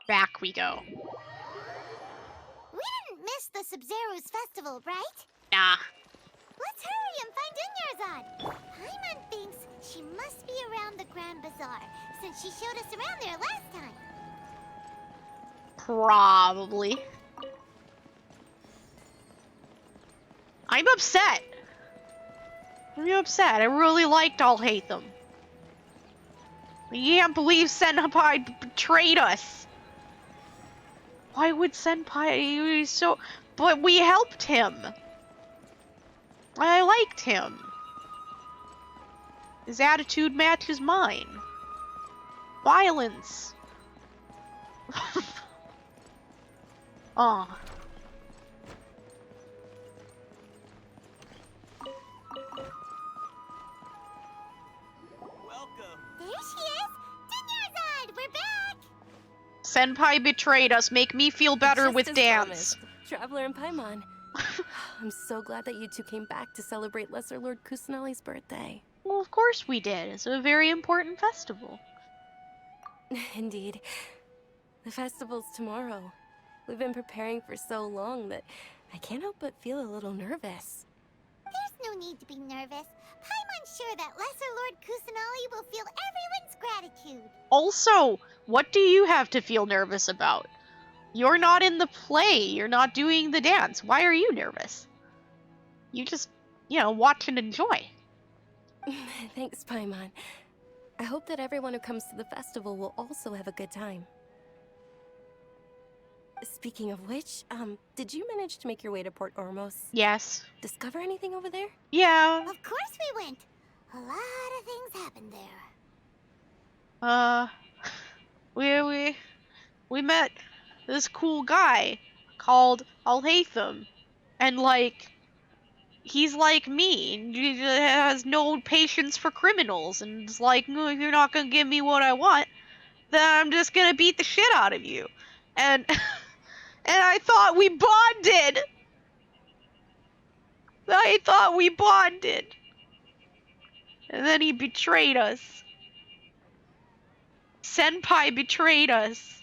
Back we go. We didn't miss the Sabzerus Festival, right? Nah. Let's hurry and find Dunyarzad. Paimon thinks she must be around the Grand Bazaar, since she showed us around there last time. Probably. I'm upset. I'm upset. I really liked I'll Hate Them. I can't believe Senpai betrayed us. Why would Senpai? He was so. But we helped him. I liked him. His attitude matches mine. Violence. Oh. Welcome. There she is! Dunyarzad, we're back! Senpai betrayed us. Make me feel better Just with as dance. promised, Traveler and Paimon. I'm so glad that you two came back to celebrate Lesser Lord Kusanali's birthday. Well, of course we did. It's a very important festival. Indeed. The festival's tomorrow. We've been preparing for so long that I can't help but feel a little nervous. There's no need to be nervous. Paimon's sure that Lesser Lord Kusanali will feel everyone's gratitude. Also, what do you have to feel nervous about? You're not in the play. You're not doing the dance. Why are you nervous? You just, watch and enjoy. Thanks, Paimon. I hope that everyone who comes to the festival will also have a good time. Speaking of which, did you manage to make your way to Port Ormos? Yes. Discover anything over there? Yeah. Of course we went. A lot of things happened there. We met this cool guy called Alhaitham, and he's like me, and he has no patience for criminals, and it's like, no, if you're not gonna give me what I want, then I'm just gonna beat the shit out of you. And and I thought we bonded. And then he betrayed us. Senpai betrayed us.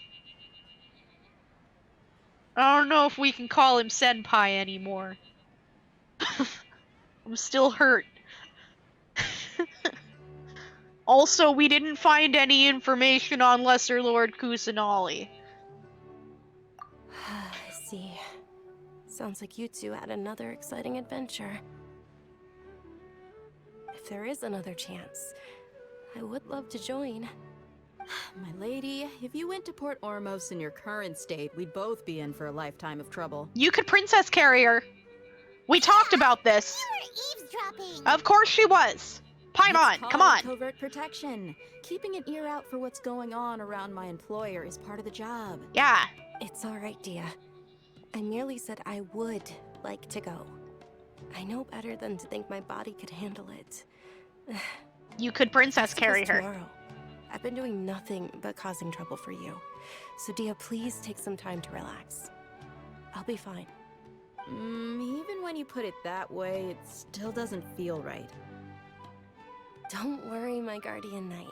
I don't know if we can call him Senpai anymore. I'm still hurt. Also, we didn't find any information on Lesser Lord Kusanali. I see. Sounds like you two had another exciting adventure. If there is another chance, I would love to join. My lady, if you went to Port Ormos in your current state, we'd both be in for a lifetime of trouble. You could princess carry her. We talked about this. You were eavesdropping. Of course she was. Paimon, It's come called on. Covert protection. Keeping an ear out for what's going on around my employer is part of the job. Yeah. It's alright, Dia. I merely said I would like to go. I know better than to think my body could handle it. You could princess carry her. Tomorrow. I've been doing nothing but causing trouble for you. So Dia, please take some time to relax. I'll be fine. Even when you put it that way, it still doesn't feel right. Don't worry, my guardian knight.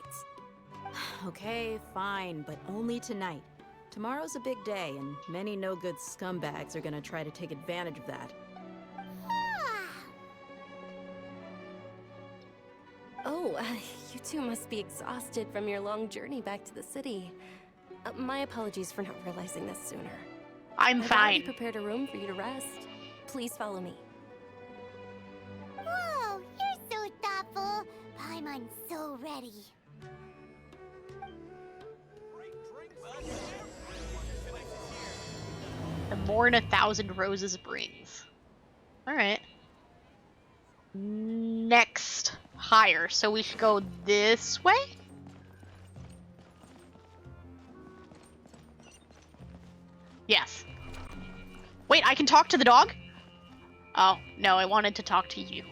Okay, fine, but only tonight. Tomorrow's a big day, and many no-good scumbags are gonna try to take advantage of that. Oh, you two must be exhausted from your long journey back to the city. My apologies for not realizing this sooner. I'm I've already fine. prepared a room for you to rest. Please follow me. Whoa, you're so thoughtful. Paimon's so ready. The Morn 1,000 roses brings. Alright. Next. Higher. So we should go this way? Yes. Wait, I can talk to the dog? Oh, no, I wanted to talk to you.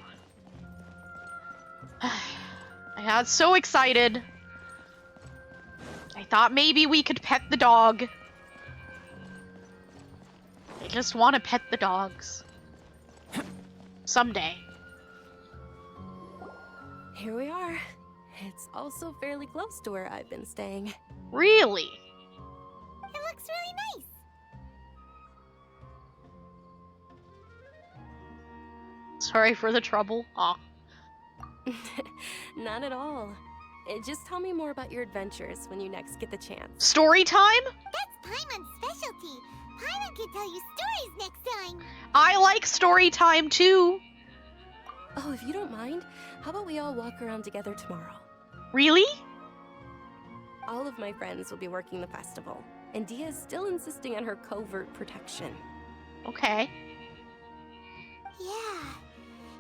I got so excited. I thought maybe we could pet the dog. I just want to pet the dogs. Someday. Here we are. It's also fairly close to where I've been staying. It Really? Sorry for the trouble. Aw. Not at all. Just tell me more about your adventures when you next get the chance. Story time? That's Paimon's specialty. Paimon can tell you stories next time. I like story time too. Oh, if you don't mind, how about we all walk around together tomorrow? Really? All of my friends will be working the festival, and Dia is still insisting on her covert protection. Okay. Yeah.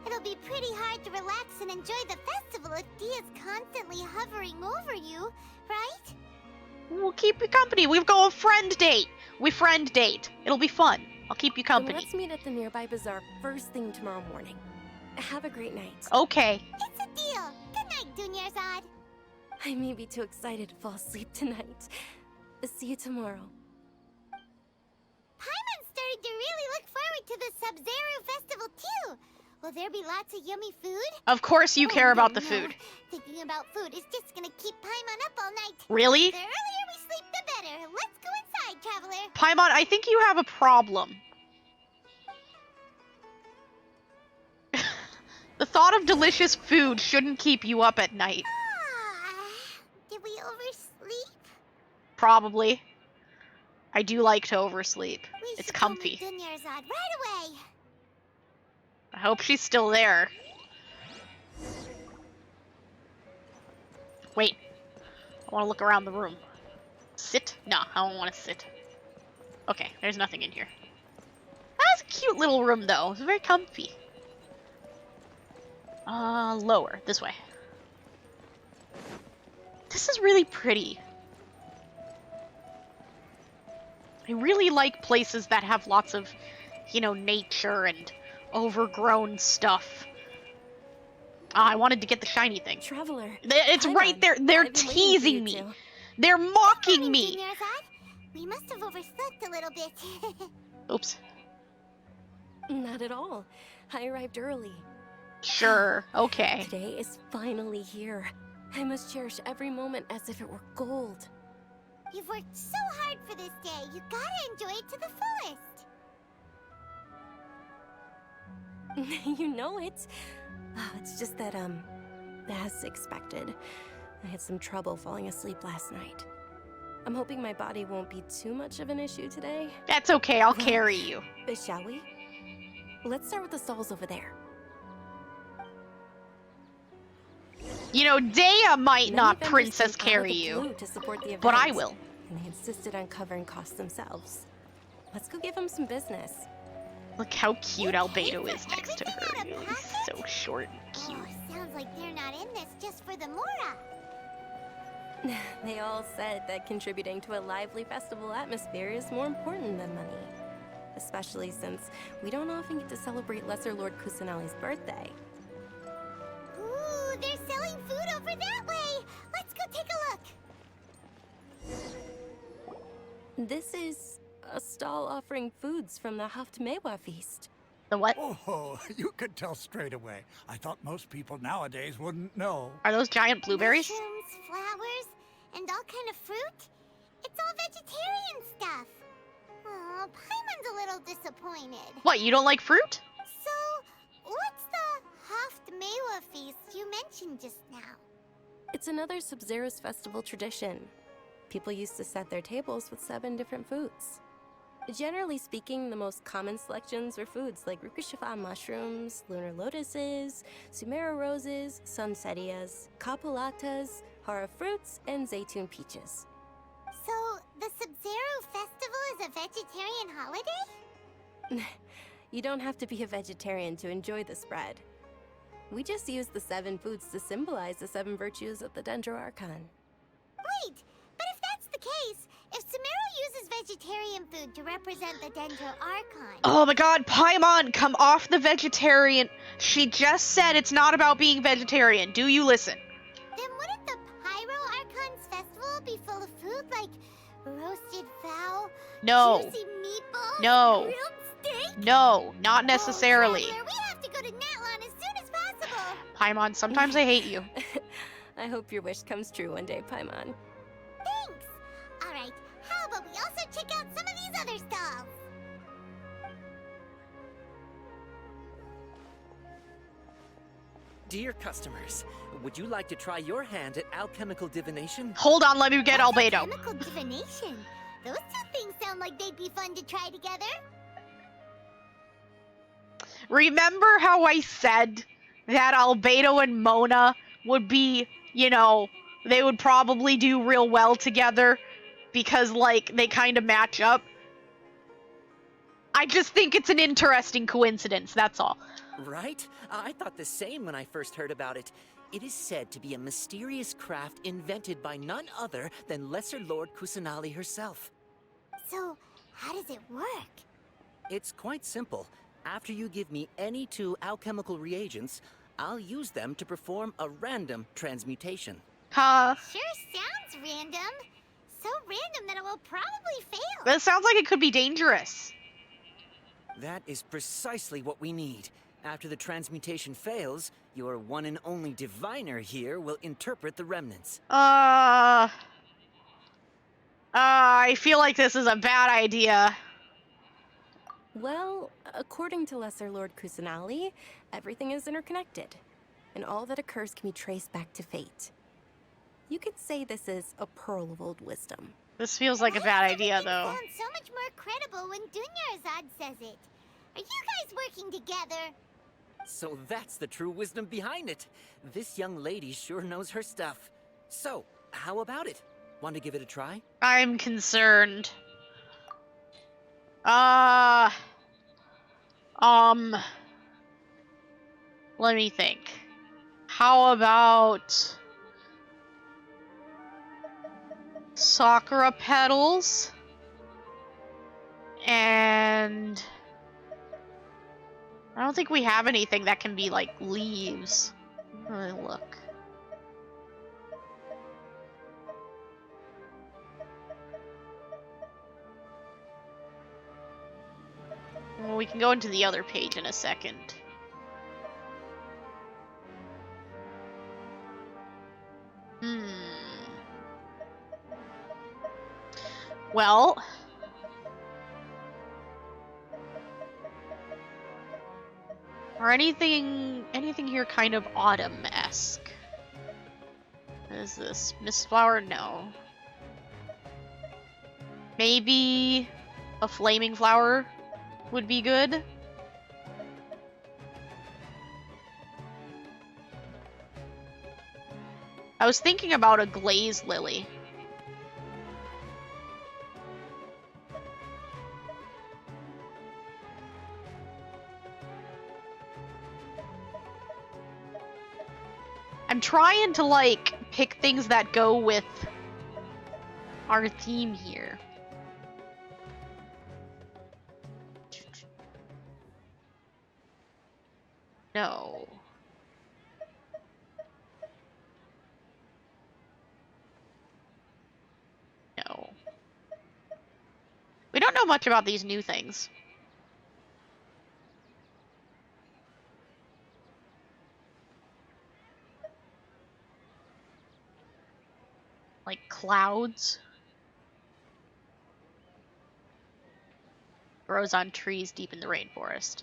It'll be pretty hard to relax and enjoy the festival if Dia's constantly hovering over you, right? We'll keep you company. We've got a friend date. We friend date. It'll be fun. I'll keep you Then company. let's meet at the nearby bazaar first thing tomorrow morning. Have a great night. Okay. It's a deal. Good night, Dunyarzad. I may be too excited to fall asleep tonight. See you tomorrow. Paimon's starting to really look forward to the Sabzerus Festival too. Will there be lots of yummy food? Of course you Oh, care about no, the no. food. Thinking about food is just gonna keep Paimon up all night. Really? The earlier we sleep, the better. Let's go inside, traveler. Paimon, I think you have a problem. The thought of delicious food shouldn't keep you up at night. Did we oversleep? Probably. I do like to oversleep. We It's should go meet comfy. Dunyarzad right away. I hope she's still there. Wait. I want to look around the room. Sit? No, I don't want to sit. Okay, there's nothing in here. That's a cute little room, though. It's very comfy. Lower. This way. This is really pretty. I really like places that have lots of, you know, nature and overgrown stuff. Ah, I wanted to get the shiny thing. Traveler. It's Paimon, right there. They're I've been waiting for teasing you me. two. They're mocking Morning, me. Dunyarzad. We must have overslept a little bit. Oops. Not at all. I arrived early. Sure. Okay. Today is finally here. I must cherish every moment as if it were gold. You've worked so hard for this day. You gotta enjoy it to the fullest. You know it. Oh, it's just that, as expected, I had some trouble falling asleep last night. I'm hoping my body won't be too much of an issue today. That's okay. I'll carry you. Shall we? Let's start with the stalls over there. You know, Dea might Many not vendors princess came out of carry the you, blue to support the but I event, will. And they insisted on covering costs themselves. Let's go give them some business. Look how cute You Albedo paid is for next to her. everything out of He's pocket? so short and cute. Oh, sounds like they're not in this just for the Mora. They all said that contributing to a lively festival atmosphere is more important than money. Especially since we don't often get to celebrate Lesser Lord Kusanali's birthday. Ooh, they're selling food over that way. Let's go take a look. This is a stall offering foods from the Haftmewa feast. The what? Oh, you could tell straight away. I thought most people nowadays wouldn't know. Are those giant blueberries? Mushrooms, flowers, and all kind of fruit. It's all vegetarian stuff. Oh, Paimon's a little disappointed. What, you don't like fruit? So, what's the Haftmewa feast you mentioned just now? It's another Sabzerus Festival tradition. People used to set their tables with 7 different foods. Generally speaking, the most common selections were foods like Rukashifa mushrooms, lunar lotuses, Sumera roses, sunsetias, kapulatas, hara fruits, and zaytun peaches. So, the Sabzerus Festival is a vegetarian holiday? You don't have to be a vegetarian to enjoy the spread. We just use the 7 foods to symbolize the 7 virtues of the Dendro Archon. Wait, but if that's the case, if Sumeru uses vegetarian food to represent the Dendro Archon... Oh my god, Paimon, come off the vegetarian. She just said it's not about being vegetarian. Do you listen? Then wouldn't the Pyro Archon's festival be full of food like roasted fowl, No. juicy meatballs, No. grilled steak? No, not necessarily. Oh, Traveler, we have to go to Natlan as soon as possible. Paimon, sometimes I hate you. I hope your wish comes true one day, Paimon. Thanks. All right, how about we also check out some of these other stalls? Dear customers, would you like to try your hand at alchemical divination? Hold on, let me get What's Albedo. chemical divination? Those two things sound like they'd be fun to try together. Remember how I said that Albedo and Mona would be, you know, they would probably do real well together because, like, they kind of match up? I just think it's an interesting coincidence, that's all. Right? I thought the same when I first heard about it. It is said to be a mysterious craft invented by none other than Lesser Lord Kusanali herself. So, how does it work? It's quite simple. After you give me any 2 alchemical reagents, I'll use them to perform a random transmutation. Huh. Sure sounds random. So random that it will probably fail. That sounds like it could be dangerous. That is precisely what we need. After the transmutation fails, your one and only diviner here will interpret the remnants. I feel like this is a bad idea. Well, according to Lesser Lord Kusanali, everything is interconnected, and all that occurs can be traced back to fate. You could say this is a pearl of old wisdom. This feels like a bad idea, though. It sounds so much more credible when Dunyarzad says it. Are you guys working together? So that's the true wisdom behind it. This young lady sure knows her stuff. So, how about it? Want to give it a try? I'm concerned. Let me think. How about Sakura petals? And I don't think we have anything that can be like leaves. Let me look. Well, we can go into the other page in a second. Well, or anything here kind of autumn-esque? What is this? Mist flower? No. Maybe a flaming flower would be good. I was thinking about a glazed lily. I'm trying to, like, pick things that go with our theme here. No. No. We don't know much about these new things. Like clouds. Grows on trees deep in the rainforest.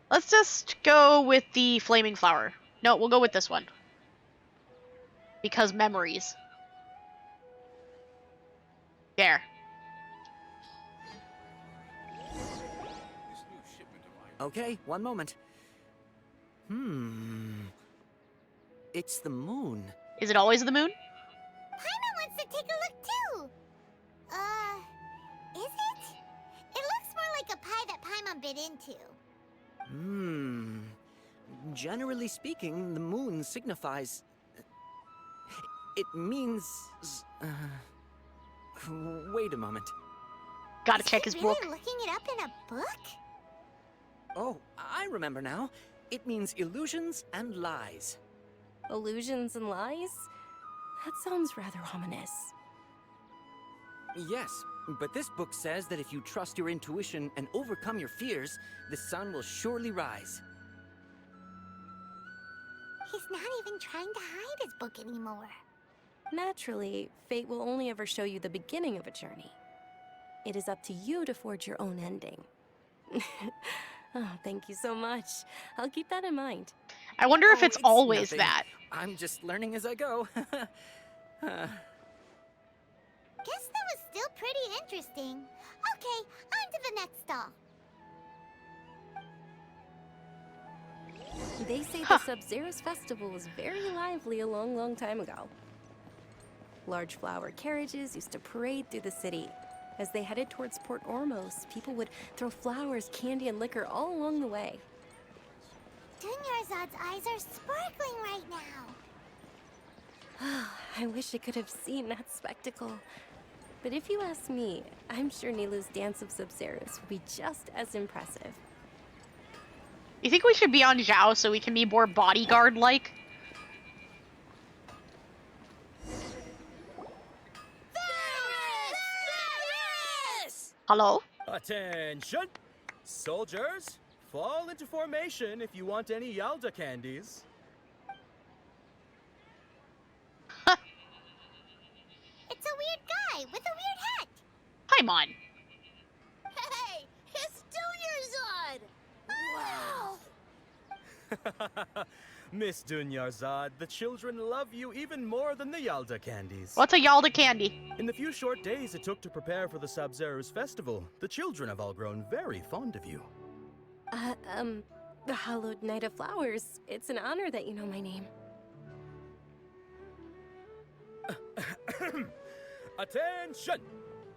Let's just go with the flaming flower. No, we'll go with this one. Because memories. There. Okay, one moment. It's the moon. Is it always the moon? Paimon wants to take a look too. Is it? It looks more like a pie that Paimon bit into. Generally speaking, the moon signifies... It means... Wait a moment. Gotta check his book. Really looking it up in a book? Oh, I remember now. It means illusions and lies. Illusions and lies? That sounds rather ominous. Yes, but this book says that if you trust your intuition and overcome your fears, the sun will surely rise. he's not even trying to hide his book anymore. Naturally, fate will only ever show you the beginning of a journey. It is up to you to forge your own ending. Oh, thank you so much. I'll keep that in mind. I wonder if it's always nothing. that. I'm just learning as I go. Guess that was still pretty interesting. Okay, on to the next stall. They say the Sabzerus Festival was very lively a long, long time ago. Large flower carriages used to parade through the city. As they headed towards Port Ormos, people would throw flowers, candy, and liquor all along the way. Dunyarzad's eyes are sparkling right now. I wish I could have seen that spectacle. But if you ask me, I'm sure Nilu's Dance of Sabzerus would be just as impressive. You think we should be on Zhao so we can be more bodyguard-like? Hello? Attention! Soldiers, fall into formation if you want any Yalda candies. It's a weird guy with a weird hat. Paimon. Hey, it's Dunyarzad! Wow! Miss Dunyarzad, the children love you even more than the Yalda candies. What's a Yalda candy? In the few short days it took to prepare for the Sabzerus Festival, the children have all grown very fond of you. The Hallowed Night of Flowers. It's an honor that you know my name. Attention!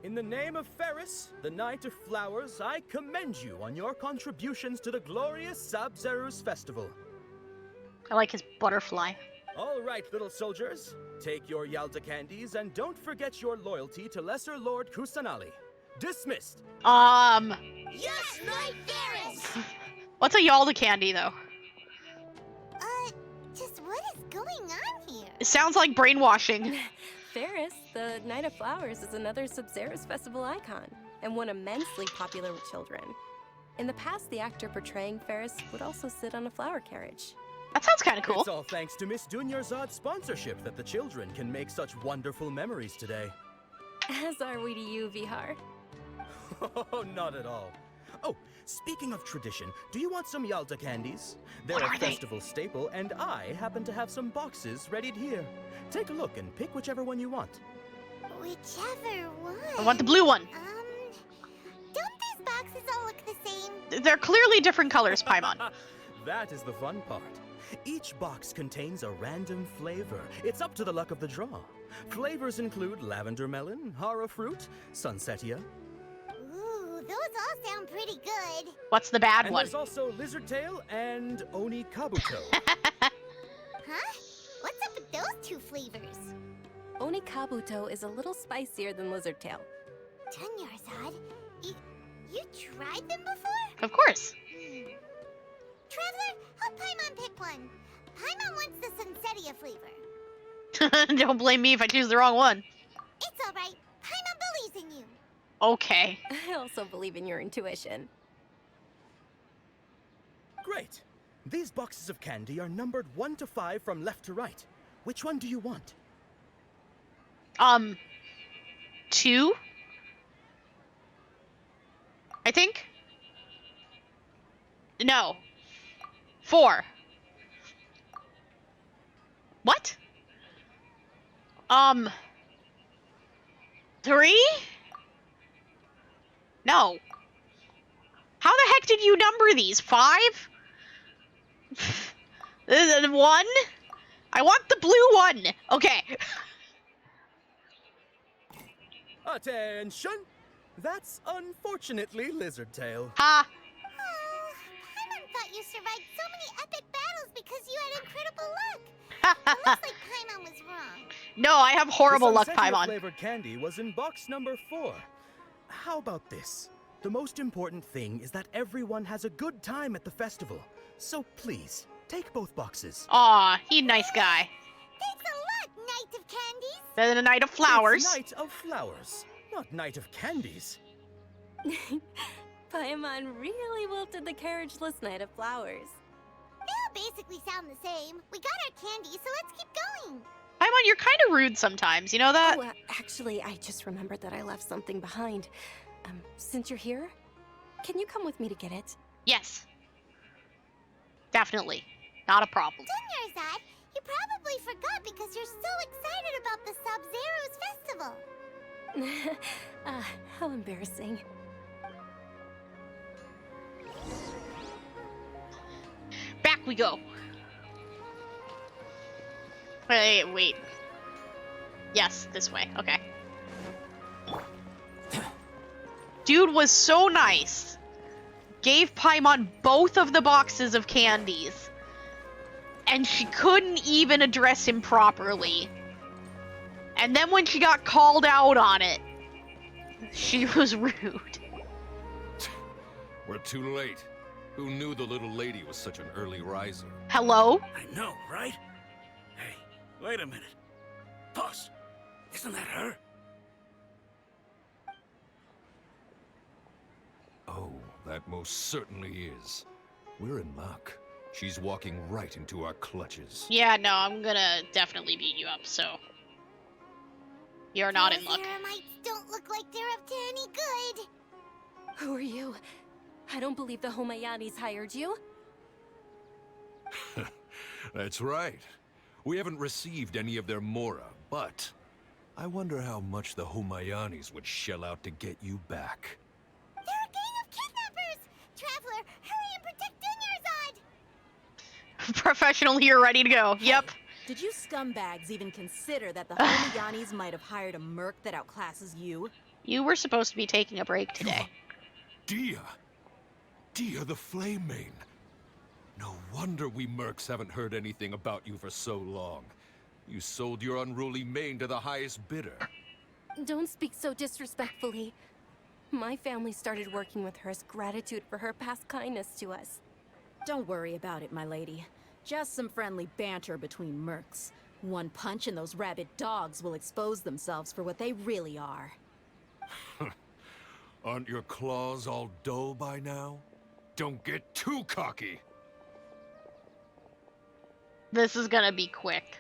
In the name of Ferris, the Knight of Flowers, I commend you on your contributions to the glorious Sabzerus Festival. I like his butterfly. All right, little soldiers, take your Yalda candies and don't forget your loyalty to Lesser Lord Kusanali. Dismissed. Yes, Knight Ferris! What's a Yalda candy, though? Just what is going on here? It sounds like brainwashing. Ferris, the Night of Flowers, is another Sabzerus Festival icon, and one immensely popular with children. In the past, the actor portraying Ferris would also sit on a flower carriage. That sounds kind of cool. It's all thanks to Miss Dunyarzad's sponsorship that the children can make such wonderful memories today. As are we to you, Vihar. Oh, not at all. Oh, speaking of tradition, do you want some Yalda candies? They're What a are they? festival staple, and I happen to have some boxes readied here. Take a look and pick whichever one you want. Whichever one. I want the blue one. Don't these boxes all look the same? They're clearly different colors, Paimon. That is the fun part. Each box contains a random flavor. It's up to the luck of the draw. Flavors include lavender melon, hara fruit, sunsetia. Ooh, those all sound pretty good. What's the bad And one? there's also lizard tail and oni kabuto. Huh? What's up with those two flavors? Oni Kabuto is a little spicier than Lizard Tail. Dunyarzad, you tried them before? Of course. Traveler, help Paimon pick one. Paimon wants the Sunsetia flavor. Don't blame me if I choose the wrong one. It's alright. Paimon believes in you. Okay. I also believe in your intuition. Great. These boxes of candy are numbered 1 to 5 from left to right. Which one do you want? 2? I think? No. 4. What? 3? No. How the heck did you number these? 5? 1? I want the blue one. Okay. Attention! That's unfortunately lizard tail. Ha. Paimon thought you survived so many epic battles because you had incredible luck. It looks like Paimon was wrong. No, I have horrible luck, The Paimon. flavored candy was in box number 4. How about this? The most important thing is that everyone has a good time at the festival. So please, take both boxes. Aw, he a nice guy. Thanks a lot, Knight of Candies. Then a night of flowers. It's Night of Flowers, not Night of Candies. Paimon really wilted the carriageless Night of Flowers. Now basically basically sound the same. We got our candy, so let's keep going. Paimon, you're kind of rude sometimes, you know that? Oh, actually, I just remembered that I left something behind. Since you're here, can you come with me to get it? Yes. Definitely. Not a problem. Dunyarzad, you probably forgot because you're so excited about the Sabzerus Festival. How embarrassing. Back we go. Wait. Yes, this way. Okay. Dude was so nice. Gave Paimon both of the boxes of candies. And she couldn't even address him properly. And then when she got called out on it, she was rude. We're too late. Who knew the little lady was such an early riser? Hello? I know, right? Hey, wait a minute. Boss, isn't that her? Oh, that most certainly is. We're in luck. She's walking right into our clutches. Yeah, no, I'm gonna definitely beat you up, so. You're not in Those luck. Eremites don't look like they're up to any good. Who are you? I don't believe the Homayanis hired you. That's right. We haven't received any of their Mora, but I wonder how much the Homayanis would shell out to get you back. They're a gang of kidnappers! Traveler, hurry and protect Dunyarzad! Professional here, ready to go. Yep. Did you scumbags even consider that the Homayanis might have hired a merc that outclasses you? You were supposed to be taking a break today. Dia! Dia the Flame Main! No wonder we mercs haven't heard anything about you for so long. You sold your unruly mane to the highest bidder. Don't speak so disrespectfully. My family started working with her as gratitude for her past kindness to us. Don't worry about it, my lady. Just some friendly banter between mercs. One punch and those rabid dogs will expose themselves for what they really are. Aren't your claws all dull by now? Don't get too cocky! This is gonna be quick.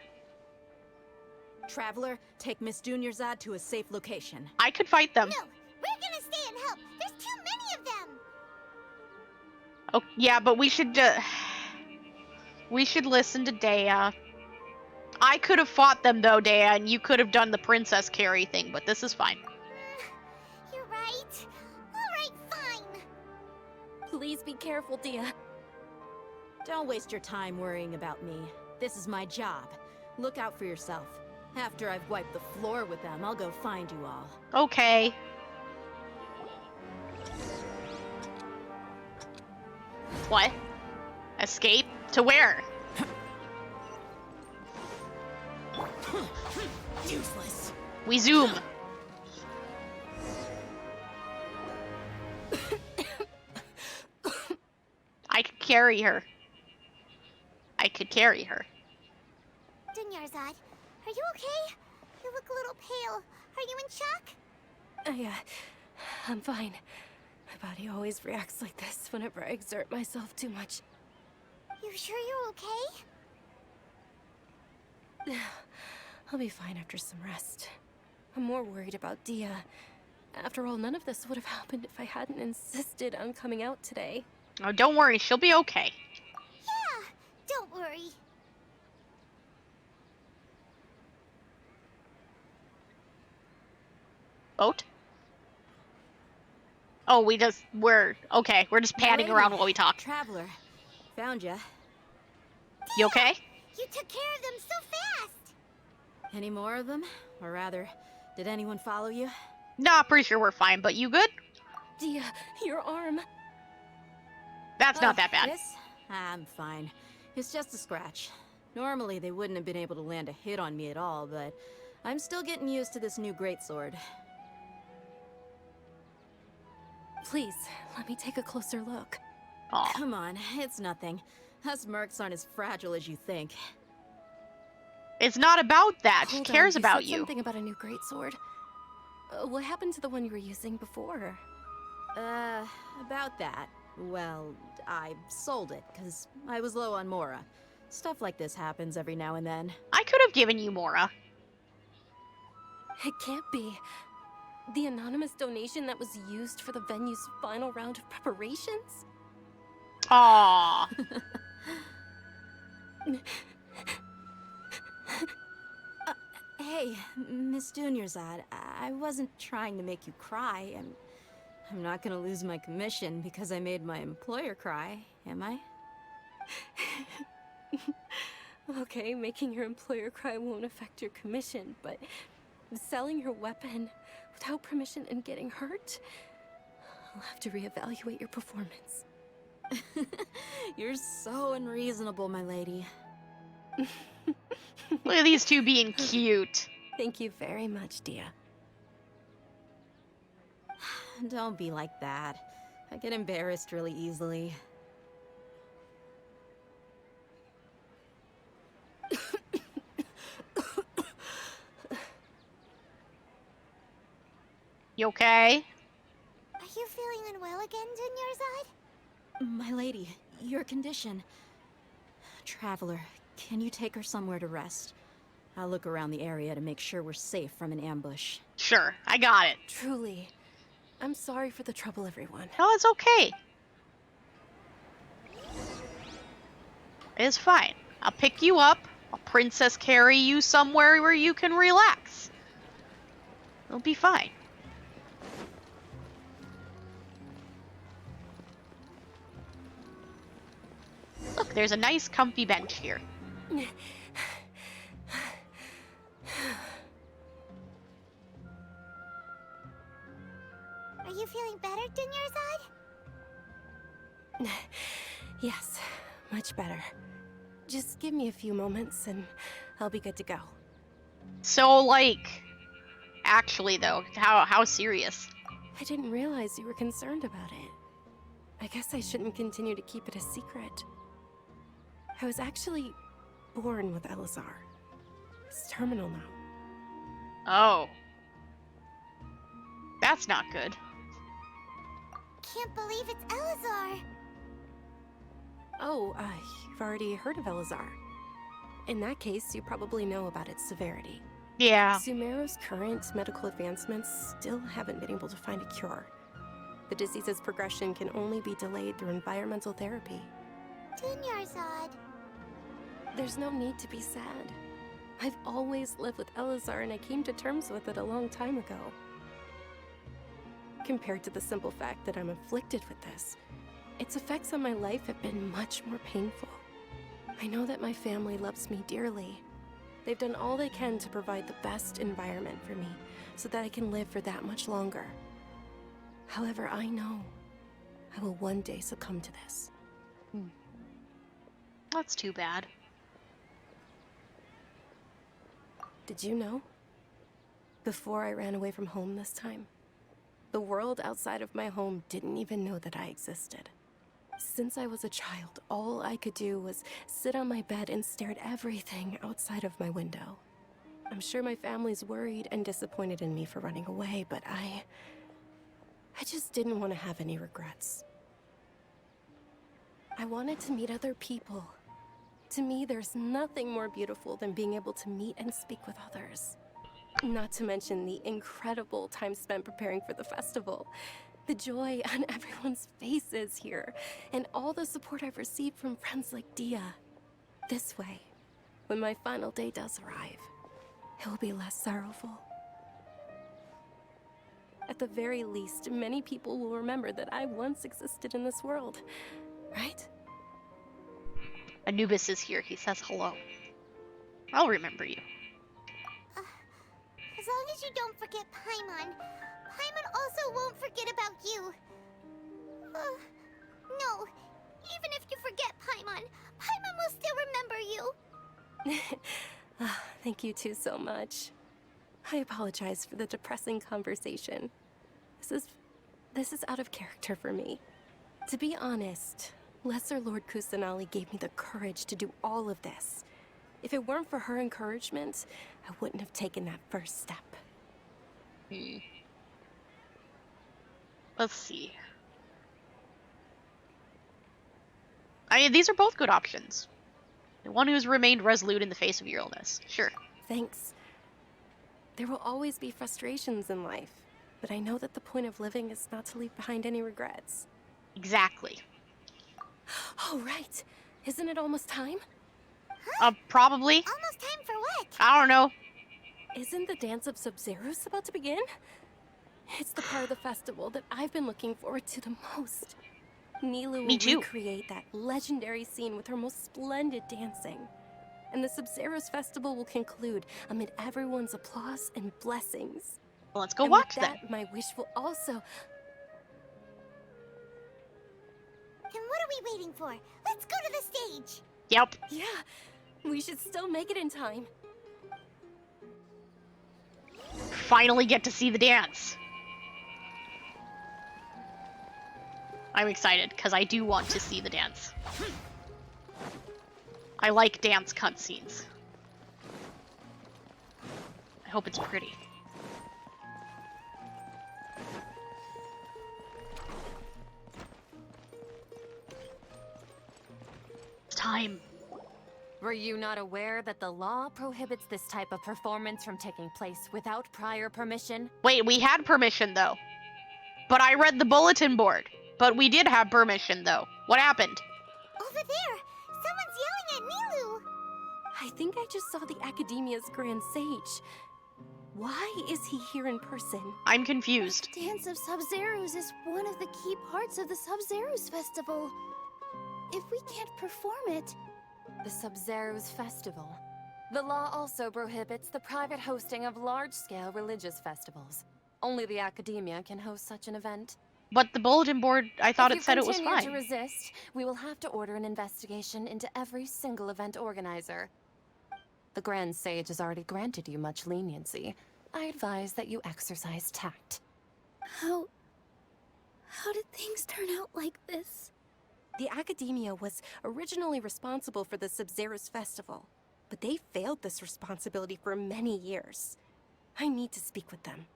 Traveler, take Miss Dunyarzad to a safe location. I could fight them. No, we're gonna stay and help. There's too many of them. Oh, yeah, but we should listen to Dea. I could have fought them though, Dea, and you could have done the princess carry thing, but this is fine. You're right. Alright, fine. Please be careful, Dia. Don't waste your time worrying about me. This is my job. Look out for yourself. After I've wiped the floor with them, I'll go find you all. Okay. What? Escape? To where? Useless. We zoom. I could carry her. Dunyarzad, are you okay? You look a little pale. Are you in shock? I'm fine. My body always reacts like this whenever I exert myself too much. You sure you're okay? I'll be fine after some rest. I'm more worried about Dia. After all, none of this would have happened if I hadn't insisted on coming out today. Oh, don't worry, she'll be okay. Yeah, don't worry. Boat? Oh, we're just padding Alrighty. around while we talk. Traveler, found ya. You okay? You took care of them so fast. Any more of them? Or rather, did anyone follow you? Nah, pretty sure we're fine, but you good? Dia, your arm. That's not that bad. This? I'm fine. It's just a scratch. Normally, they wouldn't have been able to land a hit on me at all, but I'm still getting used to this new greatsword. Please, let me take a closer look. Aw. Come on, it's nothing. Us mercs aren't as fragile as you think. It's not about that. She Hold on, cares about said you. something about a new greatsword. What happened to the one you were using before? About that. Well, I sold it, because I was low on Mora. Stuff like this happens every now and then. I could have given you Mora. It can't be. The anonymous donation that was used for the venue's final round of preparations? Aww. Hey, Miss Dunyarzad, I wasn't trying to make you cry. I'm not gonna lose my commission because I made my employer cry, am I? Okay, making your employer cry won't affect your commission, but selling your weapon without permission and getting hurt? I'll have to reevaluate your performance. You're so unreasonable, my lady. Look at these two being cute. Thank you very much, Dia. Don't be like that. I get embarrassed really easily. You okay? Are you feeling unwell again, Dunyarzad? My lady, your condition. Traveler, can you take her somewhere to rest? I'll look around the area to make sure we're safe from an ambush. Sure, I got it. Truly. I'm sorry for the trouble, everyone. No, it's okay. It's fine. I'll pick you up. I'll princess carry you somewhere where you can relax. It'll be fine. Look, there's a nice comfy bench here. Are you feeling better, Dunyarzad? Yes, much better. Just give me a few moments and I'll be good to go. So, like, actually though, how serious? I didn't realize you were concerned about it. I guess I shouldn't continue to keep it a secret. I was actually born with Elazar. It's terminal now. Oh. That's not good. Can't believe it's Elazar. Oh, you've already heard of Elazar. In that case, you probably know about its severity. Yeah. Sumeru's current medical advancements still haven't been able to find a cure. The disease's progression can only be delayed through environmental therapy. Dunyarzad. There's no need to be sad. I've always lived with Elazar and I came to terms with it a long time ago. Compared to the simple fact that I'm afflicted with this, its effects on my life have been much more painful. I know that my family loves me dearly. They've done all they can to provide the best environment for me so that I can live for that much longer. However, I know I will one day succumb to this. That's too bad. Did you know? Before I ran away from home this time, the world outside of my home didn't even know that I existed. Since I was a child, all I could do was sit on my bed and stare at everything outside of my window. I'm sure my family's worried and disappointed in me for running away, but I just didn't want to have any regrets. I wanted to meet other people. To me, there's nothing more beautiful than being able to meet and speak with others. Not to mention the incredible time spent preparing for the festival. The joy on everyone's faces here, and all the support I've received from friends like Dia. This way, when my final day does arrive, it will be less sorrowful. At the very least, many people will remember that I once existed in this world, right? Anubis is here. He says hello. I'll remember you. As long as you don't forget Paimon, Paimon also won't forget about you. No, even if you forget Paimon, Paimon will still remember you. Thank you two so much. I apologize for the depressing conversation. This is out of character for me. To be honest, Lesser Lord Kusanali gave me the courage to do all of this. If it weren't for her encouragement, I wouldn't have taken that first step. Let's see. I mean, these are both good options. The one who's remained resolute in the face of your illness. Sure. Thanks. There will always be frustrations in life, but I know that the point of living is not to leave behind any regrets. Exactly. Oh, right. Isn't it almost time? Probably. Almost time for what? I don't know. Isn't the Dance of Sabzerus about to begin? It's the part of the festival that I've been looking forward to the most. Nilu Me will too. recreate that legendary scene with her most splendid dancing. And the Sabzerus Festival will conclude amid everyone's applause and blessings. Well, let's go And watch with then. that, my wish will also... And what are we waiting for? Let's go to the stage. Yep. Yeah, we should still make it in time. Finally get to see the dance. I'm excited, because I do want to see the dance. I like dance cutscenes. I hope it's pretty. It's time. Were you not aware that the law prohibits this type of performance from taking place without prior permission? Wait, we had permission, though. But I read the bulletin board. But we did have permission, though. What happened? Over there! Someone's yelling at Nilu! I think I just saw the Academia's Grand Sage. Why is he here in person? I'm confused. The Dance of Sabzerus is one of the key parts of the Sabzerus Festival. If we can't perform it... The Sabzerus Festival. The law also prohibits the private hosting of large-scale religious festivals. Only the Academia can host such an event. But the bulletin board, I thought it said it was If you continue fine. to resist, we will have to order an investigation into every single event organizer. The Grand Sage has already granted you much leniency. I advise that you exercise tact. How did things turn out like this? The Academia was originally responsible for the Sabzerus Festival, but they failed this responsibility for many years. I need to speak with them.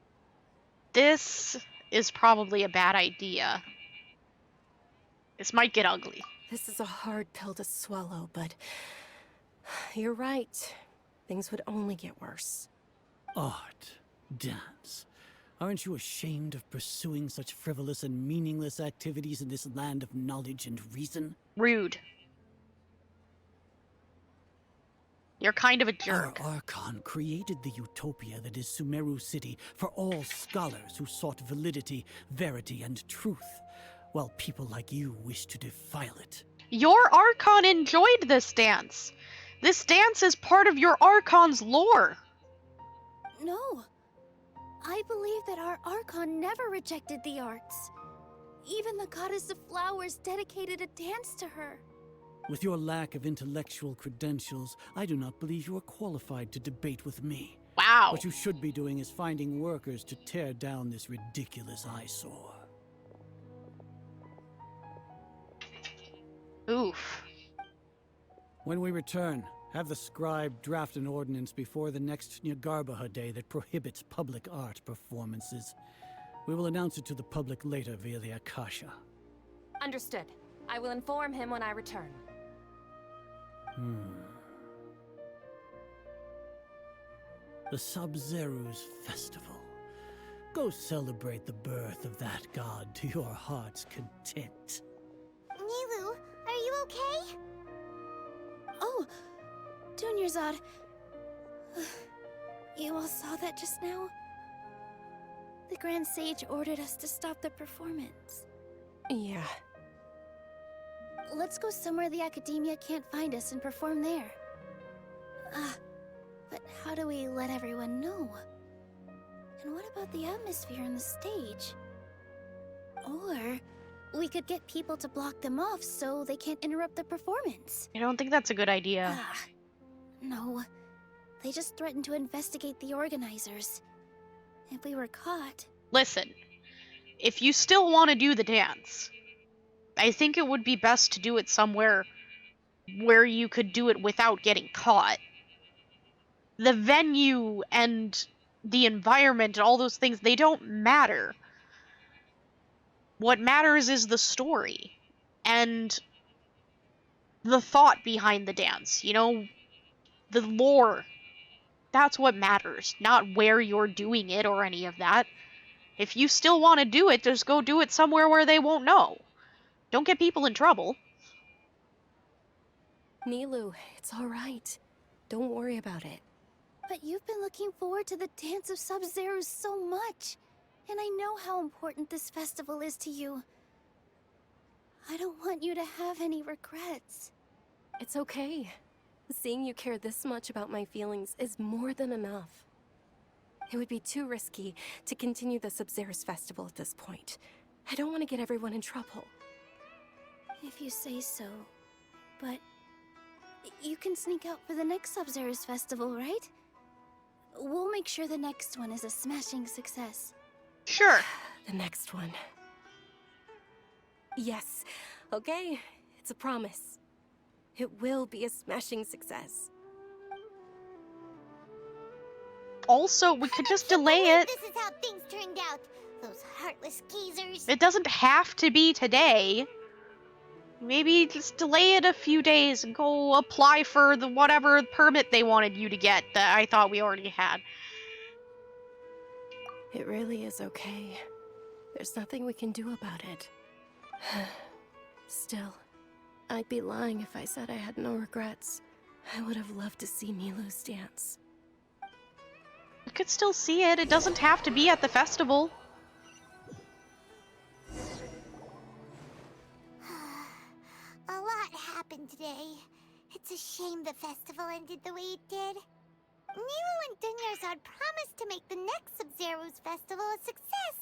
This is probably a bad idea. This might get ugly. This is a hard pill to swallow, but you're right. Things would only get worse. Art. Dance. Aren't you ashamed of pursuing such frivolous and meaningless activities in this land of knowledge and reason? Rude. You're kind of a jerk. Our Archon created the utopia that is Sumeru City for all scholars who sought validity, verity, and truth, while people like you wish to defile it. Your Archon enjoyed this dance. This dance is part of your Archon's lore. No. I believe that our Archon never rejected the arts. Even the goddess of flowers dedicated a dance to her. With your lack of intellectual credentials, I do not believe you are qualified to debate with me. Wow. What you should be doing is finding workers to tear down this ridiculous eyesore. Oof. When we return, have the scribe draft an ordinance before the next Nyagarbha Day that prohibits public art performances. We will announce it to the public later via the Akasha. Understood. I will inform him when I return. The Sabzerus Festival. Go celebrate the birth of that god to your heart's content. Nilu, are you okay? Oh, Dunyarzad. You all saw that just now? The Grand Sage ordered us to stop the performance. Yeah. Let's go somewhere the Academia can't find us and perform there. But how do we let everyone know? And what about the atmosphere on the stage? Or we could get people to block them off so they can't interrupt the performance. I don't think that's a good idea. No. They just threatened to investigate the organizers. If we were caught... Listen, if you still want to do the dance, I think it would be best to do it somewhere where you could do it without getting caught. The venue and the environment and all those things, they don't matter. What matters is the story. And the thought behind the dance, you know, the lore. That's what matters, not where you're doing it or any of that. If you still want to do it, just go do it somewhere where they won't know. Don't get people in trouble. Nilu, it's all right. Don't worry about it. But you've been looking forward to the Dance of Sabzerus so much. And I know how important this festival is to you. I don't want you to have any regrets. It's okay. Seeing you care this much about my feelings is more than enough. It would be too risky to continue the Sabzerus Festival at this point. I don't want to get everyone in trouble. If you say so. But you can sneak out for the next Sabzerus Festival, right? We'll make sure the next one is a smashing success. Sure. The next one. Yes. Okay. It's a promise. It will be a smashing success. Also, we could just delay it. This is how things turned out. Those heartless geezers. It doesn't have to be today. Maybe just delay it a few days and go apply for the whatever permit they wanted you to get that I thought we already had. It really is okay. There's nothing we can do about it. Still, I'd be lying if I said I had no regrets. I would have loved to see Milu's dance. You could still see it. It doesn't have to be at the festival. A lot happened today. It's a shame the festival ended the way it did. Nilu and Dunyarzad promised to make the next Sabzerus Festival a success,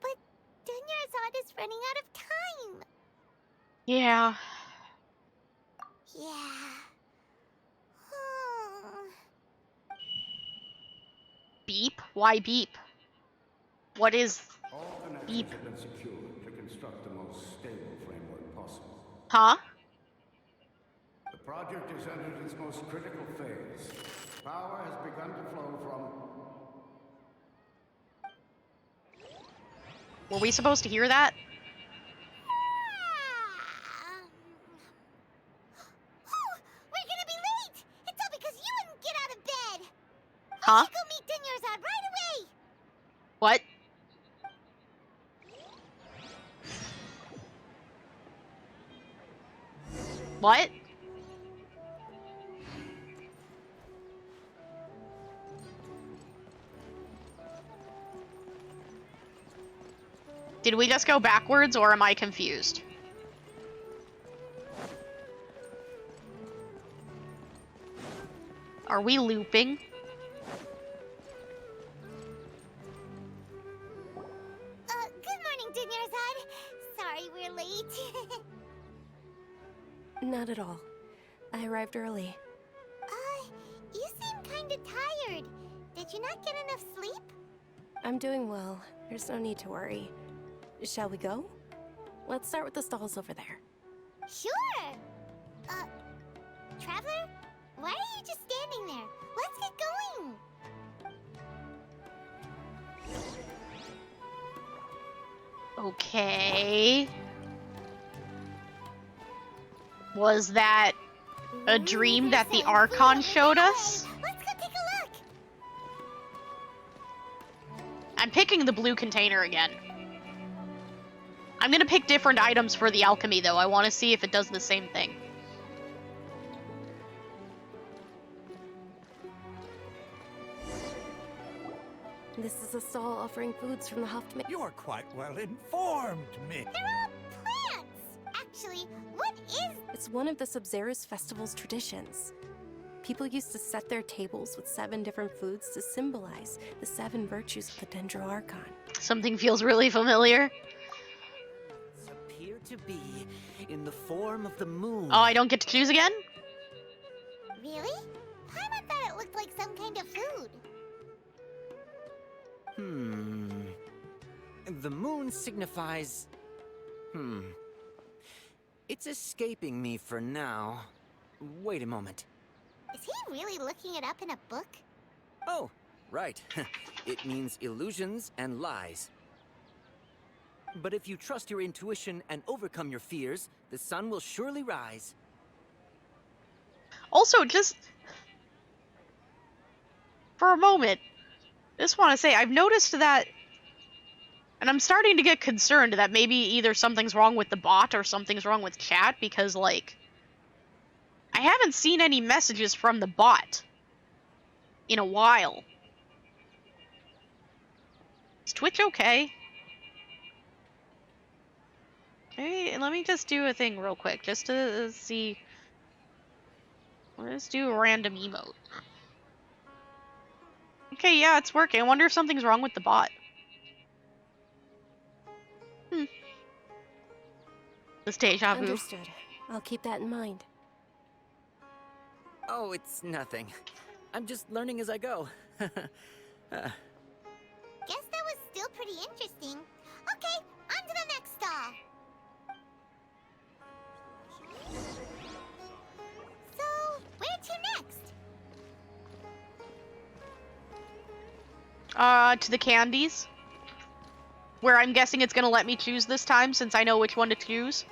but Dunyarzad is running out of time. Yeah. Yeah. Beep? Why beep? What is All beep? connections have been secured to construct the most stable framework possible. Huh? The project has entered its most critical phase. Power has begun to flow from... Were we supposed to hear that? We're gonna be late! It's all because you wouldn't get out of bed! Huh? Go meet Dunyarzad right away! What? What? Did we just go backwards, or am I confused? Are we looping? Good morning, Dunyarzad. Sorry we're late. Not at all. I arrived early. You seem kinda tired. Did you not get enough sleep? I'm doing well. There's no need to worry. Shall we go? Let's start with the stalls over there. Sure! Traveler? Why are you just standing there? Let's get going! Okay. Was that a dream that the Archon showed us? Let's go take a look! I'm picking the blue container again. I'm gonna pick different items for the alchemy, though. I want to see if it does the same thing. This is a stall offering foods from the Hauptmann. You are quite well informed, Mick. They're all plants! Actually, what is... It's one of the Sabzerus Festival's traditions. People used to set their tables with 7 different foods to symbolize the 7 virtues of the Dendro Archon. Something feels really familiar. Appear to be in the form of the moon. Oh, I don't get to choose again? Really? Paimon thought it looked like some kind of food. The moon signifies... It's escaping me for now. Wait a moment. Is he really looking it up in a book? Oh, right. It means illusions and lies. But if you trust your intuition and overcome your fears, the sun will surely rise. Also, just for a moment, just want to say, I've noticed that, and I'm starting to get concerned that maybe either something's wrong with the bot or something's wrong with chat, because, like, I haven't seen any messages from the bot in a while. Is Twitch okay? Maybe, let me just do a thing real quick, just to see. Let's do a random emote. Okay, yeah, it's working. I wonder if something's wrong with the bot. This deja vu. Understood. I'll keep that in mind. Oh, it's nothing. I'm just learning as I go. Guess that was still pretty interesting. Okay, on to the next stall. So, where to next? To the candies. Where I'm guessing it's gonna let me choose this time, since I know which one to choose.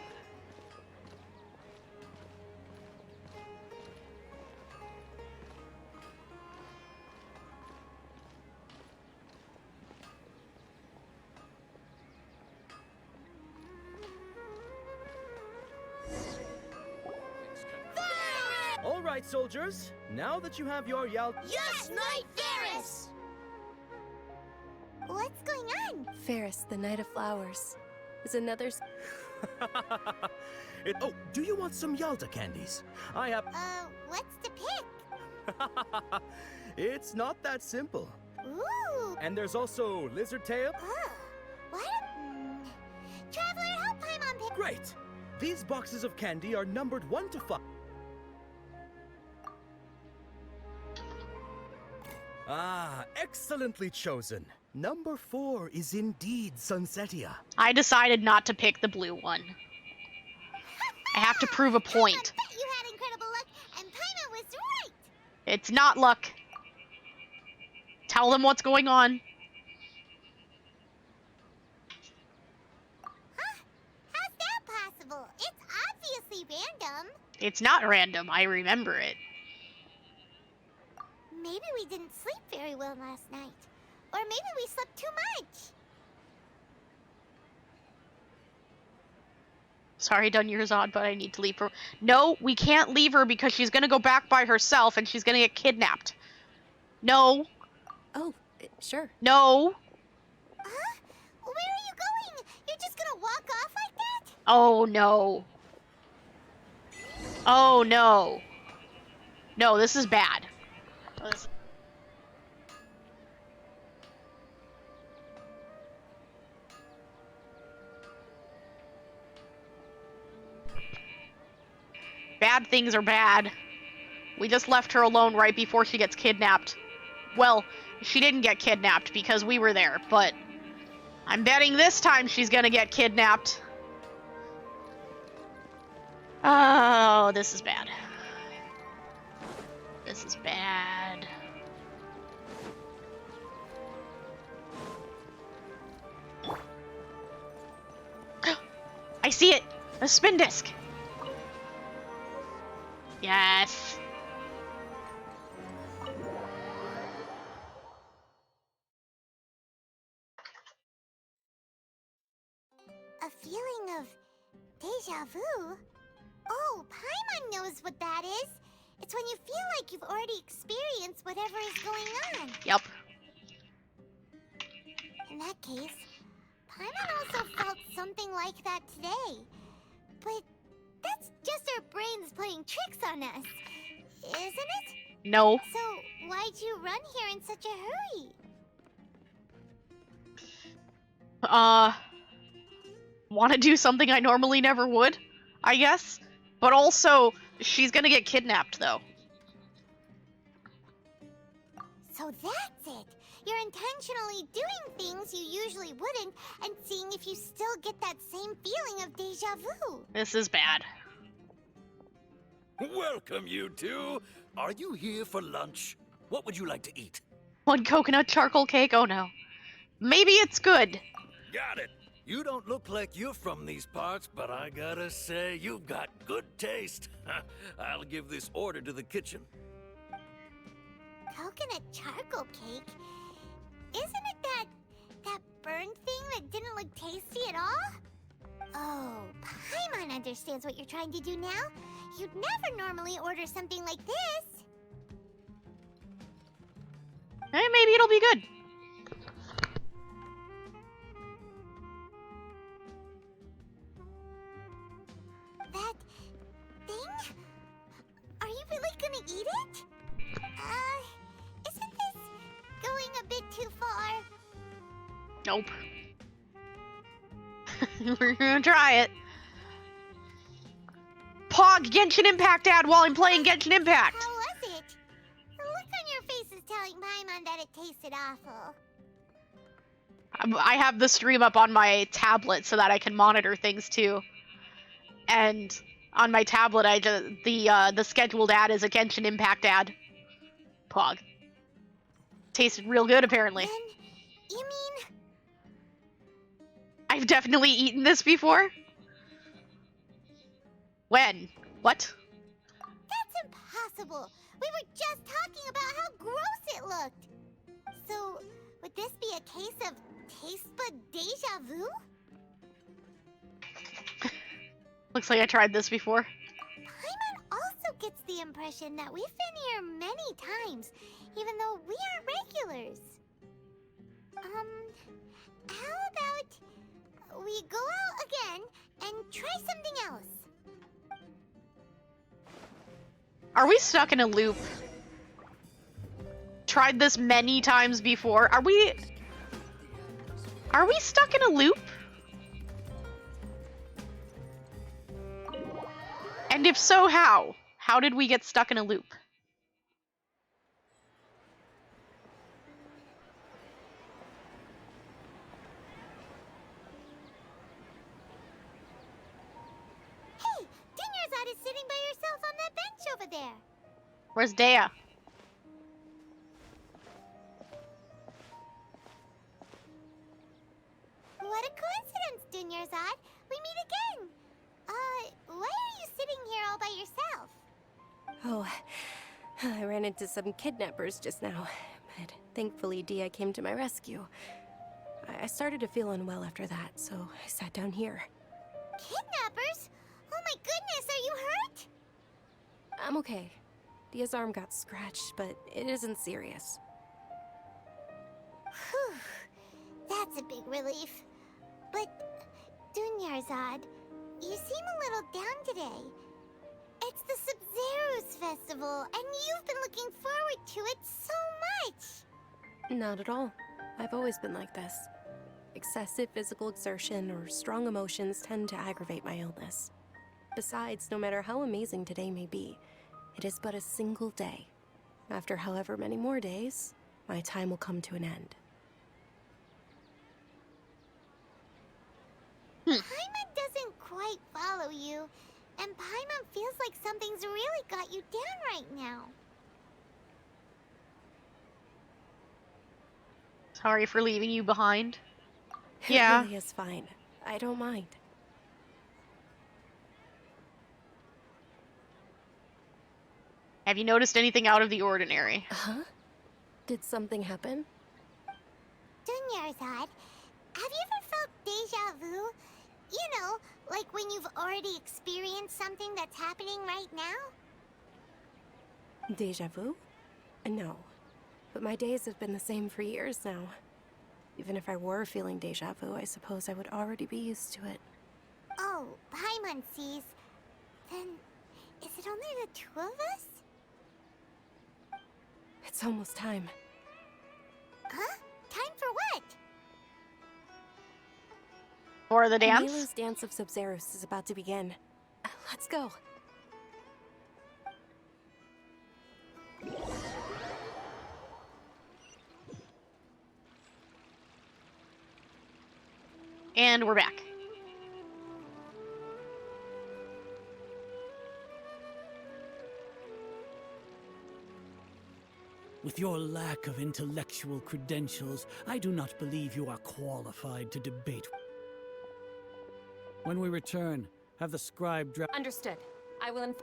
All right, soldiers. Now that you have your Yes, Knight Ferris! What's going on? Ferris, the Knight of Flowers, is another. Oh, do you want some Yalta candies? I have. What's to pick? It's not that simple. Ooh! And there's also lizard tail. Oh, what? Traveler, help Paimon pick. Great. These boxes of candy are numbered 1 to 5. Ah, excellently chosen. Number 4 is indeed Sunsetia. I decided not to pick the blue one. I have to prove a point. I bet you had incredible luck, and Paimon was right. It's not luck. Tell them what's going on. Huh? How's that possible? It's obviously random. It's not random. I remember it. Maybe we didn't sleep very well last night. Or maybe we slept too much. Sorry, Dunyerzad, but I need to leave her. No, we can't leave her because she's gonna go back by herself and she's gonna get kidnapped. No. Oh, sure. No. Huh? Where are you going? You're just gonna walk off like that? Oh, no. Oh, no. No, this is bad. Bad things are bad. We just left her alone right before she gets kidnapped. Well, she didn't get kidnapped because we were there, but I'm betting this time she's gonna get kidnapped. Oh, this is bad. This is bad. I see it! A spin disc! Yes! A feeling of deja vu? Oh, Paimon knows what that is. It's when you feel like you've already experienced whatever is going on. Yep. In that case, Paimon also felt something like that today. But that's just our brains playing tricks on us, isn't it? No. So, why'd you run here in such a hurry? Want to do something I normally never would, I guess? But also, she's gonna get kidnapped, though. So that's it. You're intentionally doing things you usually wouldn't and seeing if you still get that same feeling of deja vu. This is bad. Welcome, you two. Are you here for lunch? What would you like to eat? One coconut charcoal cake? Oh no. Maybe it's good. Got it. You don't look like you're from these parts, but I gotta say, you've got good taste. I'll give this order to the kitchen. Coconut charcoal cake? Isn't it that burned thing that didn't look tasty at all? Oh, Paimon understands what you're trying to do now. You'd never normally order something like this. Maybe it'll be good. That thing? Are you really gonna eat it? Isn't this going a bit too far? Nope. We're gonna try it. Pog Genshin Impact ad while I'm playing Genshin Impact. How was it? The look on your face is telling Paimon that it tasted awful. I have the stream up on my tablet so that I can monitor things too. And on my tablet, the scheduled ad is a Genshin Impact ad. Pog. Tasted real good, apparently. Then, you mean... I've definitely eaten this before. When? What? That's impossible. We were just talking about how gross it looked. So, would this be a case of taste bud deja vu? Looks like I tried this before. Paimon also gets the impression that we've been here many times, even though we are regulars. How about we go out again and try something else? Are we stuck in a loop? Tried this many times before. Are we stuck in a loop? And if so, how? How did we get stuck in a loop? Hey, Dinyarzad is sitting by herself on that bench over there. Where's Dea? What a coincidence, Dinyarzad. We meet again. Why are you sitting here all by yourself? Oh, I ran into some kidnappers just now, but thankfully Dia came to my rescue. I started to feel unwell after that, so I sat down here. Kidnappers? Oh my goodness, are you hurt? I'm okay. Dia's arm got scratched, but it isn't serious. Whew, that's a big relief. But, Dunyarzad, you seem a little down today. It's the Sabzerus Festival, and you've been looking forward to it so much! Not at all. I've always been like this. Excessive physical exertion or strong emotions tend to aggravate my illness. Besides, no matter how amazing today may be, it is but a single day. After however many more days, my time will come to an end. Paimon doesn't quite follow you, and Paimon feels like something's really got you down right now. Sorry for leaving you behind. It Yeah. really is fine. I don't mind. Have you noticed anything out of the ordinary? Huh? Did something happen? Dunyarzad, have you ever felt deja vu? You know, like when you've already experienced something that's happening right now? Deja vu? No. But my days have been the same for years now. Even if I were feeling deja vu, I suppose I would already be used to it. Oh, Paimon sees. Then, is it only the two of us? It's almost time. Huh? Time for what? For the dance? Milo's Dance of Sabzerus is about to begin. Let's go. And we're back. With your lack of intellectual credentials, I do not believe you are qualified to debate. When we return, have the scribe draft Understood. I will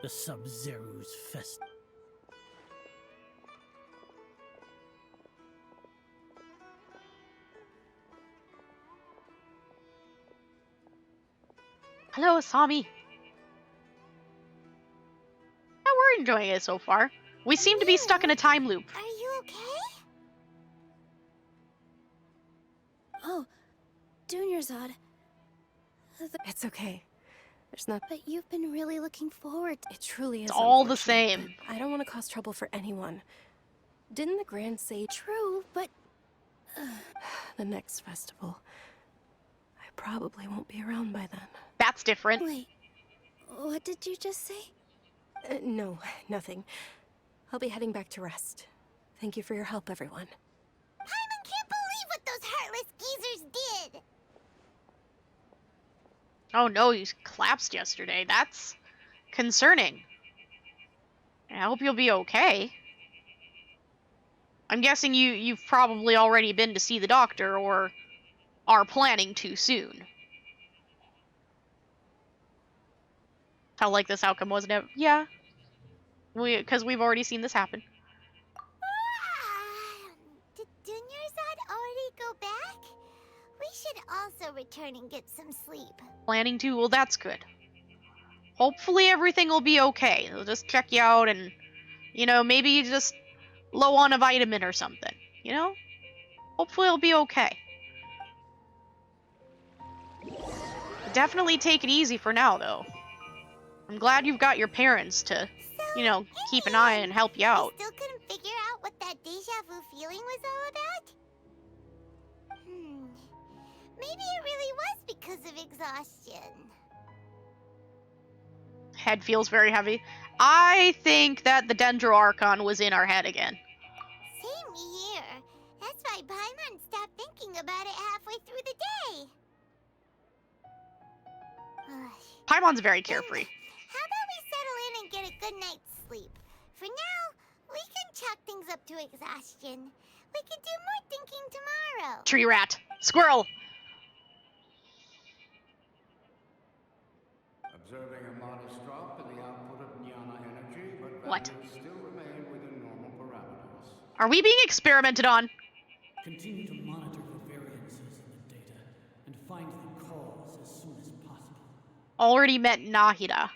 the Sabzerus Festival. Hello, Asami. Yeah, we're enjoying it so far. We seem to be stuck in a time loop. Are you okay? Oh, Dunyarzad. It's okay. There's not. But you've been really looking forward. It truly is It's all the unfortunate, same. but I don't want to cause trouble for anyone. Didn't the Grand Sage True, but the next festival? I probably won't be around by then. That's different. wait. What did you just say? No, nothing. I'll be heading back to rest. Thank you for your help, everyone. Paimon can't believe what those heartless geezers did! Oh no, you collapsed yesterday. That's concerning. I hope you'll be okay. I'm guessing you've probably already been to see the doctor or are planning to soon. How like this outcome wasn't it? Yeah. Because we've already seen this happen. Did Dunyarzad already go back? We should also return and get some sleep. Planning to? Well, that's good. Hopefully everything will be okay. They'll just check you out and, you know, maybe you just low on a vitamin or something, you know? Hopefully it'll be okay. Definitely take it easy for now, though. I'm glad you've got your parents to, you know, keep an eye and help you out. We still couldn't figure out what that deja vu feeling was all about? Maybe it really was because of exhaustion. Head feels very heavy. I think that the Dendro Archon was in our head again. Same here. That's why Paimon stopped thinking about it halfway through the day. Paimon's very carefree. How about we settle in and get a good night's sleep? For now, we can chalk things up to exhaustion. We can do more thinking tomorrow. Tree rat. Squirrel. Observing a modest drop in the output of Jnana energy, but What? values still remain within normal parameters. Are we being experimented on? Continue to monitor the variances in the data and find the cause as soon as possible. Already met Nahida.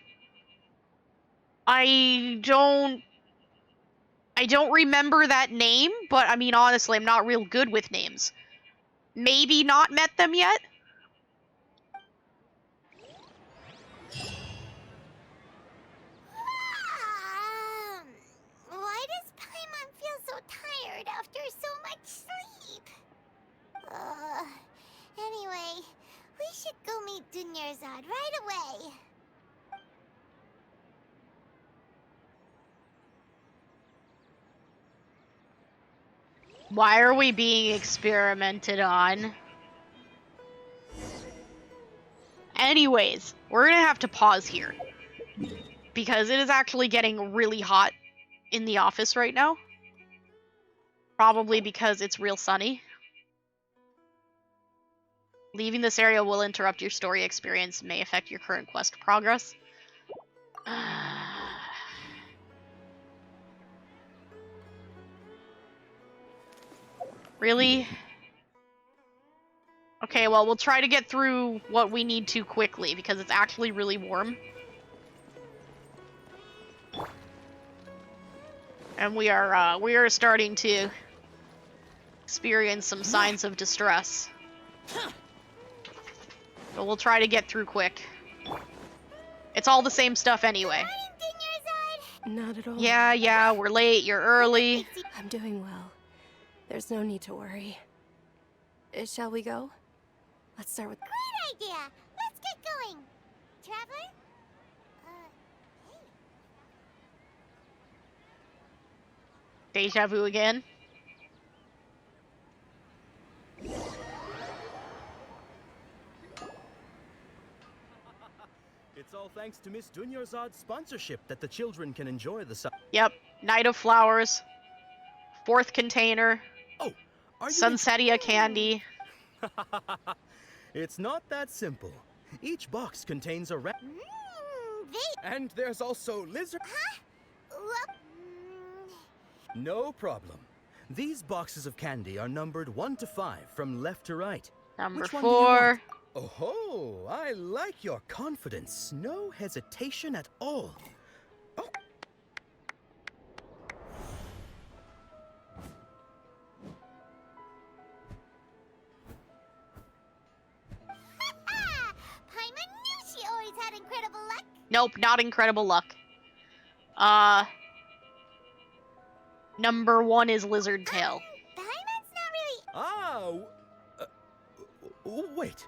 I don't remember that name, but I mean, honestly, I'm not real good with names. Maybe not met them yet? Why does Paimon feel so tired after so much sleep? Anyway, we should go meet Dunyarzad right away. Why are we being experimented on? Anyways, we're gonna have to pause here. Because it is actually getting really hot in the office right now. Probably because it's real sunny. Leaving this area will interrupt your story experience and may affect your current quest progress. Really? Okay, well, we'll try to get through what we need to quickly, because it's actually really warm. And we are starting to experience some signs of distress. But we'll try to get through quick. It's all the same stuff anyway. Not at all. Yeah, we're late, you're early. I'm doing well. There's no need to worry. Shall we go? Let's start with... Great idea! Let's get going! Traveler? Hey. Deja vu again. It's all thanks to Miss Dunyarzad's sponsorship that the children can enjoy the sun. Yep, Night of Flowers. Fourth container. Oh, are you Sunsetia candy. It's not that simple. Each box contains a rat. And there's also lizard. Huh? Well, No problem. These boxes of candy are numbered 1 to 5 from left to right. Number Which one do you want? 4. Oh, I like your confidence. No hesitation at all. Oh. Paimon knew she always had incredible luck. Nope, not incredible luck. Number 1 is lizard tail. Paimon's not really. Wait.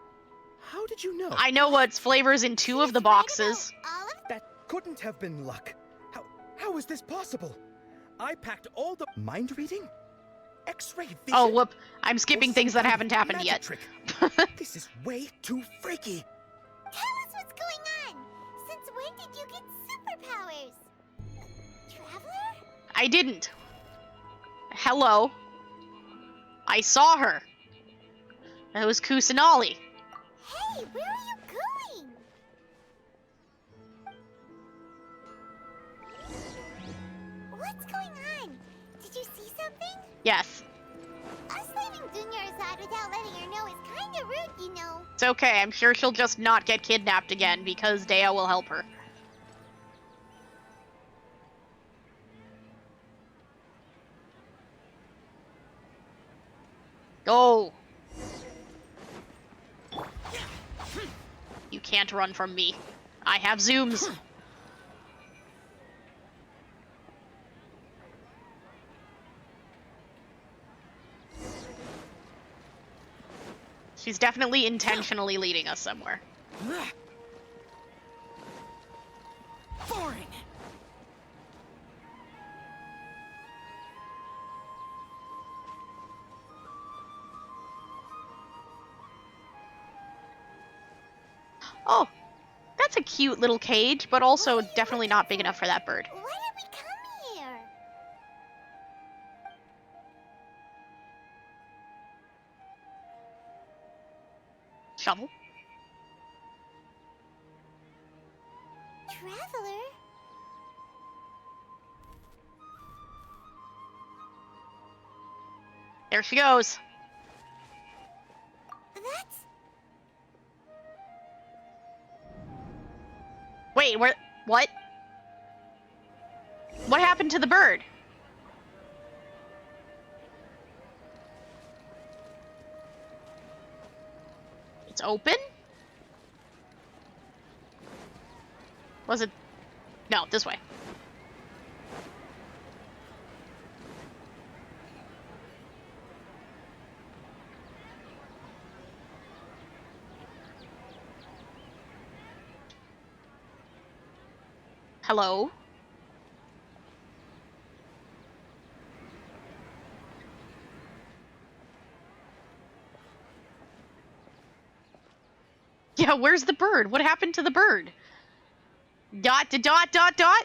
How did you know? I know what's flavors in 2 of the boxes. All of That couldn't have been luck. How is this possible? I packed all the mind reading, X-ray vision. Oh, whoop! I'm skipping or things some that kind haven't of happened magic yet. Trick. This is way too freaky. Tell us what's going on. Since when did you get superpowers? Traveler? I didn't. Hello. I saw her. It was Kusanali. Hey, where are you going? What's going on? Did you see something? Yes. Us leaving Dunyarzad without letting her know is kinda rude, you know. It's okay. I'm sure she'll just not get kidnapped again because Dea will help her. Go! You can't run from me. I have zooms. She's definitely intentionally leading us somewhere. Boring. Oh, that's a cute little cage, but also definitely not big enough for that bird. Why did we come here? Shovel? Traveler? There she goes. That's... Wait, where? What? What happened to the bird? It's open? Was it? No, this way. Hello? Yeah, where's the bird? What happened to the bird? Dot, dot, dot, dot?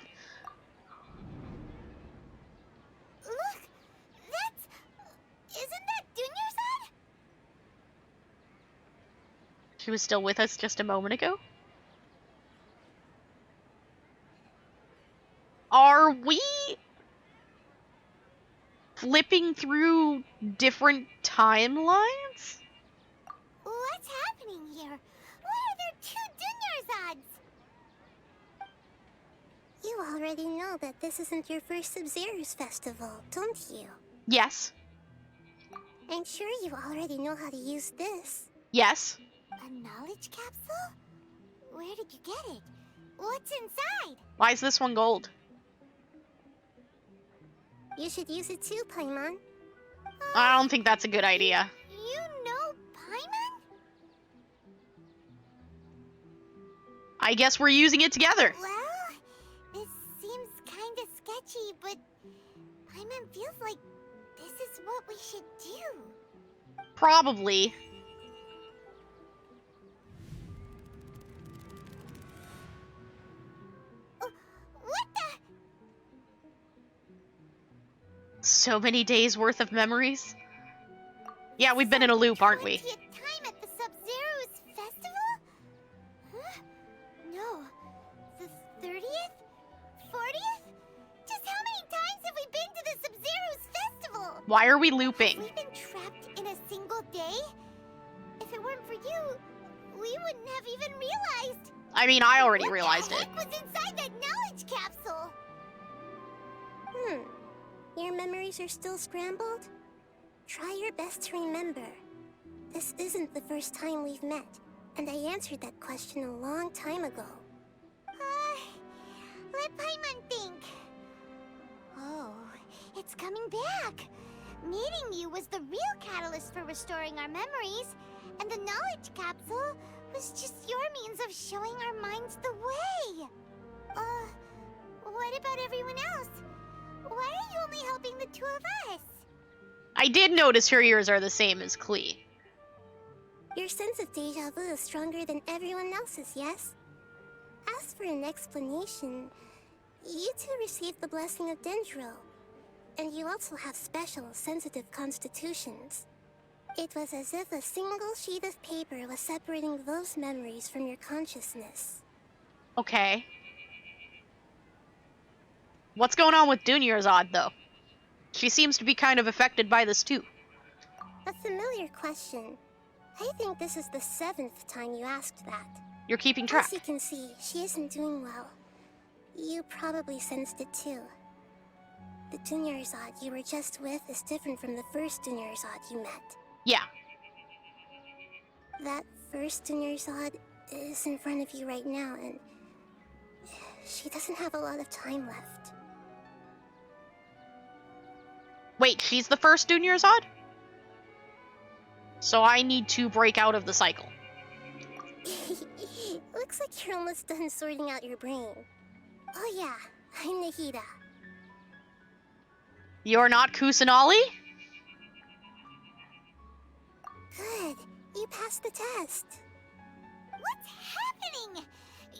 Look! That's... Isn't that Dunyarzad? She was still with us just a moment ago? Are we flipping through different timelines? What's happening here? Why are there 2 Dunyarzads? You already know that this isn't your first Sabzerus Festival, don't you? Yes. I'm sure you already know how to use this. Yes. A knowledge capsule? Where did you get it? What's inside? Why is this one gold? You should use it too, Paimon. I don't think that's a good idea. You know Paimon? I guess we're using it together. Well, this seems kinda sketchy, but Paimon feels like this is what we should do. Probably. What the? So many days worth of memories. Yeah, we've been in a loop, aren't we? 20th time at the Sabzerus Why are we Have looping? we been trapped in a single day? If it weren't for you, we wouldn't have even realized. I mean, I already What realized the it. heck was inside that knowledge capsule? Your memories are still scrambled? Try your best to remember. This isn't the first time we've met, and I answered that question a long time ago. Let Paimon think. Oh, it's coming back. Meeting you was the real catalyst for restoring our memories, and the knowledge capsule was just your means of showing our minds the way. What about everyone else? Why are you only helping the two of us? I did notice her ears are the same as Klee. Your sense of deja vu is stronger than everyone else's, yes? As for an explanation, you two received the blessing of Dendro, and you also have special, sensitive constitutions. It was as if a single sheet of paper was separating those memories from your consciousness. Okay. What's going on with Dunyarzad, though? She seems to be kind of affected by this, too. A familiar question. I think this is the 7th time you asked that. You're keeping track. As you can see, she isn't doing well. You probably sensed it too. The Dunyarzad you were just with is different from the first Dunyarzad you met. Yeah. That first Dunyarzad is in front of you right now, and she doesn't have a lot of time left. Wait, she's the first Dunyarzad? So I need to break out of the cycle. Looks like you're almost done sorting out your brain. Oh yeah, I'm Nahida. You're not Kusanali? Good, you passed the test. What's happening?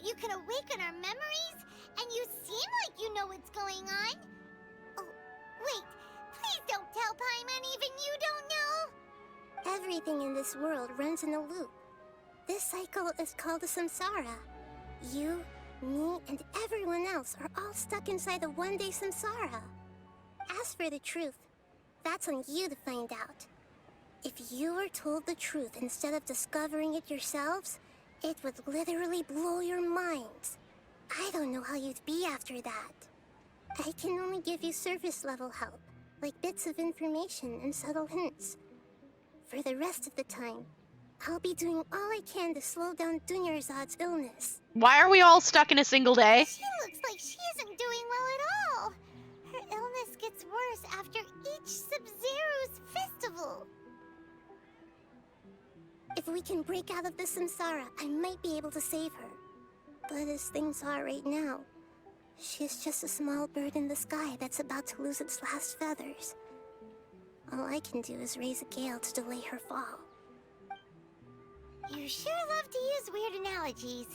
You can awaken our memories, and you seem like you know what's going on. Oh, wait, please don't tell Paimon even you don't know. Everything in this world runs in a loop. This cycle is called a samsara. You, me, and everyone else are all stuck inside a one-day samsara. As for the truth, that's on you to find out. If you were told the truth instead of discovering it yourselves, it would literally blow your minds. I don't know how you'd be after that. I can only give you surface-level help, like bits of information and subtle hints. For the rest of the time, I'll be doing all I can to slow down Dunyarzad's illness. Why are we all stuck in a single day? She looks like she isn't doing well at all. Her illness gets worse after each Sabzerus Festival. If we can break out of the samsara, I might be able to save her. But as things are right now, she's just a small bird in the sky that's about to lose its last feathers. All I can do is raise a gale to delay her fall. You sure love to use weird analogies.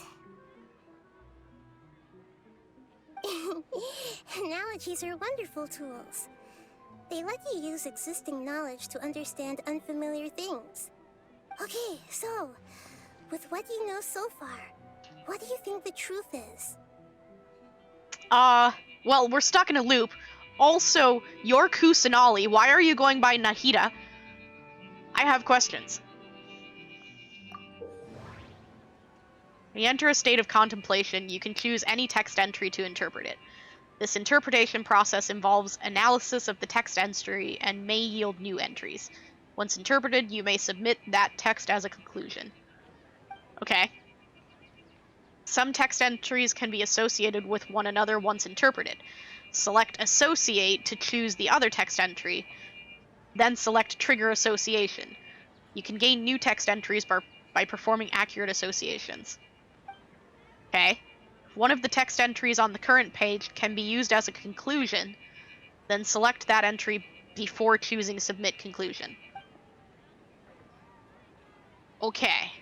Analogies are wonderful tools. They let you use existing knowledge to understand unfamiliar things. Okay, so, with what you know so far, what do you think the truth is? Well, we're stuck in a loop. Also, you're Kusanali. Why are you going by Nahida? I have questions. When you enter a state of contemplation, you can choose any text entry to interpret it. This interpretation process involves analysis of the text entry and may yield new entries. Once interpreted, you may submit that text as a conclusion. Okay. Some text entries can be associated with one another once interpreted. Select Associate to choose the other text entry, then select Trigger Association. You can gain new text entries by performing accurate associations. Okay. If one of the text entries on the current page can be used as a conclusion, then select that entry before choosing Submit Conclusion. Okay.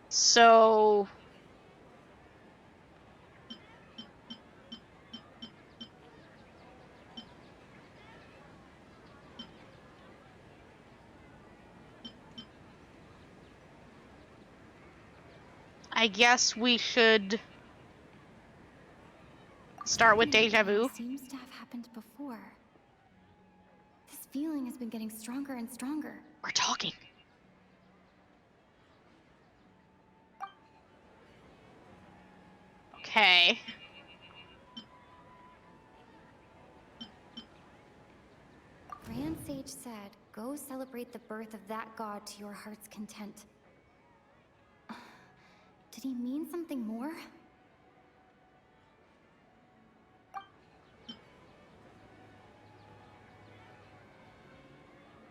So... I guess we should Start with Something deja vu. seems to have happened before. This feeling has been getting stronger and stronger. We're talking. Okay. Grand Sage said, go celebrate the birth of that god to your heart's content. Did he mean something more?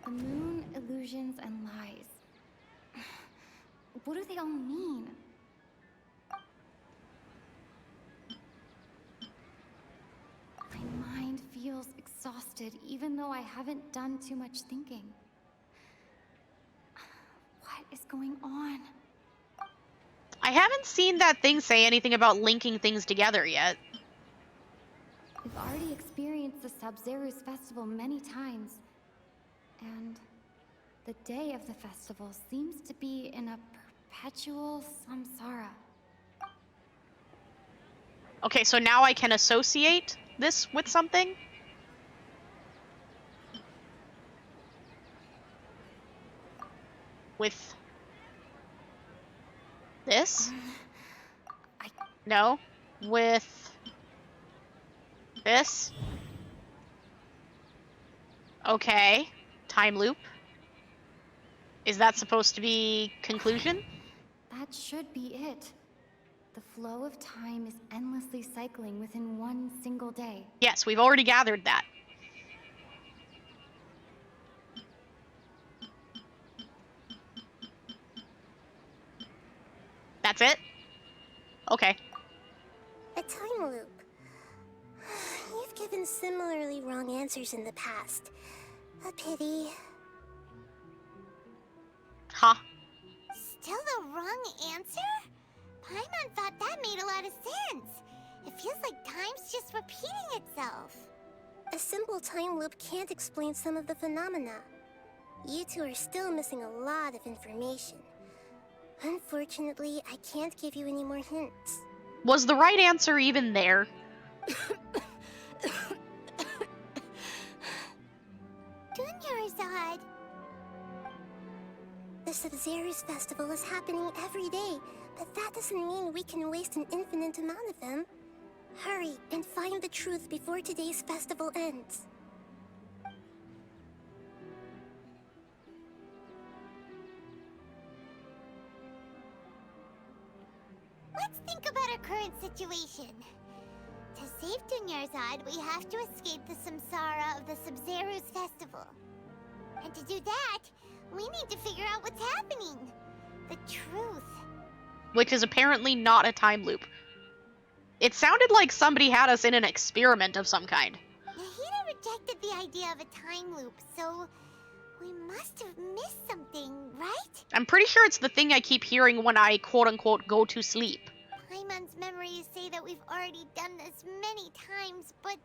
The moon, illusions, and lies. What do they all mean? My mind feels exhausted, even though I haven't done too much thinking. What is going on? I haven't seen that thing say anything about linking things together yet. We've already experienced the Sabzerus Festival many times. And the day of the festival seems to be in a perpetual samsara. Okay, so now I can associate this with something? With this? No. With this? Okay. Time loop. Is that supposed to be conclusion? That should be it. The flow of time is endlessly cycling within one single day. Yes, we've already gathered that. That's it? Okay. A time loop. You've given similarly wrong answers in the past. A pity. Huh. Still the wrong answer? Paimon thought that made a lot of sense. It feels like time's just repeating itself. A simple time loop can't explain some of the phenomena. You two are still missing a lot of information. Unfortunately, I can't give you any more hints. Was the right answer even there? Dunyarzad! The Sabzerus Festival is happening every day, but that doesn't mean we can waste an infinite amount of them. Hurry and find the truth before today's festival ends. Let's think about our current situation. To save Dunyarzad, we have to escape the samsara of the Sabzerus Festival. And to do that, we need to figure out what's happening. The truth. Which is apparently not a time loop. It sounded like somebody had us in an experiment of some kind. Nahida rejected the idea of a time loop, so we must have missed something, right? I'm pretty sure it's the thing I keep hearing when I quote-unquote go to sleep. Paimon's memories say that we've already done this many times, but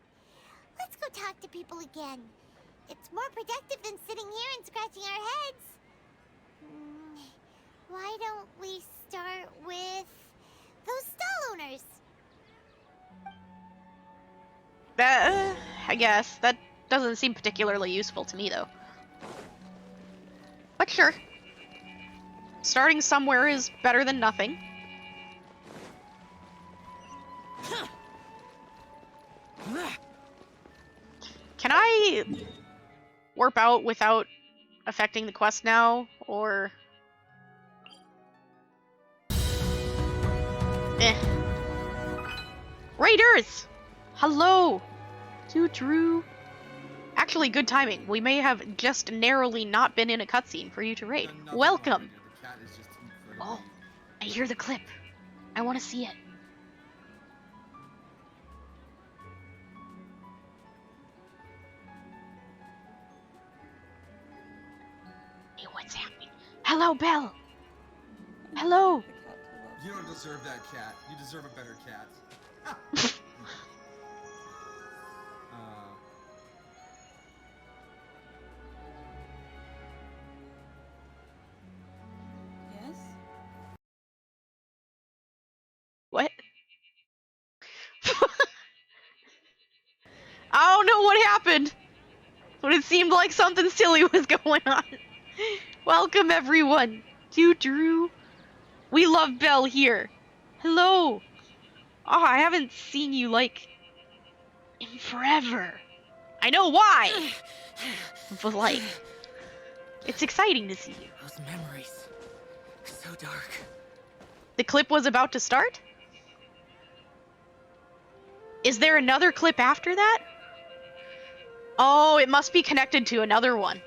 let's go talk to people again. It's more productive than sitting here and scratching our heads. Why don't we start with those stall owners? I guess. That doesn't seem particularly useful to me, though. But sure. Starting somewhere is better than nothing. Can I warp out without affecting the quest now, or... Raiders! Hello! To Drew. Actually, good timing. We may have just narrowly not been in a cutscene for you to raid. Welcome! Oh, I hear the clip. I want to see it. Hey, what's happening? Hello, Belle! Hello! You don't deserve that cat. You deserve a better cat. Yes? What? happened, but it seemed like something silly was going on. Welcome, everyone, to Drew. We love Belle here. Hello. Oh, I haven't seen you, like, in forever. I know why, but, like, it's exciting to see you. Those memories. So dark. The clip was about to start? Is there another clip after that? Oh, it must be connected to another one.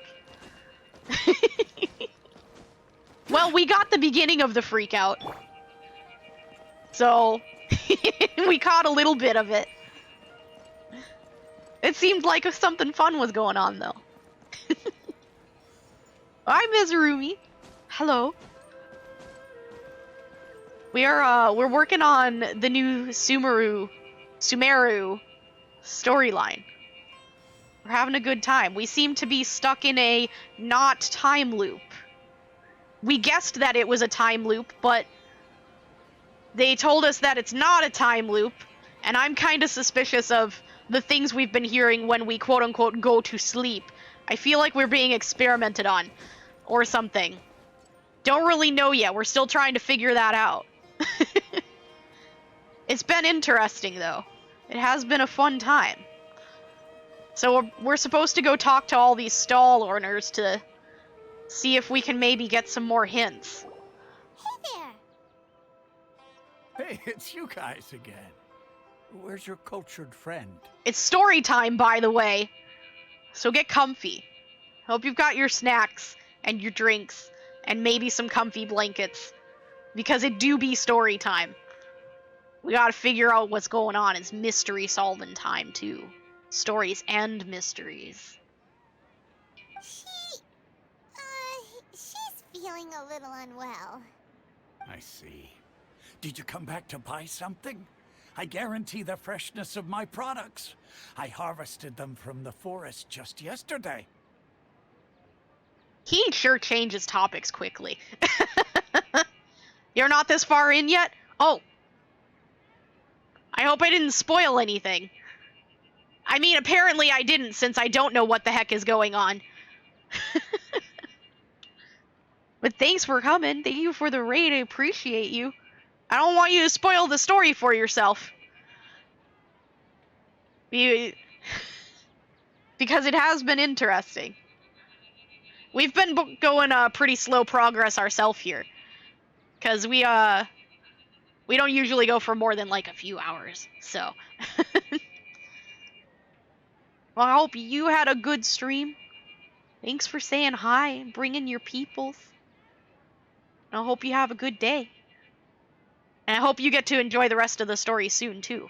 Well, we got the beginning of the freak out. So, we caught a little bit of it. It seemed like something fun was going on, though. Hi, Mezarumi. Hello. We're working on the new Sumeru storyline. We're having a good time. We seem to be stuck in a not time loop. We guessed that it was a time loop, but they told us that it's not a time loop, and I'm kind of suspicious of the things we've been hearing when we quote-unquote go to sleep. I feel like we're being experimented on, or something. Don't really know yet. We're still trying to figure that out. It's been interesting, though. It has been a fun time. So we're supposed to go talk to all these stall owners to see if we can maybe get some more hints. Hey there! Hey, it's you guys again. Where's your cultured friend? It's story time, by the way. So get comfy. Hope you've got your snacks and your drinks and maybe some comfy blankets. Because it do be story time. We gotta figure out what's going on. It's mystery solving time, too. Stories and mysteries. She's feeling a little unwell. I see. Did you come back to buy something? I guarantee the freshness of my products. I harvested them from the forest just yesterday. He sure changes topics quickly. You're not this far in yet? Oh. I hope I didn't spoil anything. I mean, apparently I didn't, since I don't know what the heck is going on. But thanks for coming. Thank you for the raid. I appreciate you. I don't want you to spoil the story for yourself. Because it has been interesting. We've been going pretty slow progress ourselves here. Because we don't usually go for more than like a few hours. So. Well, I hope you had a good stream. Thanks for saying hi and bringing your peoples. And I hope you have a good day. And I hope you get to enjoy the rest of the story soon, too.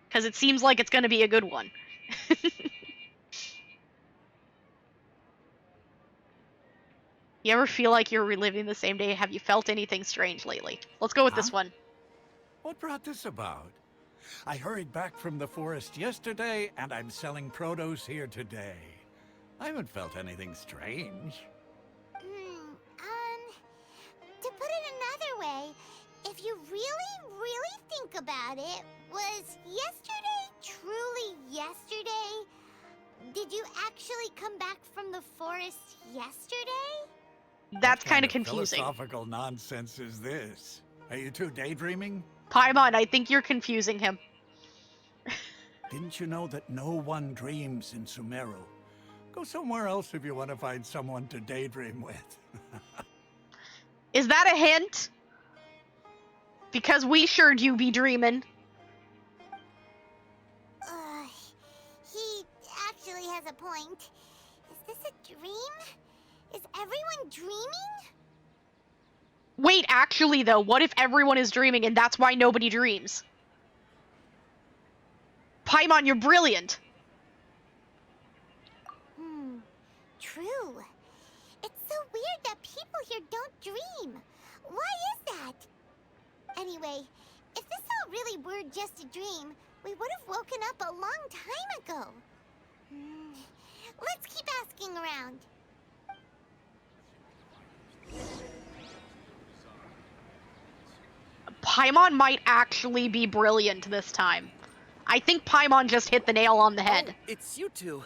Because it seems like it's going to be a good one. You ever feel like you're reliving the same day? Have you felt anything strange lately? Let's go with this one. What brought this about? I hurried back from the forest yesterday, and I'm selling produce here today. I haven't felt anything strange. To put it another way, if you really think about it, was yesterday truly yesterday? Did you actually come back from the forest yesterday? That's kind of confusing. What philosophical nonsense is this? Are you two daydreaming? Paimon, I think you're confusing him. Didn't you know that no one dreams in Sumeru? Go somewhere else if you want to find someone to daydream with. Is that a hint? Because we sure do be dreaming. He actually has a point. Is this a dream? Is everyone dreaming? Wait, actually though, what if everyone is dreaming and that's why nobody dreams? Paimon, you're brilliant. True. It's so weird that people here don't dream. Why is that? Anyway, if this all really were just a dream, we would have woken up a long time ago. Let's keep asking around. Paimon might actually be brilliant this time. I think Paimon just hit the nail on the head. Oh, it's you two.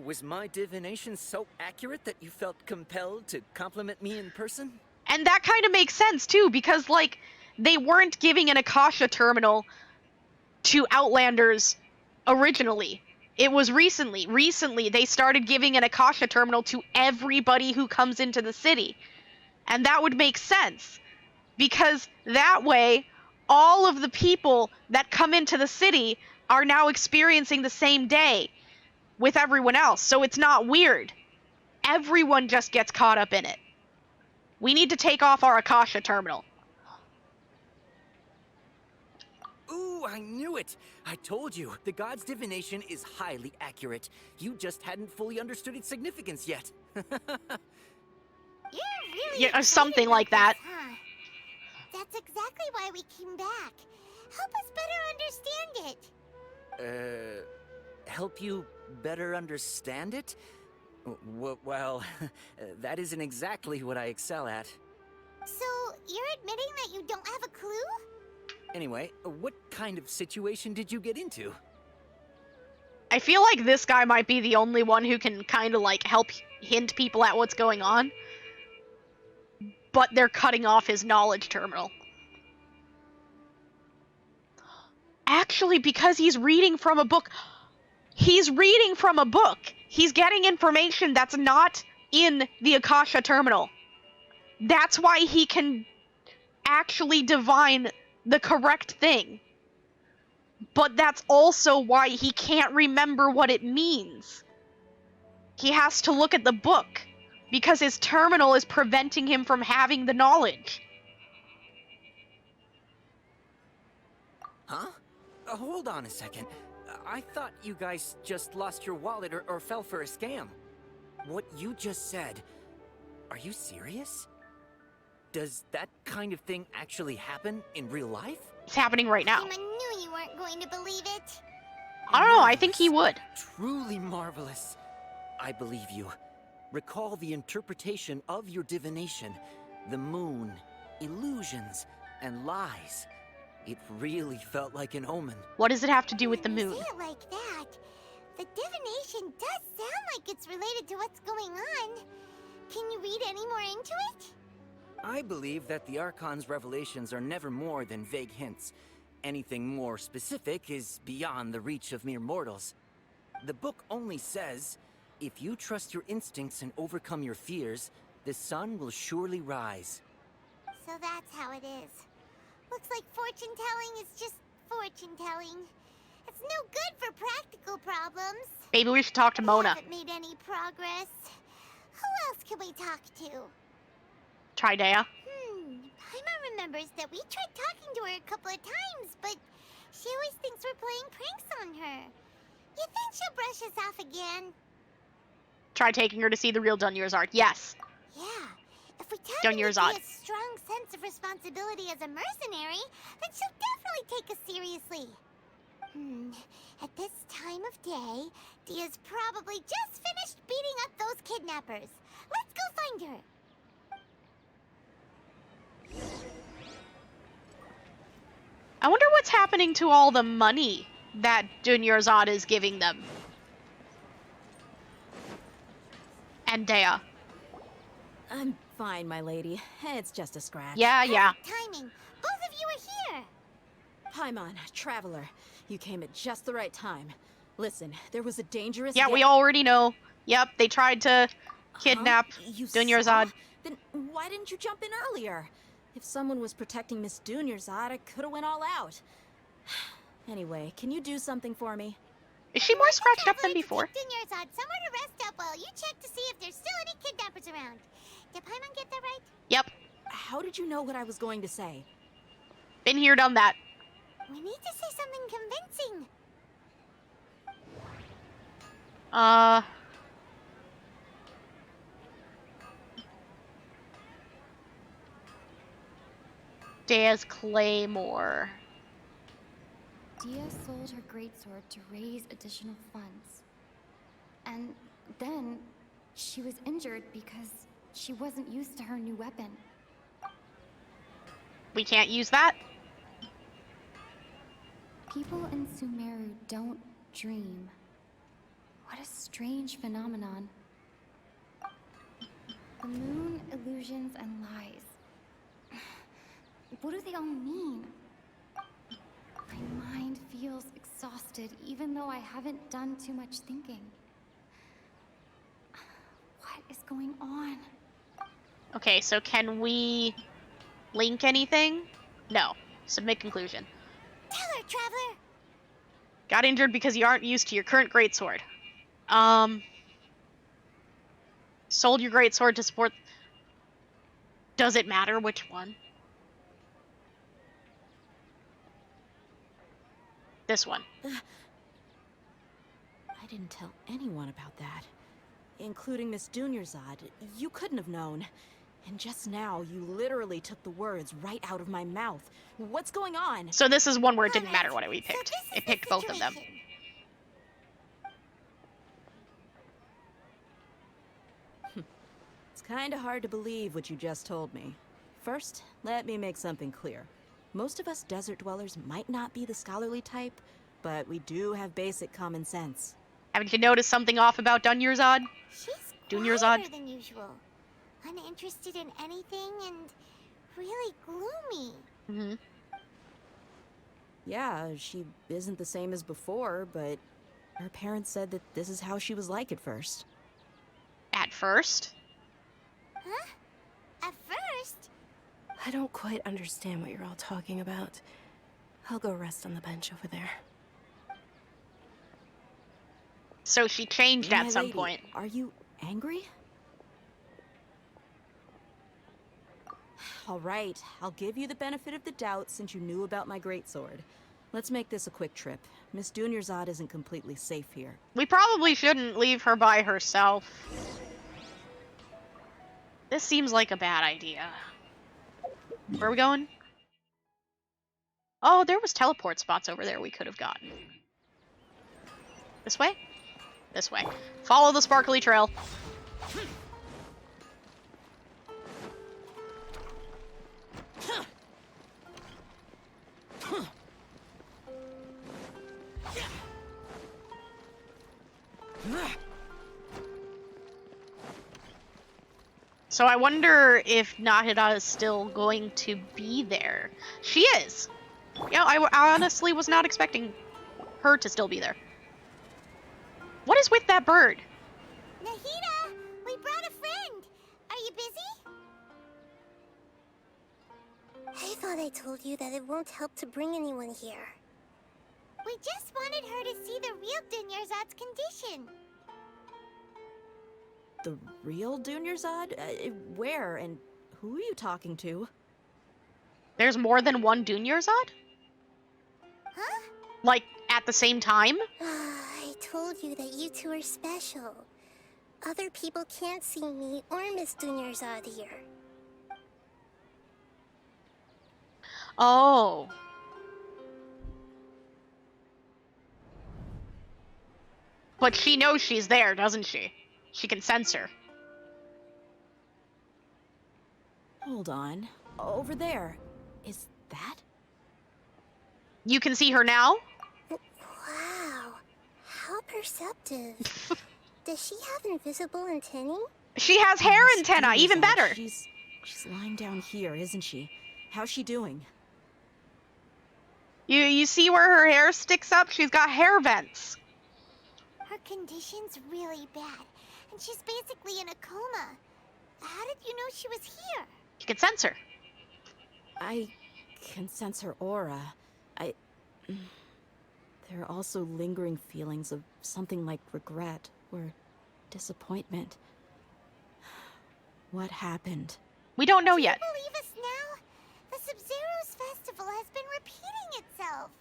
Was my divination so accurate that you felt compelled to compliment me in person? And that kind of makes sense, too, because, like, they weren't giving an Akasha terminal to Outlanders originally. It was recently. Recently, they started giving an Akasha terminal to everybody who comes into the city. And that would make sense, because that way, all of the people that come into the city are now experiencing the same day with everyone else, so it's not weird. Everyone just gets caught up in it. We need to take off our Akasha terminal. Ooh, I knew it! I told you, the god's divination is highly accurate. You just hadn't fully understood its significance yet. You're really Yeah, excited something about like that. this, huh? That's exactly why we came back. Help us better understand it. Help you better understand it? Well, that isn't exactly what I excel at. So, you're admitting that you don't have a clue? Anyway, what kind of situation did you get into? I feel like this guy might be the only one who can kind of like help hint people at what's going on. But they're cutting off his knowledge terminal. Actually, because he's reading from a book. He's reading from a book. He's getting information that's not in the Akasha terminal. That's why he can actually divine the correct thing. But that's also why he can't remember what it means. He has to look at the book, because his terminal is preventing him from having the knowledge. Huh? Hold on a second. I thought you guys just lost your wallet or fell for a scam. What you just said, are you serious? Does that kind of thing actually happen in real life? It's happening right now. I knew you weren't going to believe it. I don't know, I think he would. Truly marvelous. I believe you. Recall the interpretation of your divination, the moon, illusions, and lies. It really felt like an omen. What does it have to do with the When you moon? say it like that, the divination does sound like it's related to what's going on. Can you read any more into it? I believe that the Archon's revelations are never more than vague hints. Anything more specific is beyond the reach of mere mortals. The book only says, if you trust your instincts and overcome your fears, the sun will surely rise. So that's how it is. Looks like fortune-telling is just fortune-telling. It's no good for practical problems. Maybe we should talk to Mona. We haven't made any progress. Who else can we talk to? Try Dea. Paima remembers that we tried talking to her a couple of times, but she always thinks we're playing pranks on her. You think she'll brush us off again? Try taking her to see the real Dunyarzad. Yes. Yeah. If we tap Dunyarzad. into a strong sense of responsibility as a mercenary, then she'll definitely take us seriously. At this time of day, Dia's probably just finished beating up those kidnappers. Let's go find her. I wonder what's happening to all the money that Dunyarzad is giving them. And Dea. I'm fine, my lady. It's just a scratch. Yeah. Timing. Both of you are here. Paimon, Traveler, you came at just the right time. Listen, there was a dangerous... Yeah, we already know. Yep, they tried to kidnap You Dunyarzad. saw? Then why didn't you jump in earlier? If someone was protecting Miss Dunyarzad, I could have went all out. Anyway, can you do something for me? Is she more scratched up than before? Dunyarzad somewhere to rest up while you check to see if there's still any kidnappers around. Did Paimon get that right? Yep. How did you know what I was going to say? Been here, done that. We need to say something convincing. Dea's Claymore. Dia sold her greatsword to raise additional funds. And then she was injured because she wasn't used to her new weapon. We can't use that? People in Sumeru don't dream. What a strange phenomenon. The moon, illusions, and lies. What do they all mean? My mind feels exhausted, even though I haven't done too much thinking. What is going on? Okay, so can we link anything? No. Submit conclusion. Tell her, Traveler! Got injured because you aren't used to your current greatsword. Sold your greatsword to support... Does it matter which one? This one. I didn't tell anyone about that. Including Miss Dunyarzad. You couldn't have known. And just now, you literally took the words right out of my mouth. What's going on? So this is one where it didn't matter what we picked. It picked both of them. It's kinda hard to believe what you just told me. First, let me make something clear. Most of us desert dwellers might not be the scholarly type, but we do have basic common sense. Haven't you noticed something off about She's Dunyarzad? quieter than usual. Uninterested in anything and really gloomy. Mm-hmm. Yeah, she isn't the same as before, but her parents said that this is how she was like at first. At first? Huh? At first? I don't quite understand what you're all talking about. I'll go rest on the bench over there. So she changed My at some lady, point. Are you angry? All right, I'll give you the benefit of the doubt since you knew about my greatsword. Let's make this a quick trip. Miss Dunyarzad isn't completely safe here. We probably shouldn't leave her by herself. This seems like a bad idea. Where are we going? Oh, there was teleport spots over there we could have gotten. This way? This way. Follow the sparkly trail. So I wonder if Nahida is still going to be there. She is! Yeah, I honestly was not expecting her to still be there. What is with that bird? Nahida, we brought a friend. Are you busy? I thought I told you that it won't help to bring anyone here. We just wanted her to see the real Dunyarzad's condition. The real Dunyarzad? Where and who are you talking to? There's more than one Dunyarzad? Huh? Like, at the same time? I told you that you two are special. Other people can't see me or Miss Dunyarzad here. Oh. But she knows she's there, doesn't she? She can sense her. Hold on. Over there. Is that? You can see her now? Wow. How perceptive. Does she have invisible antennae? She has hair antenna, even better. She's lying down here, isn't she? How's she doing? You see where her hair sticks up? She's got hair vents. Her condition's really bad, and she's basically in a coma. How did you know she was here? You can sense her. I can sense her aura. There are also lingering feelings of something like regret or disappointment. What happened? We don't know yet. Can you believe us now? The Sabzerus Festival has been repeating itself.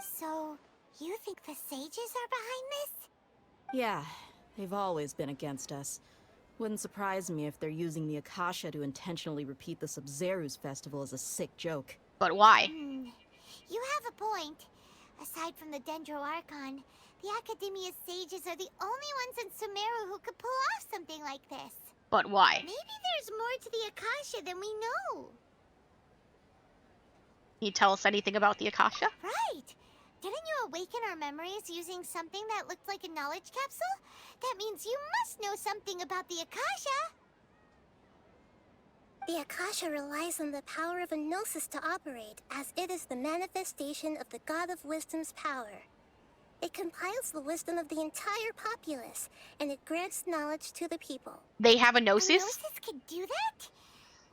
So, you think the sages are behind this? Yeah, they've always been against us. Wouldn't surprise me if they're using the Akasha to intentionally repeat the Sabzerus Festival as a sick joke. But why? You have a point. Aside from the Dendro Archon, the Academia's sages are the only ones in Sumeru who could pull off something like this. But why? Maybe there's more to the Akasha than we know. you tell us anything about the Akasha? Right! Didn't you awaken our memories using something that looked like a knowledge capsule? That means you must know something about the Akasha! The Akasha relies on the power of a gnosis to operate, as it is the manifestation of the God of Wisdom's power. It compiles the wisdom of the entire populace, and it grants knowledge to the people. They have a A gnosis? gnosis could do that?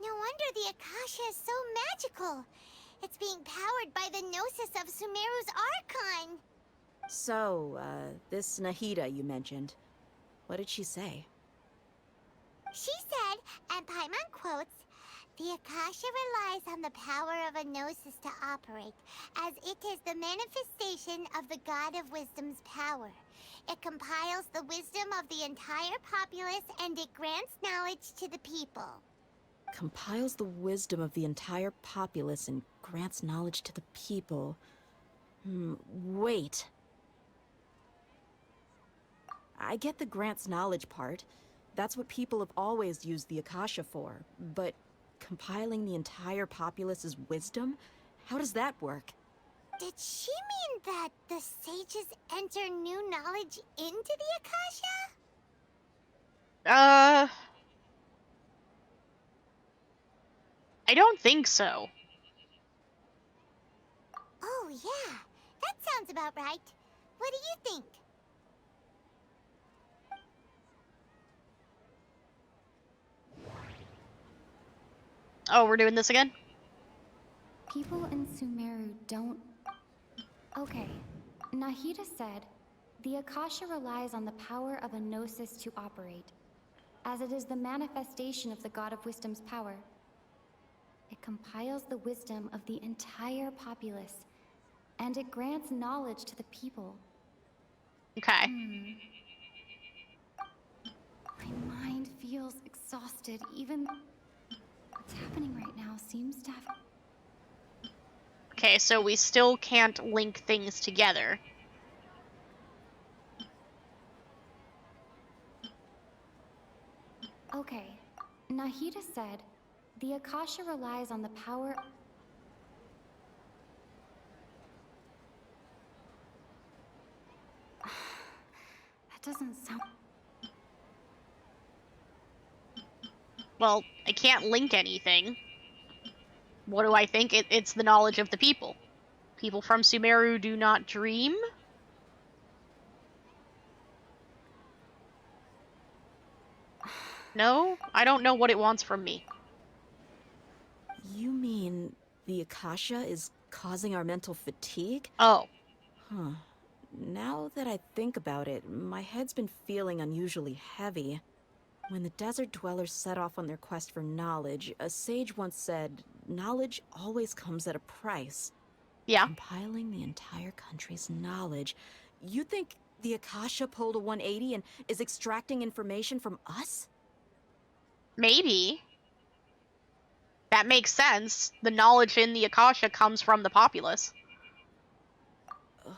No wonder the Akasha is so magical. It's being powered by the gnosis of Sumeru's Archon. So, this Nahida you mentioned, what did she say? She said, and Paimon quotes, "The Akasha relies on the power of a gnosis to operate, as it is the manifestation of the God of Wisdom's power. It compiles the wisdom of the entire populace and it grants knowledge to the people." Compiles the wisdom of the entire populace and grants knowledge to the people. Wait. I get the grants knowledge part. That's what people have always used the Akasha for. But compiling the entire populace's wisdom? How does that work? Did she mean that the sages enter new knowledge into the Akasha? I don't think so. Oh yeah, that sounds about right. What do you think? Oh, we're doing this again? People in Sumeru don't... Okay, Nahida said, the Akasha relies on the power of a gnosis to operate, as it is the manifestation of the God of Wisdom's power. It compiles the wisdom of the entire populace, and it grants knowledge to the people. Okay. My mind feels exhausted, even... What's happening right now seems to have... Okay, so we still can't link things together. Okay, Nahida said, the Akasha relies on the power... That doesn't sound... Well, I can't link anything. What do I think? It's the knowledge of the people. People from Sumeru do not dream? No? I don't know what it wants from me. You mean the Akasha is causing our mental fatigue? Oh. Huh. Now that I think about it, my head's been feeling unusually heavy. When the desert dwellers set off on their quest for knowledge, a sage once said, knowledge always comes at a price. Yeah. Compiling the entire country's knowledge. You think the Akasha pulled a 180 and is extracting information from us? Maybe. That makes sense. The knowledge in the Akasha comes from the populace.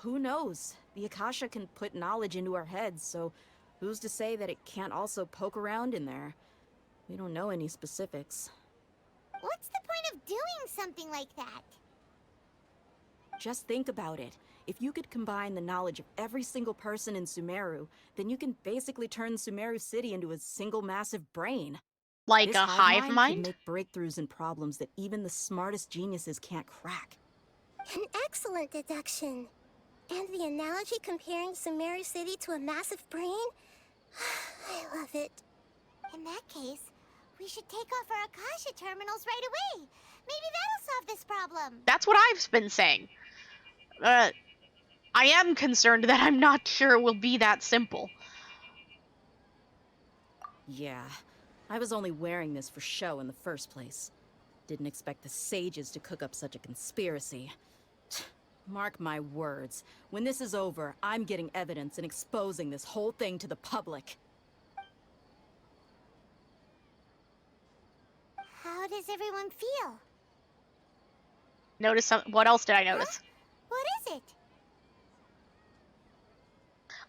Who knows? The Akasha can put knowledge into our heads, so who's to say that it can't also poke around in there? We don't know any specifics. What's the point of doing something like that? Just think about it. If you could combine the knowledge of every single person in Sumeru, then you can basically turn Sumeru City into a single massive brain. Like This a hive could mind? make breakthroughs in problems that even the smartest geniuses can't crack. An excellent deduction. And the analogy comparing Sumeru City to a massive brain? I love it. In that case, we should take off our Akasha terminals right away. Maybe that'll solve this problem. That's what I've been saying. I am concerned that I'm not sure it will be that simple. Yeah, I was only wearing this for show in the first place. Didn't expect the sages to cook up such a conspiracy. Mark my words, when this is over, I'm getting evidence and exposing this whole thing to the public. How does everyone feel? Notice what else did I notice? Huh? What is it?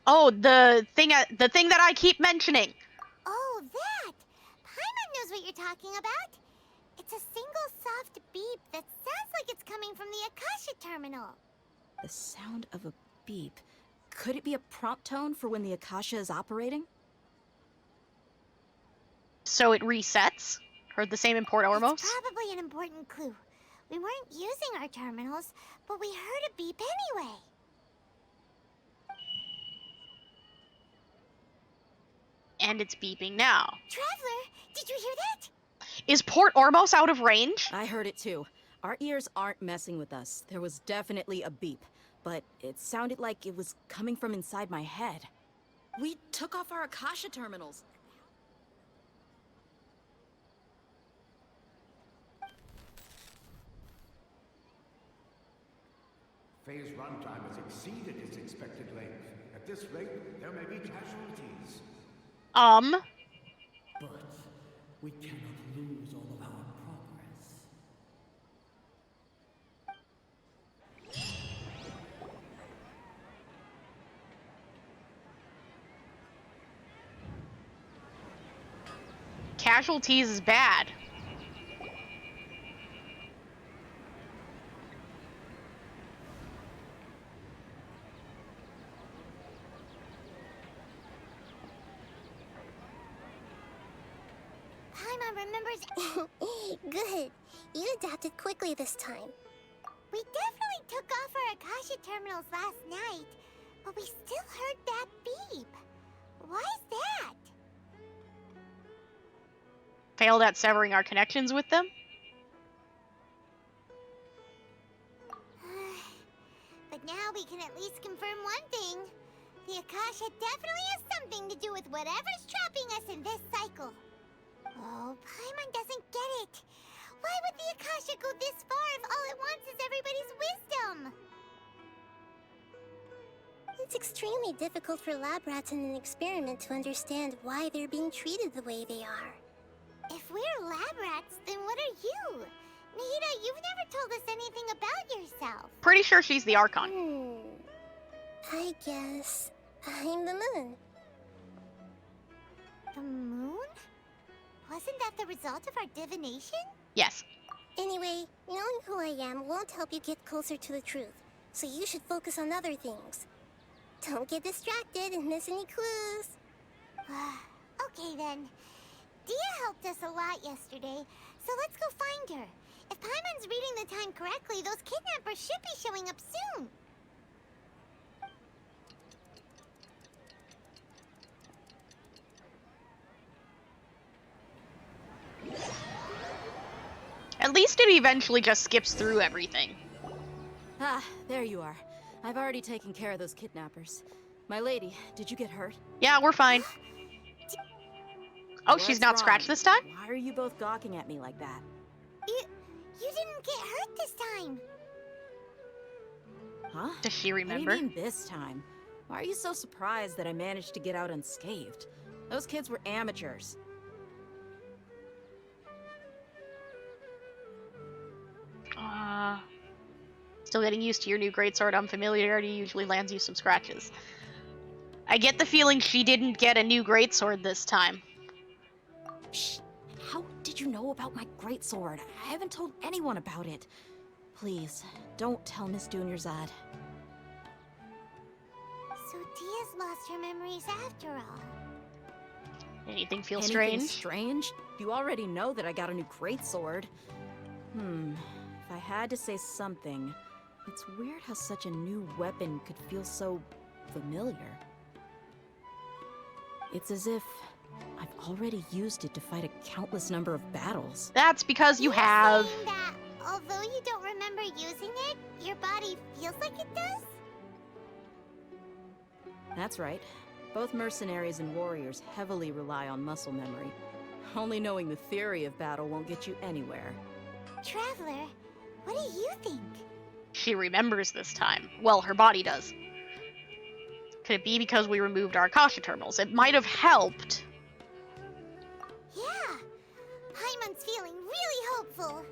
Oh, the thing that I keep mentioning. Oh, that! Paimon knows what you're talking about. It's a single soft beep that sounds like it's coming from the terminal. The sound of a beep. Could it be a prompt tone for when the Akasha is operating? So it resets? Heard the same in Port Ormos? It's probably an important clue. We weren't using our terminals, but we heard a beep anyway. And it's beeping now. Traveler, did you hear that? Is Port Ormos out of range? I heard it too. Our ears aren't messing with us. There was definitely a beep, but it sounded like it was coming from inside my head. We took off our Akasha terminals. Phase runtime has exceeded its expected length. At this rate, there may be casualties. But we cannot lose all of our progress. Casualties is bad. Paimon remembers. Good. You adapted quickly this time. We definitely took off our Akasha terminals last night, but we still heard that beep. Why is that? Failed at severing our connections with them? But now we can at least confirm one thing. The Akasha definitely has something to do with whatever's trapping us in this cycle. Oh, Paimon doesn't get it. Why would the Akasha go this far if all it wants is everybody's wisdom? It's extremely difficult for lab rats in an experiment to understand why they're being treated the way they are. If we're lab rats, then what are you? Nahida, you've never told us anything about yourself. Pretty sure she's the Archon. I guess I'm the moon. The moon? Wasn't that the result of our divination? Yes. Anyway, knowing who I am won't help you get closer to the truth, so you should focus on other things. Don't get distracted and miss any clues. Okay then. Dia helped us a lot yesterday, so let's go find her. If Paimon's reading the time correctly, those kidnappers should be showing up soon. At least it eventually just skips through everything. Ah, there you are. I've already taken care of those kidnappers. My lady, did you get hurt? Yeah, we're fine. Oh, she's not What's scratched wrong? this time? Why are you both gawking at me like that? You didn't get hurt this time. Huh? Does she remember? What do you mean this time? Why are you so surprised that I managed to get out unscathed? Those kids were amateurs. Still getting used to your new greatsword. Unfamiliarity usually lands you some scratches. I get the feeling she didn't get a new greatsword this time. Shh! How did you know about my greatsword? I haven't told anyone about it. Please, don't tell Miss Dunyarzad. So Dia's lost her memories after all. Anything feel Anything strange? strange? You already know that I got a new greatsword. If I had to say something, it's weird how such a new weapon could feel so familiar. It's as if I've already used it to fight a countless number of battles. That's because you have. Saying that although you don't remember using it, your body feels like it does? That's right. Both mercenaries and warriors heavily rely on muscle memory. Only knowing the theory of battle won't get you anywhere. Traveler, what do you think? She remembers this time. Well, her body does. Could it be because we removed our Akasha terminals? It might have helped. Yeah, Paimon's feeling really hopeful.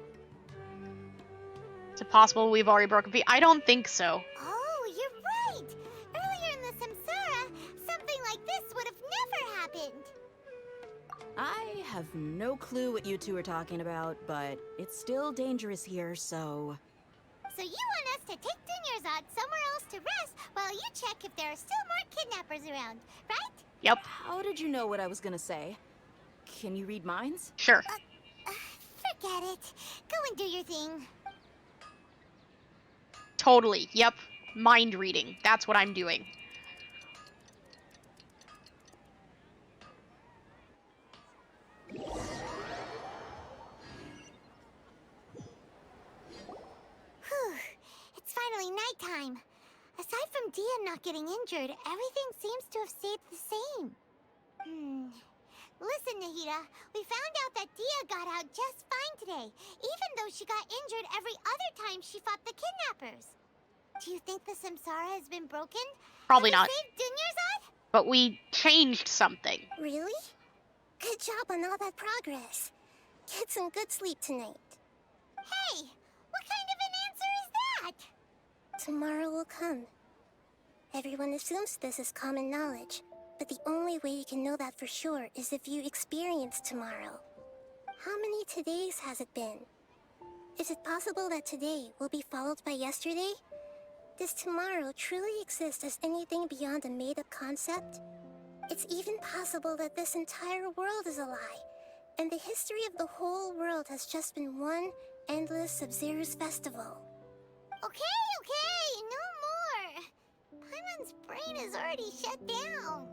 Is it possible we've already broken free? I don't think so. Oh, you're right! Earlier in the Samsara, something like this would have never happened. I have no clue what you two are talking about, but it's still dangerous here, so... So you want us to take Dunyarzad somewhere else to rest while you check if there are still more kidnappers around, right? Yep. How did you know what I was gonna say? Can you read minds? Sure. Forget it. Go and do your thing. Totally. Yep. Mind reading. That's what I'm doing. Whew. It's finally nighttime. Aside from Dia not getting injured, everything seems to have stayed the same. Listen, Nahida, we found out that Dia got out just fine today, even though she got injured every other time she fought the kidnappers. Do you think the Samsara has been broken? Probably Have not. we saved Dunyarzad? But we changed something. Really? Good job on all that progress. Get some good sleep tonight. Hey, what kind of an answer is that? Tomorrow will come. Everyone assumes this is common knowledge, but the only way you can know that for sure is if you experience tomorrow. How many todays has it been? Is it possible that today will be followed by yesterday? Does tomorrow truly exist as anything beyond a made-up concept? It's even possible that this entire world is a lie, and the history of the whole world has just been one endless Sabzerus Festival. Okay, no more. Paimon's brain is already shut down.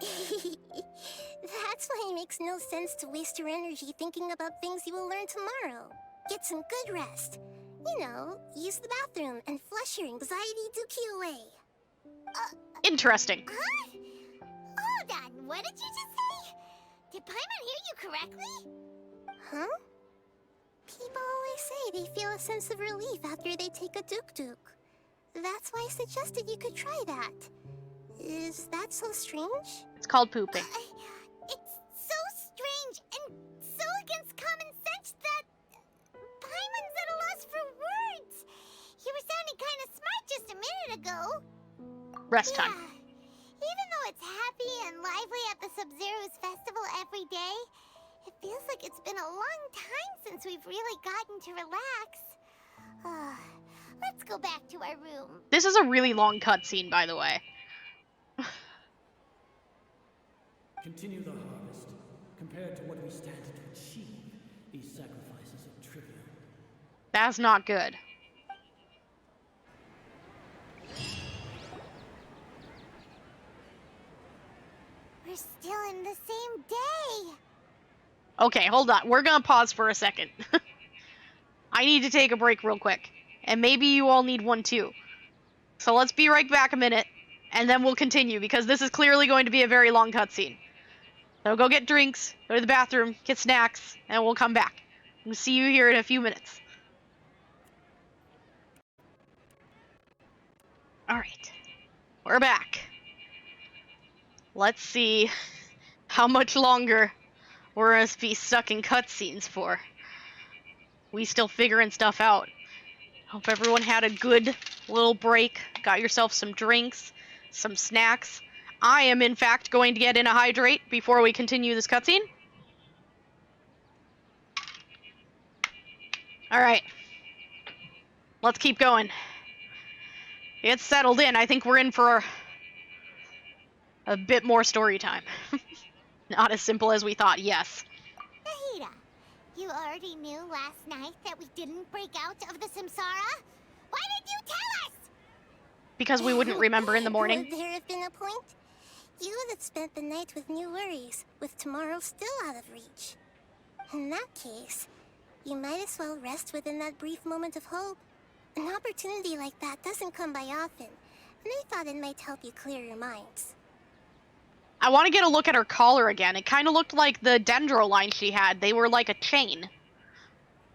That's why it makes no sense to waste your energy thinking about things you will learn tomorrow. Get some good rest. You know, use the bathroom and flush your anxiety dookie away. Interesting. Huh? Hold on, what did you just say? Did Paimon hear you correctly? Huh? People always say they feel a sense of relief after they take a duk-duk. That's why I suggested you could try that. Is that so strange? It's called pooping. It's so strange and so against common sense that Paimon's at a loss for words. You were sounding kind of smart just a minute ago. Rest time. Even though it's happy and lively at the Sabzerus Festival every day, it feels like it's been a long time since we've really gotten to relax. Let's go back to our room. This is a really long cutscene, by the way. Continue the harvest. Compared to what we stand to achieve, these sacrifices are trivial. That's not good. We're still in the same day. Okay, hold on. We're gonna pause for a second. I need to take a break real quick. And maybe you all need one too. So let's be right back a minute, and then we'll continue, because this is clearly going to be a very long cutscene. So go get drinks, go to the bathroom, get snacks, and we'll come back. We'll see you here in a few minutes. Alright. We're back. Let's see how much longer we're gonna be stuck in cutscenes for. We still figuring stuff out. Hope everyone had a good little break. Got yourself some drinks, some snacks. I am, in fact, going to get in a hydrate before we continue this cutscene. Alright. Let's keep going. Get settled in. I think we're in for a bit more story time. Not as simple as we thought, yes. Nahida, you already knew last night that we didn't break out of the Samsara? Why did you tell us? Because we wouldn't remember in the morning. Would there have been a point? You would have spent the night with new worries, with tomorrow still out of reach. In that case, you might as well rest within that brief moment of hope. An opportunity like that doesn't come by often, and I thought it might help you clear your minds. I want to get a look at her collar again. It kind of looked like the dendro lines she had. They were like a chain.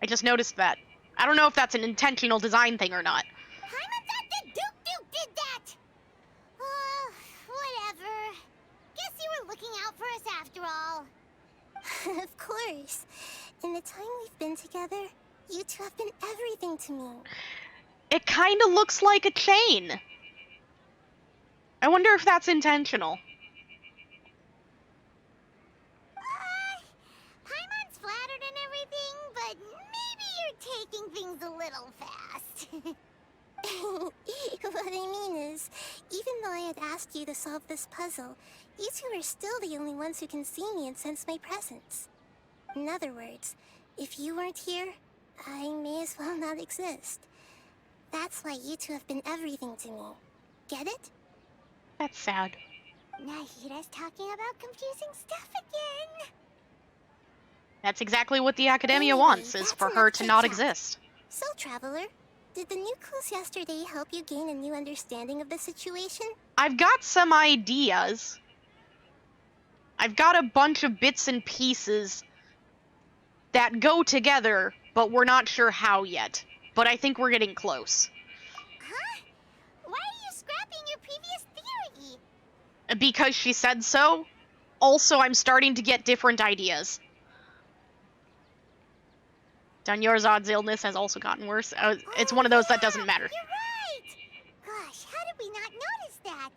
I just noticed that. I don't know if that's an intentional design thing or not. Paimon thought the Duke did that! Whatever. Guess you were looking out for us after all. Of course. In the time we've been together, you two have been everything to me. It kind of looks like a chain. I wonder if that's intentional. Paimon's flattered and everything, but maybe you're taking things a little fast. What I mean is, even though I had asked you to solve this puzzle, you two are still the only ones who can see me and sense my presence. In other words, if you weren't here, I may as well not exist. That's why you two have been everything to me. Get it? That's sad. Nahita's talking about confusing stuff again. That's exactly what the Academia Anyway, wants, is that's for enough her to not chit-chat. exist. So, Traveler, did the new clues yesterday help you gain a new understanding of the situation? I've got some ideas. I've got a bunch of bits and pieces that go together, but we're not sure how yet. But I think we're getting close. Huh? Why are you scrapping your previous theory? Because she said so. Also, I'm starting to get different ideas. Dunyarzad's illness has also gotten worse. It's one of those that doesn't matter. You're right! Gosh, how did we not notice that?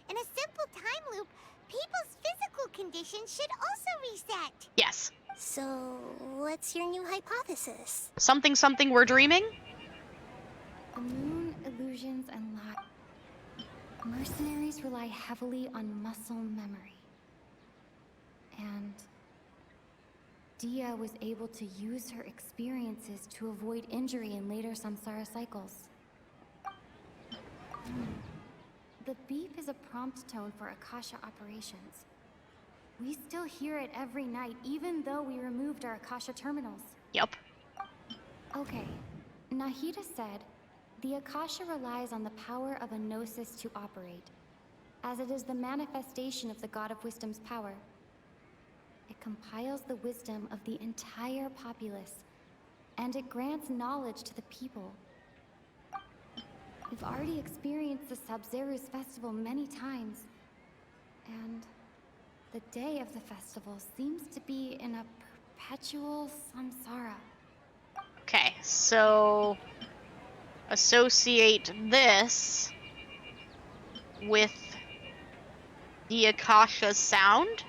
In a simple time loop, people's physical conditions should also reset. Yes. So, what's your new hypothesis? Something we're dreaming? The moon, illusions, and lack. Mercenaries rely heavily on muscle memory. And Dia was able to use her experiences to avoid injury in later samsara cycles. The beep is a prompt tone for Akasha operations. We still hear it every night, even though we removed our Akasha terminals. Yep. Okay. Nahida said, the Akasha relies on the power of a gnosis to operate, as it is the manifestation of the God of Wisdom's power. It compiles the wisdom of the entire populace, and it grants knowledge to the people. We've already experienced the Sabzerus Festival many times, and the day of the festival seems to be in a perpetual samsara. Okay, so associate this with the Akasha sound.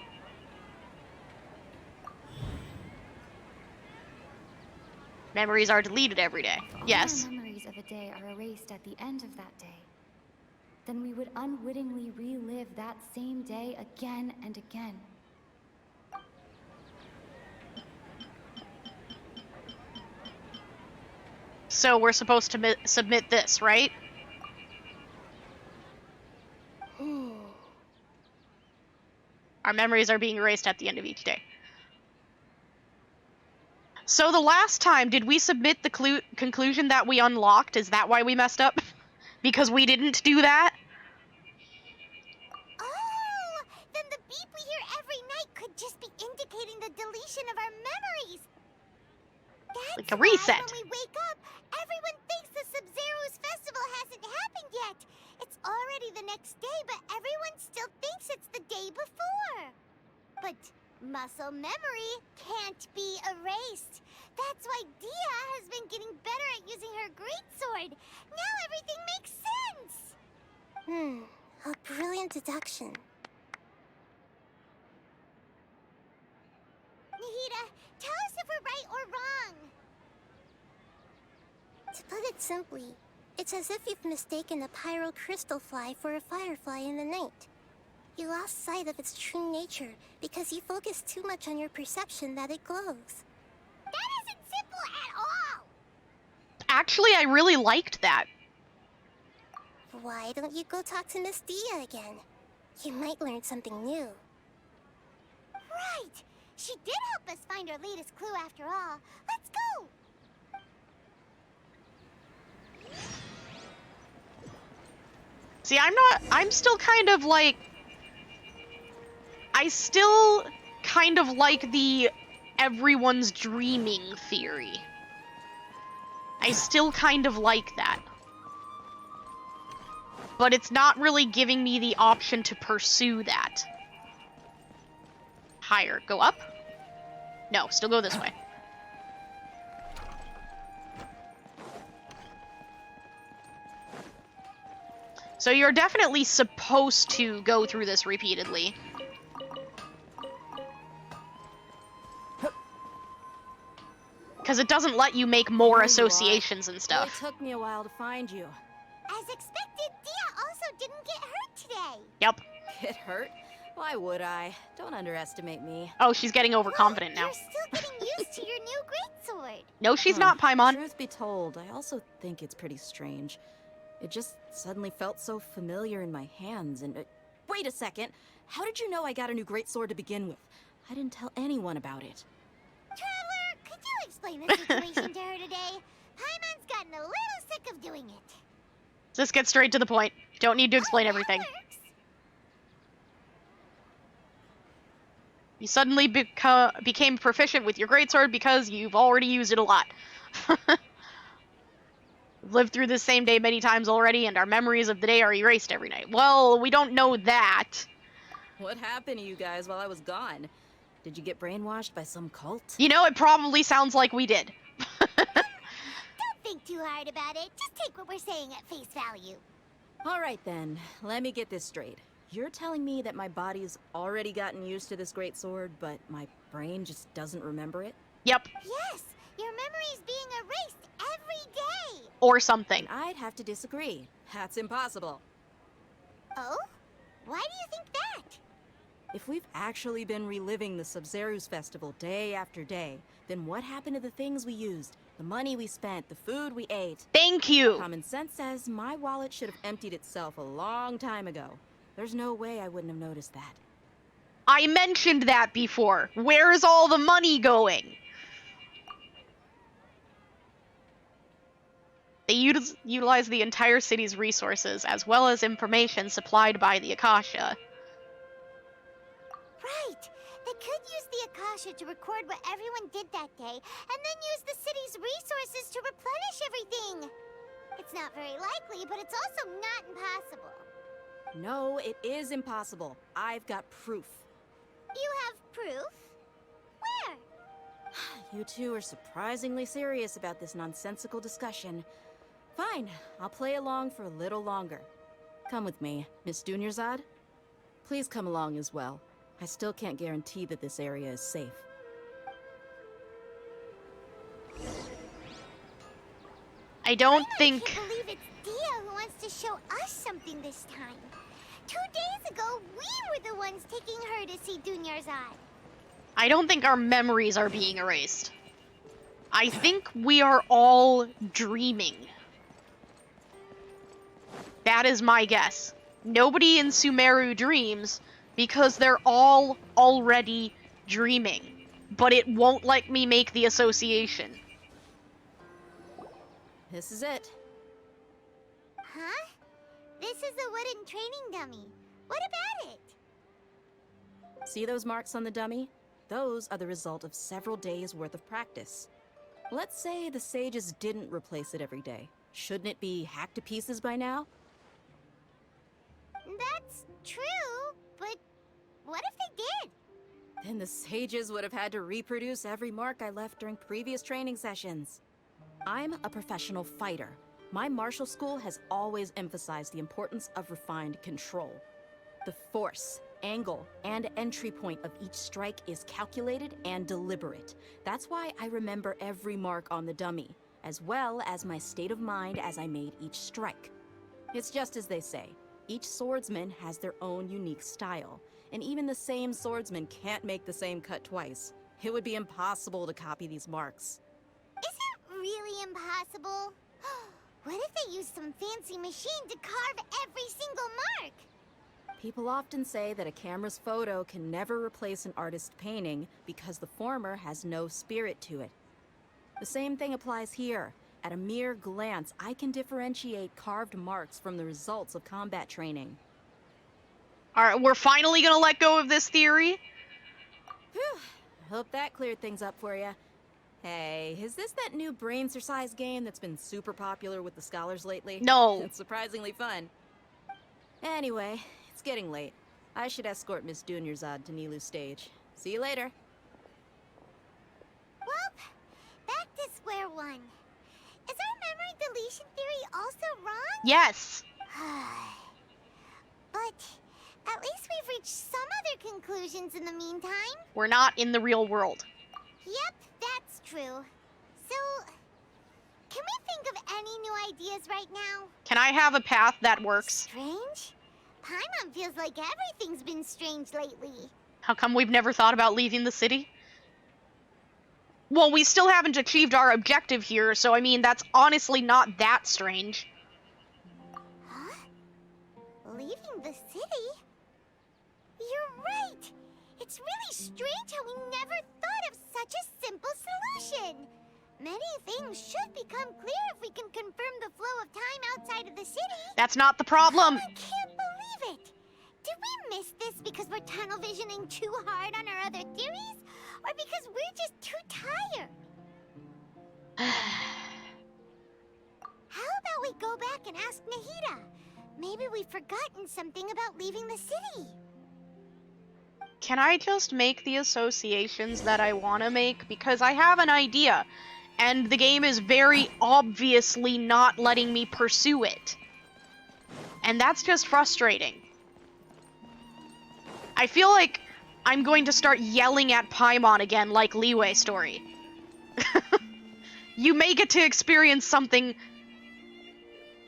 Memories are deleted every day. Yes. All our memories of a day are erased at the end of that day. Then we would unwittingly relive that same day again and again. So we're supposed to submit this, right? Our memories are being erased at the end of each day. So the last time, did we submit the conclusion that we unlocked? Is that why we messed up? Because we didn't do that? Oh! Then the beep we hear every night could just be indicating the deletion of our memories. That's like a reset. Why when we wake up, everyone thinks the Sabzerus Festival hasn't happened yet. It's already the next day, but everyone still thinks it's the day before. But muscle memory can't be erased. That's why Dia has been getting better at using her greatsword. Now everything makes sense. A brilliant deduction. Nahida, tell us if we're right or wrong. To put it simply, it's as if you've mistaken a pyro crystal fly for a firefly in the night. You lost sight of its true nature because you focused too much on your perception that it glows. That isn't simple at all! Actually, I really liked that. Why don't you go talk to Miss Dia again? You might learn something new. Right! She did help us find our latest clue after all. Let's go! See, I'm still kind of like... I still kind of like the everyone's dreaming theory. I still kind of like that. But it's not really giving me the option to pursue that. Higher. Go up? No, still go this way. So you're definitely supposed to go through this repeatedly. Because it doesn't let you make more associations and stuff. It took me a while to find you. As expected, Dia also didn't get hurt today. Yep. Get hurt? Why would I? Don't underestimate me. Oh, she's getting overconfident now. You're still getting used to your new greatsword. No, she's not, Paimon. Truth be told, I also think it's pretty strange. It just suddenly felt so familiar in my hands, and... wait a second! How did you know I got a new greatsword to begin with? I didn't tell anyone about it. Traveler, could you explain the situation to her today? Paimon's gotten a little sick of doing it. Just get straight to the point. Don't need to explain everything. You suddenly became proficient with your greatsword because you've already used it a lot. We've lived through this same day many times already, and our memories of the day are erased every night. Well, we don't know that. What happened to you guys while I was gone? Did you get brainwashed by some cult? You know, it probably sounds like we did. Don't think too hard about it. Just take what we're saying at face value. Alright then, let me get this straight. You're telling me that my body's already gotten used to this greatsword, but my brain just doesn't remember it? Yep. Yes, your memory's being erased every day. Or something. I'd have to disagree. That's impossible. Oh? Why do you think that? If we've actually been reliving the Sabzerus Festival day after day, then what happened to the things we used? The money we spent, the food we ate? Thank you! Common sense says my wallet should have emptied itself a long time ago. There's no way I wouldn't have noticed that. I mentioned that before. Where's all the money going? They utilize the entire city's resources, as well as information supplied by the Akasha. Right. They could use the Akasha to record what everyone did that day, and then use the city's resources to replenish everything. It's not very likely, but it's also not impossible. No, it is impossible. I've got proof. You have proof? Where? You two are surprisingly serious about this nonsensical discussion. Fine, I'll play along for a little longer. Come with me, Miss Dunyarzad. Please come along as well. I still can't guarantee that this area is safe. I don't I think... can't believe it's Dia who wants to show us something this time. 2 days ago, we were the ones taking her to see Dunyarzad. I don't think our memories are being erased. I think we are all dreaming. That is my guess. Nobody in Sumeru dreams because they're all already dreaming. But it won't let me make the association. This is it. Huh? This is a wooden training dummy. What about it? See those marks on the dummy? Those are the result of several days' worth of practice. Let's say the sages didn't replace it every day. Shouldn't it be hacked to pieces by now? That's true, but what if they did? Then the sages would have had to reproduce every mark I left during previous training sessions. I'm a professional fighter. My martial school has always emphasized the importance of refined control. The force, angle, and entry point of each strike is calculated and deliberate. That's why I remember every mark on the dummy, as well as my state of mind as I made each strike. It's just as they say, each swordsman has their own unique style, and even the same swordsman can't make the same cut twice. It would be impossible to copy these marks. Is it really impossible? What if they used some fancy machine to carve every single mark? People often say that a camera's photo can never replace an artist's painting because the former has no spirit to it. The same thing applies here. At a mere glance, I can differentiate carved marks from the results of combat training. Alright, we're finally gonna let go of this theory? Whew. Hope that cleared things up for you. Hey, is this that new brain exercise game that's been super popular with the scholars lately? No. It's surprisingly fun. Anyway, it's getting late. I should escort Miss Dunyarzad to Nilu's stage. See you later. Well, back to square one. Is our memory deletion theory also wrong? Yes. But at least we've reached some other conclusions in the meantime. We're not in the real world. Yep, that's true. So, can we think of any new ideas right now? Can I have a path that works? Strange? Paimon feels like everything's been strange lately. How come we've never thought about leaving the city? Well, we still haven't achieved our objective here, so I mean, that's honestly not that strange. Huh? Leaving the city? You're right! It's really strange how we never thought of such a simple solution! Many things should become clear if we can confirm the flow of time outside of the city. That's not the problem. I can't believe it! Did we miss this because we're tunnel visioning too hard on our other theories? Or because we're just too tired? How about we go back and ask Nahida? Maybe we've forgotten something about leaving the city. Can I just make the associations that I want to make? Because I have an idea, and the game is very obviously not letting me pursue it. And that's just frustrating. I feel like I'm going to start yelling at Paimon again like Leeway Story. You may get to experience something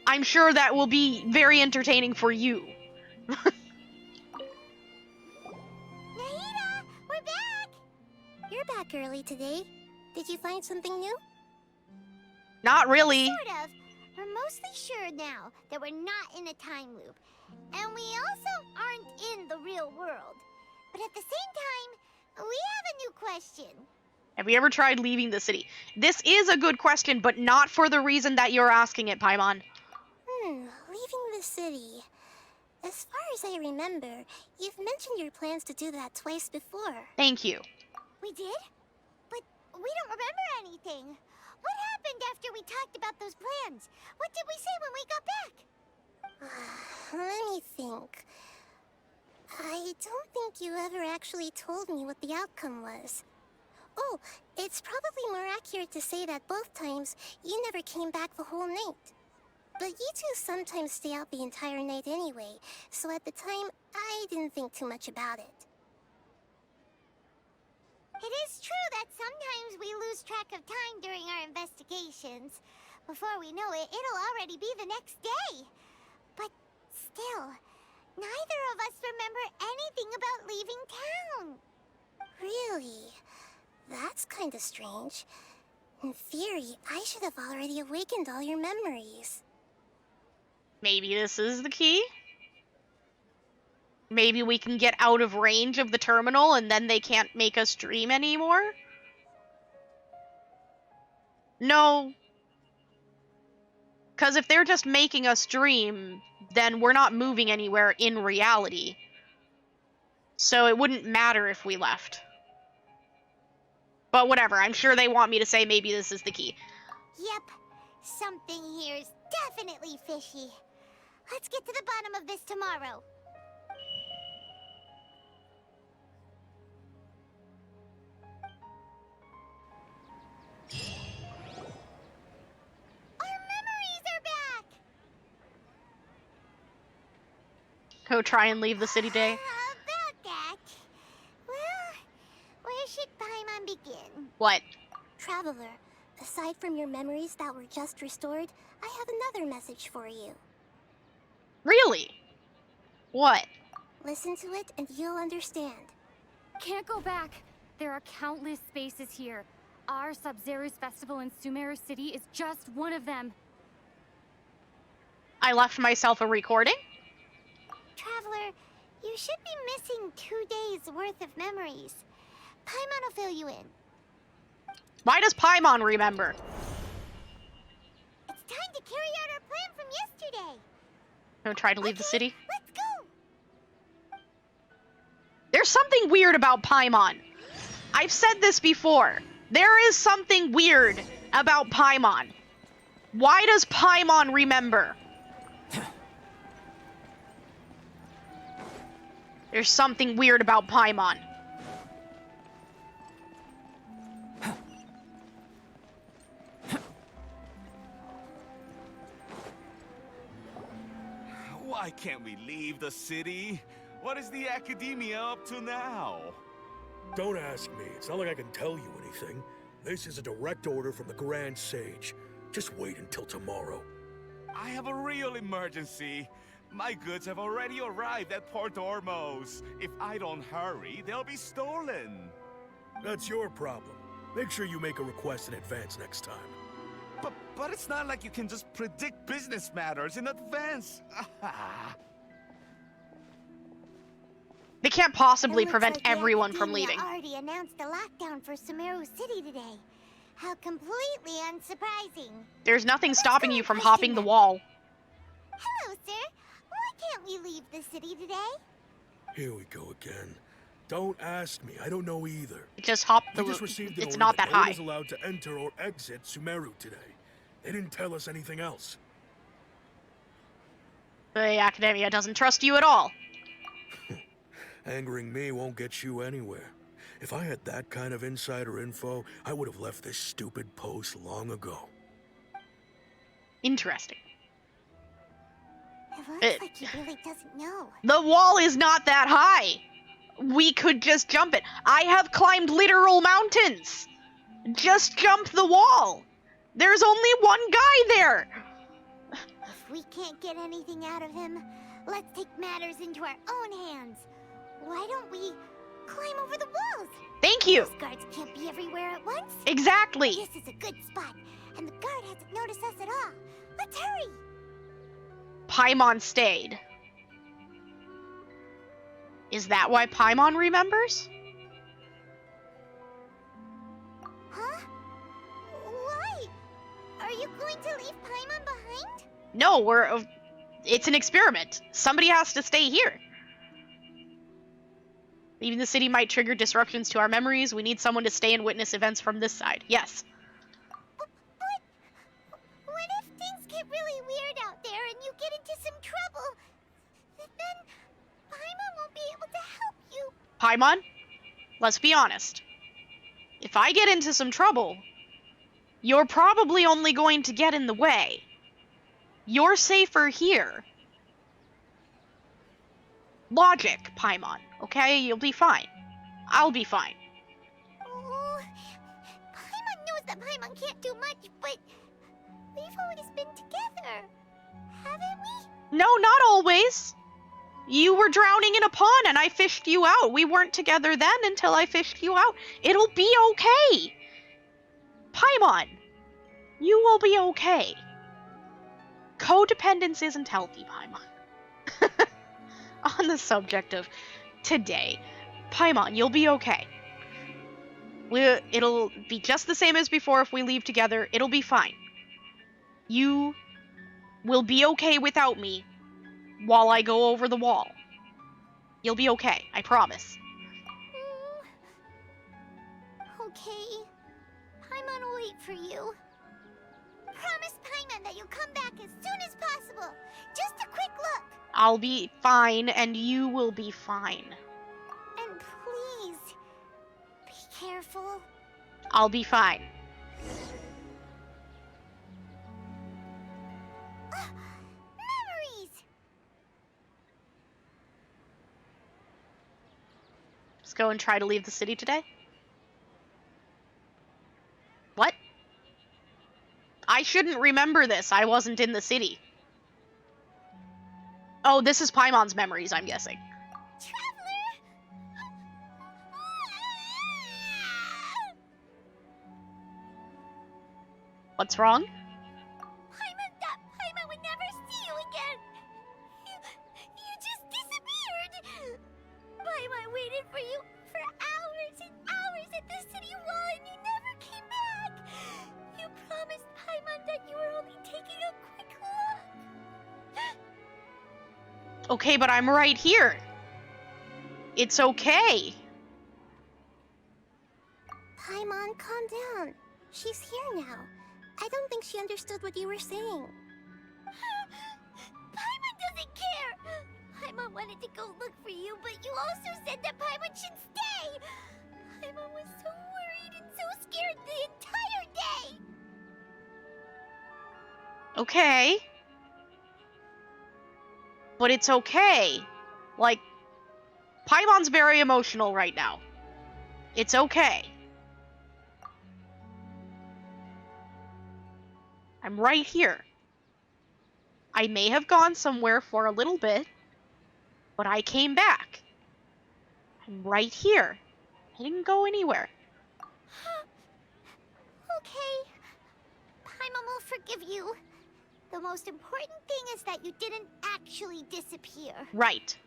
I'm sure that will be very entertaining for you. Nahida, we're back! You're back early today. Did you find something new? Not really. Sort of. We're mostly sure now that we're not in a time loop. And we also aren't in the real world. But at the same time, we have a new question. Have we ever tried leaving the city? This is a good question, but not for the reason that you're asking it, Paimon. Leaving the city. As far as I remember, you've mentioned your plans to do that twice before. Thank you. We did? But we don't remember anything. What happened after we talked about those plans? What did we say when we got back? Let me think. I don't think you ever actually told me what the outcome was. Oh, it's probably more accurate to say that both times you never came back the whole night. But you two sometimes stay out the entire night anyway, so at the time, I didn't think too much about it. It is true that sometimes we lose track of time during our investigations. Before we know it, it'll already be the next day. But still, neither of us remember anything about leaving town. Really? That's kinda strange. In theory, I should have already awakened all your memories. Maybe this is the key? Maybe we can get out of range of the terminal and then they can't make us dream anymore? No. Because if they're just making us dream, then we're not moving anywhere in reality. So it wouldn't matter if we left. But whatever, I'm sure they want me to say maybe this is the key. Yep, something here is definitely fishy. Let's get to the bottom of this tomorrow. Our memories are back! Go try and leave the city day. About that. Well, where should Paimon begin? What? Traveler, aside from your memories that were just restored, I have another message for you. Really? What? Listen to it and you'll understand. Can't go back. There are countless spaces here. Our Sabzerus Festival in Sumeru City is just one of them. I left myself a recording? Traveler, you should be missing 2 days worth of memories. Paimon will fill you in. Why does Paimon remember? It's time to carry out our plan from yesterday. Go try to leave the city? Let's go! There's something weird about Paimon. I've said this before. There is something weird about Paimon. Why does Paimon remember? There's something weird about Paimon. Why can't we leave the city? What is the Academia up to now? Don't ask me. It's not like I can tell you anything. This is a direct order from the Grand Sage. Just wait until tomorrow. I have a real emergency. My goods have already arrived at Port Ormos. If I don't hurry, they'll be stolen. That's your problem. Make sure you make a request in advance next time. But it's not like you can just predict business matters in advance. They can't possibly It looks prevent like the everyone from Academia leaving. already announced a lockdown for Sumeru City today. How completely unsurprising. There's nothing stopping you from question hopping the then. wall. Hello, sir. Why can't we leave the city today? Here we go again. Don't ask me. I don't know either. Just hop the We just received an It's order not that no one high. is allowed to enter or exit Sumeru today. They didn't tell us anything else. The Academia doesn't trust you at all. Angering me won't get you anywhere. If I had that kind of insider info, I would have left this stupid post long ago. Interesting. It looks like he really doesn't know. The wall is not that high. We could just jump it. I have climbed literal mountains. Just jump the wall. There's only one guy there. If we can't get anything out of him, let's take matters into our own hands. Why don't we climb over the walls? Thank you. Those guards can't be everywhere at once. Exactly. This is a good spot, and the guard hasn't noticed us at all. Let's hurry. Paimon stayed. Is that why Paimon remembers? Huh? Why? Are you going to leave Paimon behind? No, it's an experiment. Somebody has to stay here. Leaving the city might trigger disruptions to our memories. We need someone to stay and witness events from this side. Yes. But what if things get really weird out there and you get into some trouble? Then Paimon won't be able to help you. Paimon, let's be honest. If I get into some trouble, you're probably only going to get in the way. You're safer here. Logic, Paimon, okay? You'll be fine. I'll be fine. Oh, Paimon knows that Paimon can't do much, but we've always been together, haven't we? No, not always. You were drowning in a pond and I fished you out. We weren't together then until I fished you out. It'll be okay. Paimon, you will be okay. Codependence isn't healthy, Paimon. On the subject of today, Paimon, you'll be okay. It'll be just the same as before if we leave together. It'll be fine. You will be okay without me while I go over the wall. You'll be okay, I promise. Okay. Paimon will wait for you. Promise Paimon that you'll come back as soon as possible. Just a quick look. I'll be fine, and you will be fine. And please, be careful. I'll be fine. Memories! Let's go and try to leave the city today. What? I shouldn't remember this. I wasn't in the city. Oh, this is Paimon's memories, I'm guessing. What's wrong? Paimon thought Paimon would never see you again. You just disappeared. Paimon waited for you for hours and hours at the city wall and you never came back. You promised Paimon that you were only taking a quick look. Okay, but I'm right here. It's okay. Paimon, calm down. She's here now. I don't think she understood what you were saying. Paimon doesn't care. Paimon wanted to go look for you, but you also said that Paimon should stay. Paimon was so worried and so scared the entire day. Okay. But it's okay. Like, Paimon's very emotional right now. It's okay. I'm right here. I may have gone somewhere for a little bit, but I came back. I'm right here. I didn't go anywhere. Okay. Paimon will forgive you. The most important thing is that you didn't actually disappear. Right.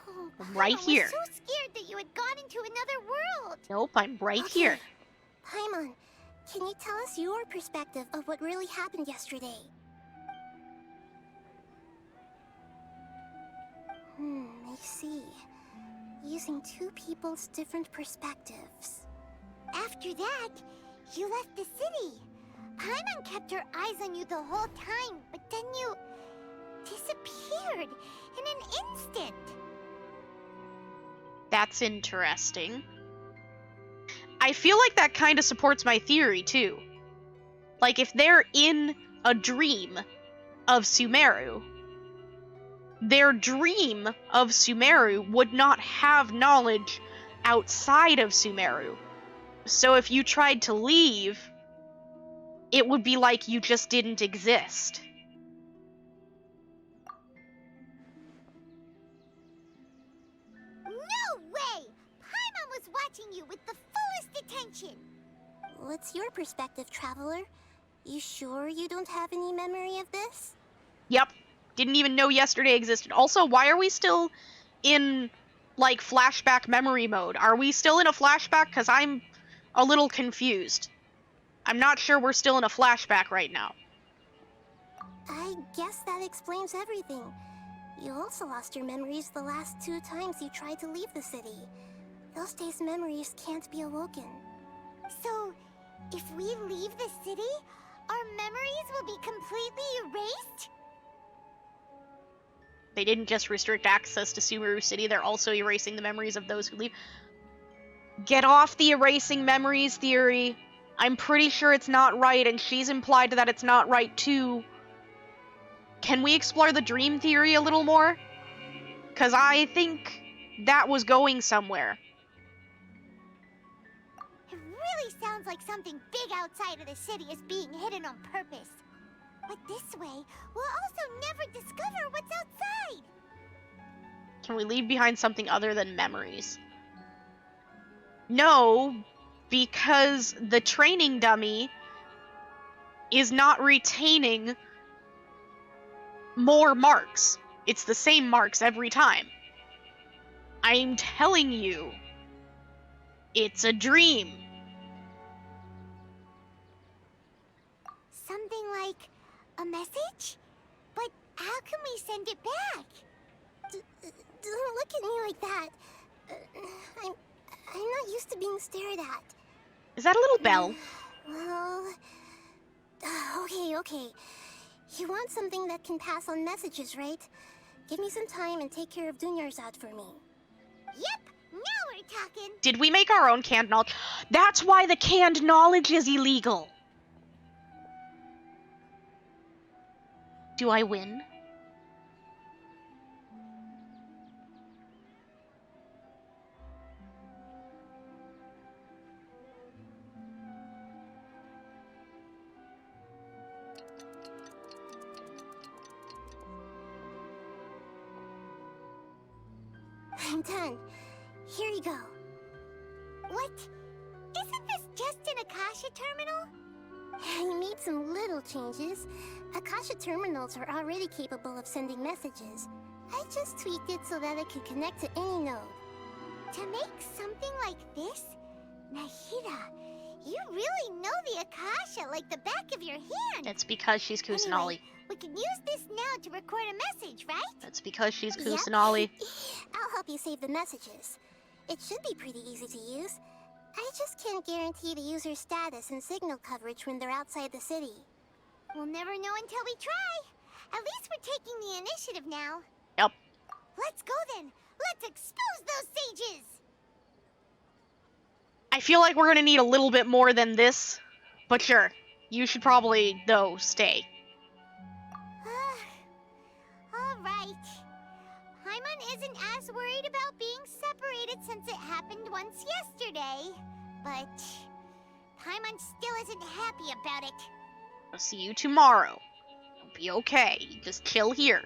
Oh, I'm right Paimon here. was so scared that you had gone into another world. Nope, I'm right here. Paimon, can you tell us your perspective of what really happened yesterday? I see. Using two people's different perspectives. After that, you left the city. Paimon kept her eyes on you the whole time, but then you disappeared in an instant. That's interesting. I feel like that kind of supports my theory, too. Like, if they're in a dream of Sumeru, their dream of Sumeru would not have knowledge outside of Sumeru. So if you tried to leave, it would be like you just didn't exist. No way! Paimon was watching you with the fullest attention. What's your perspective, Traveler? You sure you don't have any memory of this? Yep. Didn't even know yesterday existed. Also, why are we still in, like, flashback memory mode? Are we still in a flashback? Because I'm a little confused. I'm not sure we're still in a flashback right now. I guess that explains everything. You also lost your memories the last 2 times you tried to leave the city. Those days' memories can't be awoken. So, if we leave the city, our memories will be completely erased? They didn't just restrict access to Sumeru City, they're also erasing the memories of those who leave. Get off the erasing memories theory. I'm pretty sure it's not right, and she's implied that it's not right too. Can we explore the dream theory a little more? Because I think that was going somewhere. It really sounds like something big outside of the city is being hidden on purpose. But this way, we'll also never discover what's outside. Can we leave behind something other than memories? No, because the training dummy is not retaining more marks. It's the same marks every time. I'm telling you, it's a dream. Something like a message? But how can we send it back? Don't look at me like that. I'm not used to being stared at. Is that a little bell? Well, okay. You want something that can pass on messages, right? Give me some time and take care of Dunyarzad for me. Yep, now we're talking. Did we make our own canned knowledge? That's why the canned knowledge is illegal. Do I win? I'm done. Here you go. What? Isn't this just an Akasha terminal? I made some little changes. Akasha terminals are already capable of sending messages. I just tweaked it so that it could connect to any node. To make something like this? Nahida, you really know the Akasha like the back of your hand. It's because she's Kusanali. Anyway, we can use this now to record a message, right? That's because she's Yep. Kusanali. I'll help you save the messages. It should be pretty easy to use. I just can't guarantee the user's status and signal coverage when they're outside the city. We'll never know until we try. At least we're taking the initiative now. Yep. Let's go then. Let's expose those sages. I feel like we're gonna need a little bit more than this, but sure. You should probably, though, stay. All right. Paimon isn't as worried about being separated since it happened once yesterday. But Paimon still isn't happy about it. I'll see you tomorrow. be okay. Just chill here.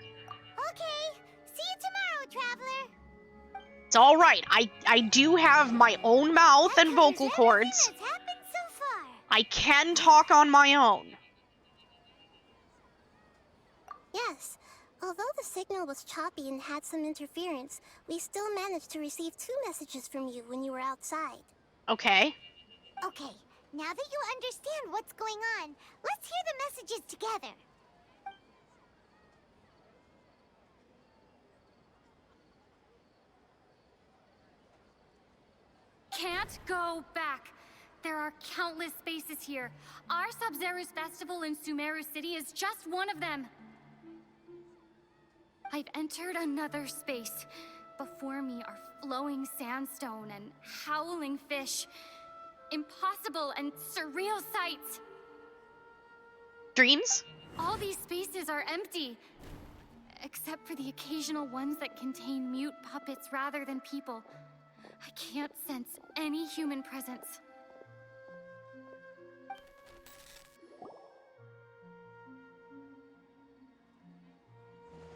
Okay, see you tomorrow, Traveler. It's alright. I do have my own mouth and vocal cords. That's happened so far. I can talk on my own. Yes. Although the signal was choppy and had some interference, we still managed to receive 2 messages from you when you were outside. Okay. Okay, now that you understand what's going on, let's hear the messages together. Can't go back. There are countless spaces here. Our Sabzerus Festival in Sumeru City is just one of them. I've entered another space. Before me are flowing sandstone and howling fish. Impossible and surreal sights. Dreams? All these spaces are empty. Except for the occasional ones that contain mute puppets rather than people. I can't sense any human presence.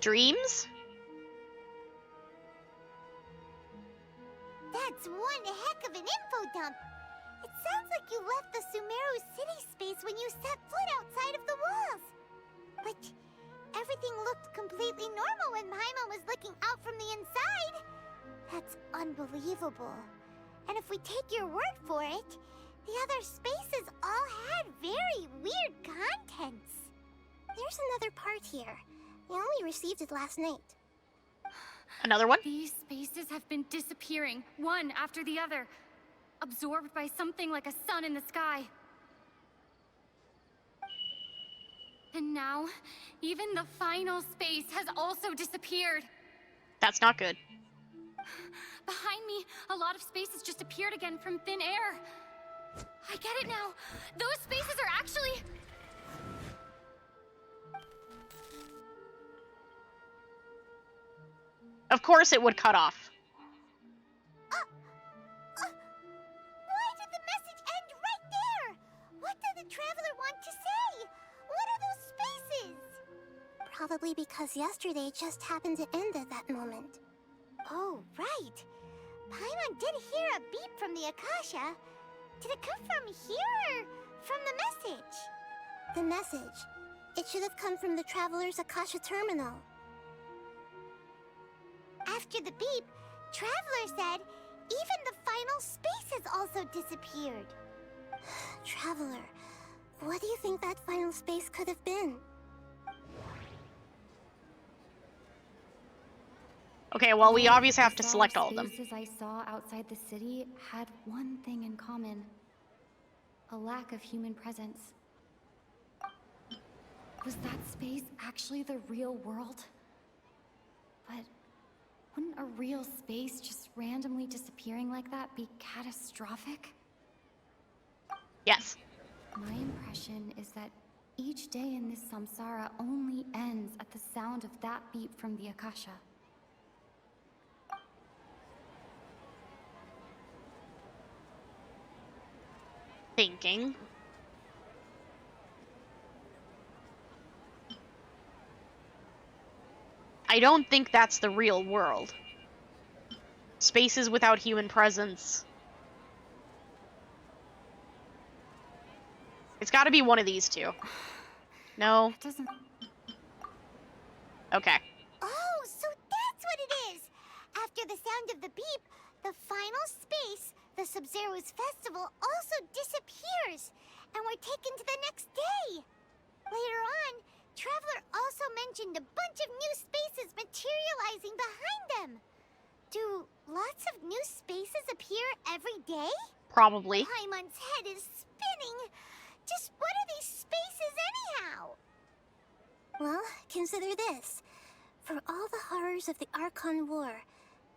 Dreams? That's one heck of an info dump. It sounds like you left the Sumeru city space when you set foot outside of the walls. But everything looked completely normal when Paimon was looking out from the inside. That's unbelievable. And if we take your word for it, the other spaces all had very weird contents. There's another part here. We only received it last night. Another one? These spaces have been disappearing, one after the other, absorbed by something like a sun in the sky. And now, even the final space has also disappeared. That's not good. Behind me, a lot of spaces just appeared again from thin air. I get it now. Those spaces are actually... Of course it would cut off. Why did the message end right there? What did the Traveler want to say? What are those spaces? Probably because yesterday just happened to end at that moment. Oh, right. Paimon did hear a beep from the Akasha. Did it come from here or from the message? The message. It should have come from the Traveler's Akasha terminal. After the beep, Traveler said even the final space has also disappeared. Traveler, what do you think that final space could have been? Okay, well, we obviously have to select all of them. The spaces I saw outside the city had one thing in common. A lack of human presence. Was that space actually the real world? But wouldn't a real space just randomly disappearing like that be catastrophic? Yes. My impression is that each day in this samsara only ends at the sound of that beep from the Akasha. Thinking. I don't think that's the real world. Spaces without human presence. It's gotta be one of these two. No? It doesn't... Okay. Oh, so that's what it is! After the sound of the beep, the final space, the Sabzerus Festival, also disappears, and we're taken to the next day. Later on, Traveler also mentioned a bunch of new spaces materializing behind them. Do lots of new spaces appear every day? Probably. Paimon's head is spinning. Just what are these spaces anyhow? Well, consider this. For all the horrors of the Archon War,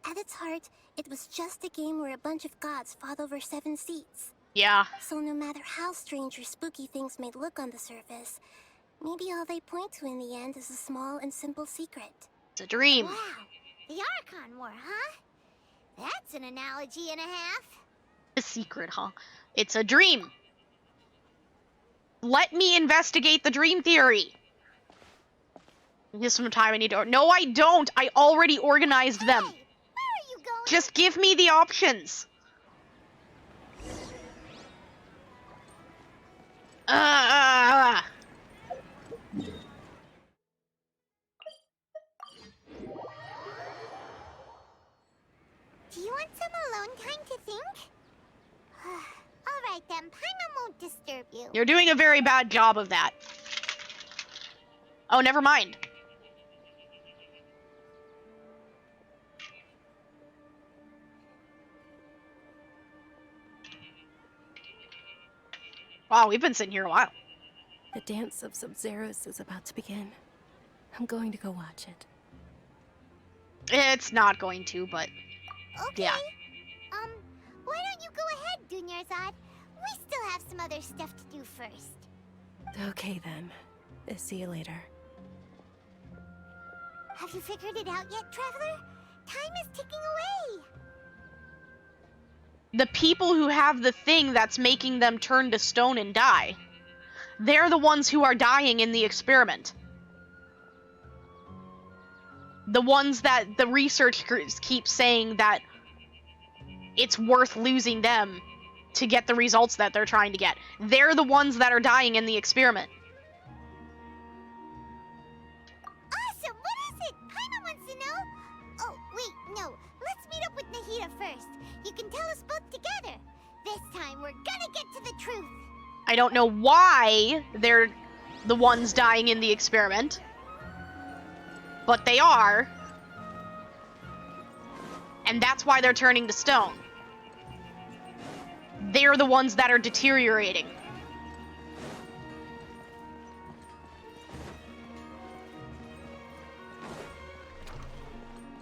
at its heart, it was just a game where a bunch of gods fought over 7 seats. Yeah. So no matter how strange or spooky things may look on the surface, maybe all they point to in the end is a small and simple secret. It's a dream. Wow, the Archon War, huh? That's an analogy and a half. A secret, huh? It's a dream. Let me investigate the dream theory. Here's some time I need to... No, I don't! I already organized them! Where are you going? Just give me the options! Do you want some alone time to think? Alright then, Paimon won't disturb you. You're doing a very bad job of that. Oh, never mind. Wow, we've been sitting here a while. The dance of Sabzerus is about to begin. I'm going to go watch it. It's not going to, but... Okay. Yeah. Why don't you go ahead, Dunyarzad? We still have some other stuff to do first. Okay then. See you later. Have you figured it out yet, Traveler? Time is ticking away. The people who have the thing that's making them turn to stone and die, they're the ones who are dying in the experiment. The ones that the researchers keep saying that it's worth losing them to get the results that they're trying to get. They're the ones that are dying in the experiment. Awesome! What is it? Paimon wants to know. Oh, wait, no. Let's meet up with Nahida first. You can tell us both together. This time, we're gonna get to the truth. I don't know why they're the ones dying in the experiment, but they are. And that's why they're turning to stone. They're the ones that are deteriorating.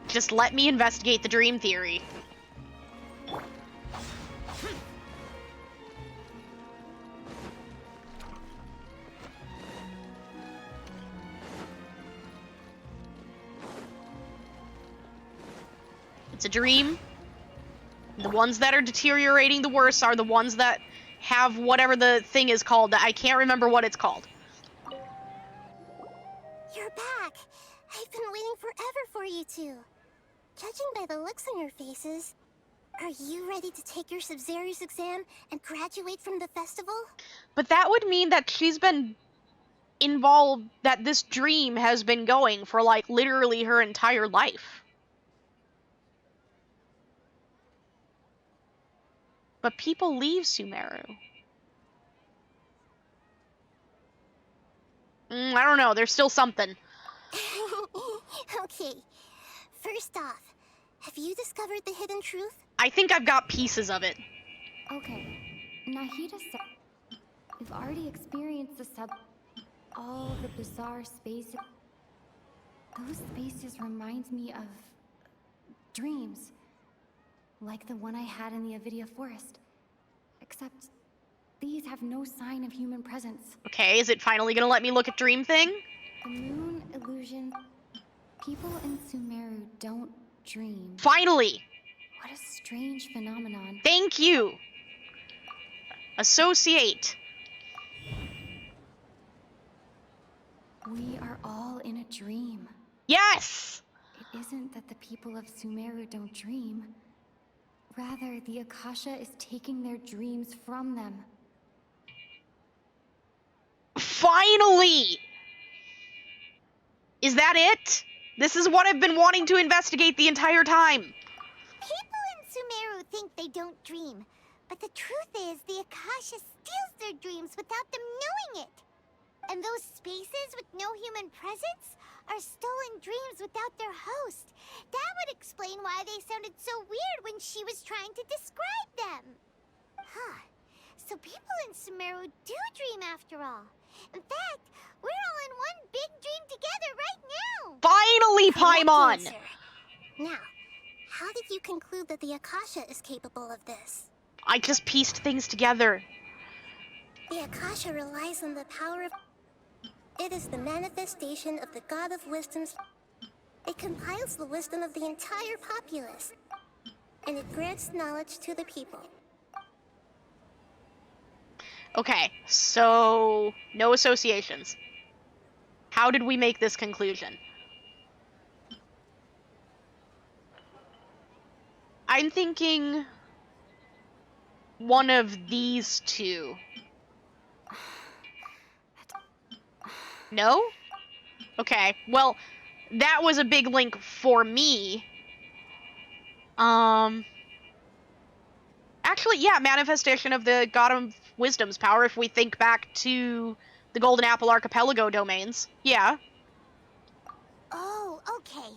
Just let me investigate the dream theory. It's a dream. The ones that are deteriorating the worst are the ones that have whatever the thing is called. I can't remember what it's called. You're back. I've been waiting forever for you two. Judging by the looks on your faces, are you ready to take your Sabzerus exam and graduate from the festival? But that would mean that she's been involved, that this dream has been going for like literally her entire life. But people leave Sumeru. I don't know, there's still something. Okay. First off, have you discovered the hidden truth? I think I've got pieces of it. Okay. Nahida said we've already experienced all the bizarre spaces. Those spaces remind me of dreams. Like the one I had in the Avidia forest. Except these have no sign of human presence. Okay, is it finally gonna let me look at Dream Thing? The moon illusion. People in Sumeru don't dream. Finally! What a strange phenomenon. Thank you! Associate. We are all in a dream. Yes! It isn't that the people of Sumeru don't dream. Rather, the Akasha is taking their dreams from them. Finally! Is that it? This is what I've been wanting to investigate the entire time. People in Sumeru think they don't dream, but the truth is the Akasha steals their dreams without them knowing it. And those spaces with no human presence are stolen dreams without their host. That would explain why they sounded so weird when she was trying to describe them. Huh. So people in Sumeru do dream after all. In fact, we're all in one big dream together right now. Finally, Paimon! Correct answer. Now, how did you conclude that the Akasha is capable of this? I just pieced things together. The Akasha relies on the power of... It is the manifestation of the God of Wisdom's... It compiles the wisdom of the entire populace, and it grants knowledge to the people. Okay, so no associations. How did we make this conclusion? I'm thinking one of these two. No? Okay, well, that was a big link for me. Actually, yeah, manifestation of the God of Wisdom's power if we think back to the Golden Apple Archipelago domains. Yeah. Oh, okay.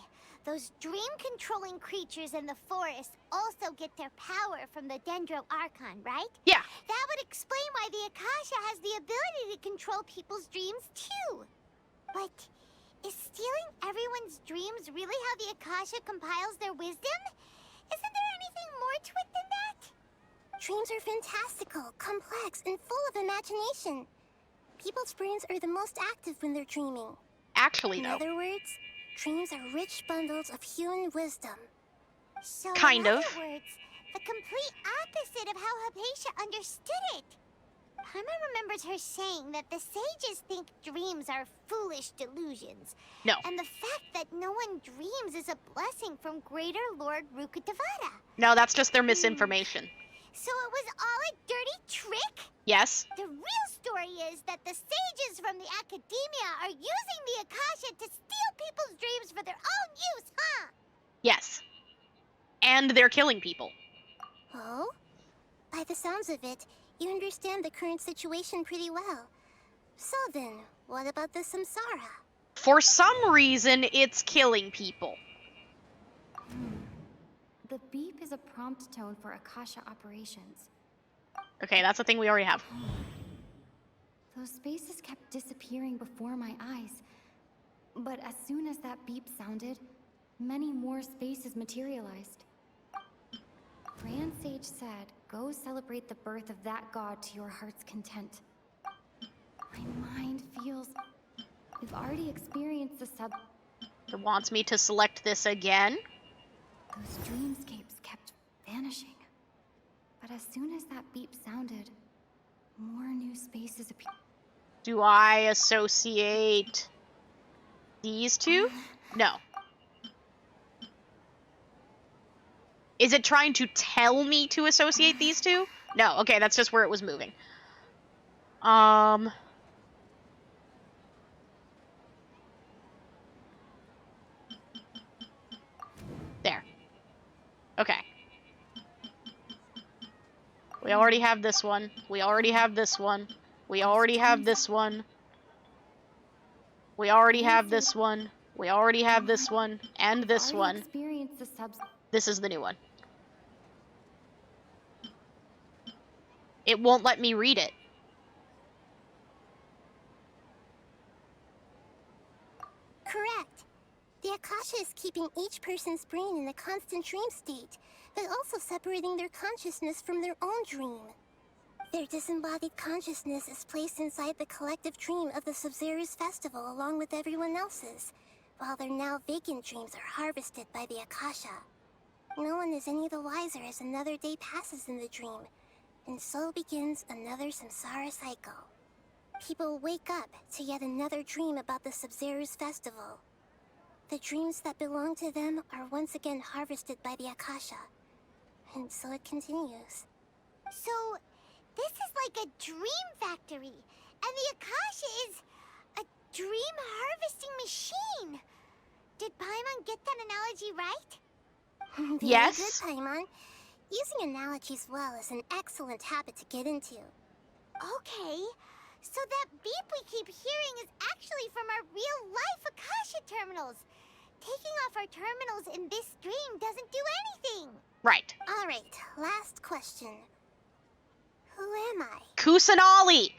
Those dream-controlling creatures in the forest also get their power from the Dendro Archon, right? Yeah. That would explain why the Akasha has the ability to control people's dreams, too. But is stealing everyone's dreams really how the Akasha compiles their wisdom? Isn't there anything more to it than that? Dreams are fantastical, complex, and full of imagination. People's brains are the most active when they're dreaming. Actually, In though. other words, dreams are rich bundles of human wisdom. So, Kind in of. other words, the complete opposite of how Hypatia understood it. Paimon remembers her saying that the sages think dreams are foolish delusions. No. And the fact that no one dreams is a blessing from Greater Lord Rukkhadevata. No, that's just their misinformation. So it was all a dirty trick? Yes. The real story is that the sages from the academia are using the Akasha to steal people's dreams for their own use, huh? Yes. And they're killing people. Oh? By the sounds of it, you understand the current situation pretty well. So then, what about the samsara? For some reason, it's killing people. The beep is a prompt tone for Akasha operations. Okay, that's a thing we already have. Those spaces kept disappearing before my eyes. But as soon as that beep sounded, many more spaces materialized. Grand Sage said, go celebrate the birth of that god to your heart's content. My mind feels... We've already experienced the It wants me to select this again. Those dreamscapes kept vanishing. But as soon as that beep sounded, more new spaces appeared. Do I associate these two? No. Is it trying to tell me to associate these two? No, okay, that's just where it was moving. There. Okay. We already have this one. We already have this one. We already have this one. We already have this one. We already have this one. And this one. This is the new one. It won't let me read it. Correct. The Akasha is keeping each person's brain in a constant dream state, but also separating their consciousness from their own dream. Their disembodied consciousness is placed inside the collective dream of the Sabzerus Festival along with everyone else's, while their now vacant dreams are harvested by the Akasha. No one is any the wiser as another day passes in the dream, and so begins another samsara cycle. People wake up to yet another dream about the Sabzerus Festival. The dreams that belong to them are once again harvested by the Akasha, and so it continues. So, this is like a dream factory, and the Akasha is a dream harvesting machine. Did Paimon get that analogy right? Very good, Paimon. Using analogies well is an excellent habit to get into. Okay, so that beep we keep hearing is actually from our real-life Akasha terminals. Taking off our terminals in this dream doesn't do anything. Right. All right, last question. Who am I? Kusanali!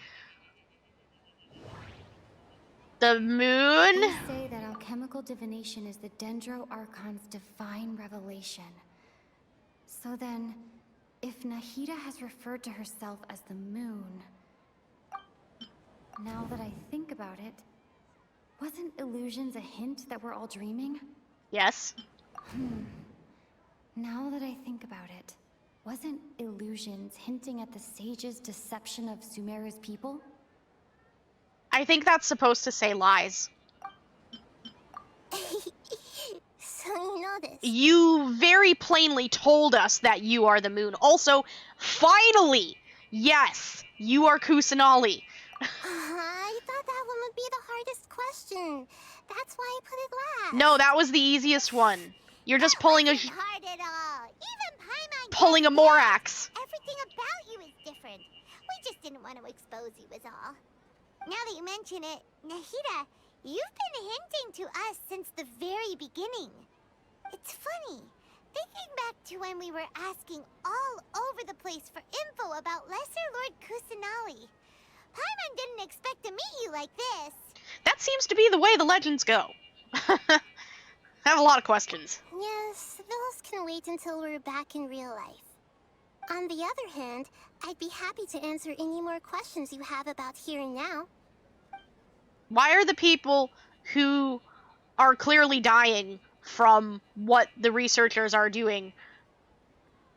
The moon? They say that alchemical divination is the Dendro Archon's divine revelation. So then, if Nahida has referred to herself as the moon... Now that I think about it, wasn't illusions a hint that we're all dreaming? Yes. Now that I think about it, wasn't illusions hinting at the sage's deception of Sumeru's people? I think that's supposed to say lies. So you know this. You very plainly told us that you are the moon. Also, finally, yes, you are Kusanali. I thought that one would be the hardest question. That's why I put it last. No, that was the easiest one. You're just pulling Wasn't hard at all. Even Paimon pulling a gets that. Morax. Everything about you is different. We just didn't want to expose you is all. Now that you mention it, Nahida, you've been hinting to us since the very beginning. It's funny, thinking back to when we were asking all over the place for info about Lesser Lord Kusanali. Paimon didn't expect to meet you like this. That seems to be the way the legends go. I have a lot of questions. Yes, those can wait until we're back in real life. On the other hand, I'd be happy to answer any more questions you have about here and now. Why are the people who are clearly dying from what the researchers are doing,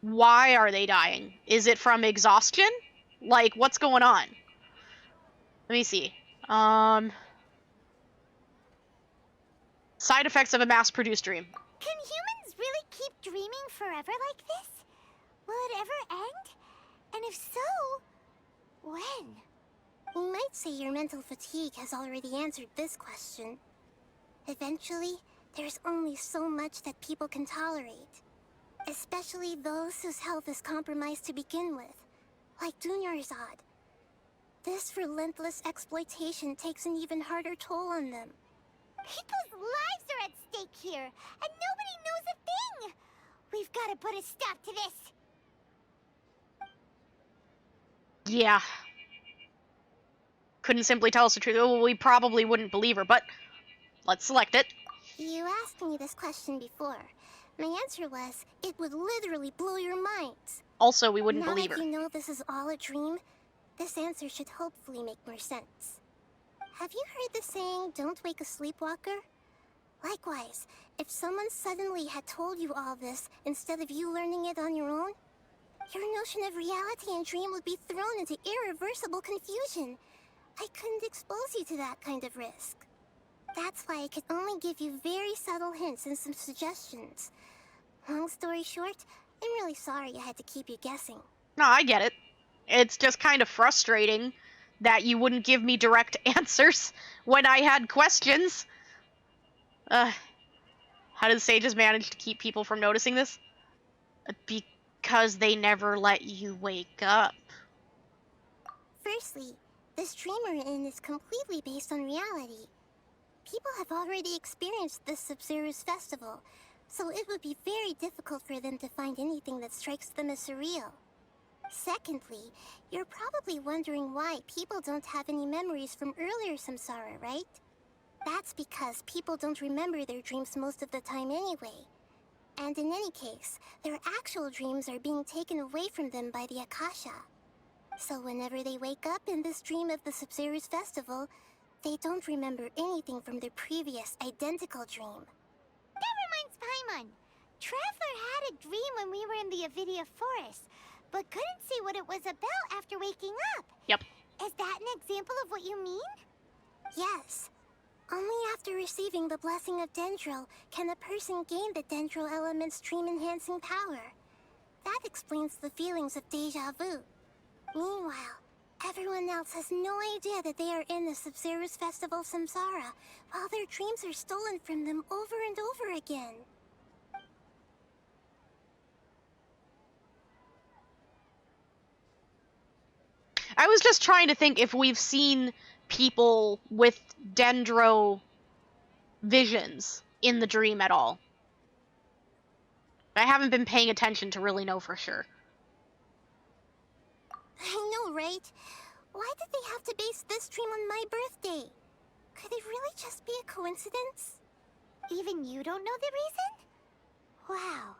why are they dying? Is it from exhaustion? Like, what's going on? Let me see. Side effects of a mass-produced dream. Can humans really keep dreaming forever like this? Will it ever end? And if so, when? You might say your mental fatigue has already answered this question. Eventually, there's only so much that people can tolerate. Especially those whose health is compromised to begin with, like Dunyarzad. This relentless exploitation takes an even harder toll on them. People's lives are at stake here, and nobody knows a thing! We've got to put a stop to this! Yeah. Couldn't simply tell us the truth. Well, we probably wouldn't believe her, but let's select it. You asked me this question before. My answer was, it would literally blow your minds. Also, we wouldn't now believe that her. you know this is all a dream, this answer should hopefully make more sense. Have you heard the saying, don't wake a sleepwalker? Likewise, if someone suddenly had told you all this instead of you learning it on your own, your notion of reality and dream would be thrown into irreversible confusion. I couldn't expose you to that kind of risk. That's why I could only give you very subtle hints and some suggestions. Long story short, I'm really sorry I had to keep you guessing. No, I get it. It's just kind of frustrating that you wouldn't give me direct answers when I had questions. How did the sages manage to keep people from noticing this? Because they never let you wake up. Firstly, this dream we're in is completely based on reality. People have already experienced this Sabzerus Festival, so it would be very difficult for them to find anything that strikes them as surreal. Secondly, you're probably wondering why people don't have any memories from earlier samsara, right? That's because people don't remember their dreams most of the time anyway. And in any case, their actual dreams are being taken away from them by the Akasha. So whenever they wake up in this dream of the Sabzerus Festival, they don't remember anything from their previous identical dream. That reminds Paimon. Traveler had a dream when we were in the Avidia Forest, but couldn't see what it was about after waking up. Yep. Is that an example of what you mean? Yes. Only after receiving the blessing of Dendro can a person gain the Dendro element's dream-enhancing power. That explains the feelings of deja vu. Meanwhile, everyone else has no idea that they are in the Sabzerus Festival samsara, while their dreams are stolen from them over and over again. I was just trying to think if we've seen people with dendro visions in the dream at all. I haven't been paying attention to really know for sure. I know, right? Why did they have to base this dream on my birthday? Could it really just be a coincidence? Even you don't know the reason? Wow.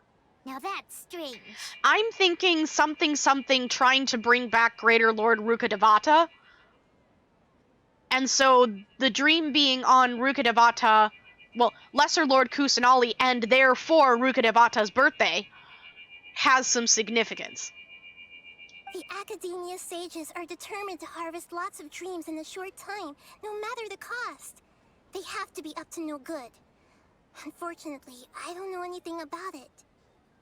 Now that's strange. I'm thinking something trying to bring back Greater Lord Rukkhadevata. And so the dream being on Rukkhadevata, well, Lesser Lord Kusanali, and therefore Rukkhadevata's birthday, has some significance. The Academia sages are determined to harvest lots of dreams in a short time, no matter the cost. They have to be up to no good. Unfortunately, I don't know anything about it.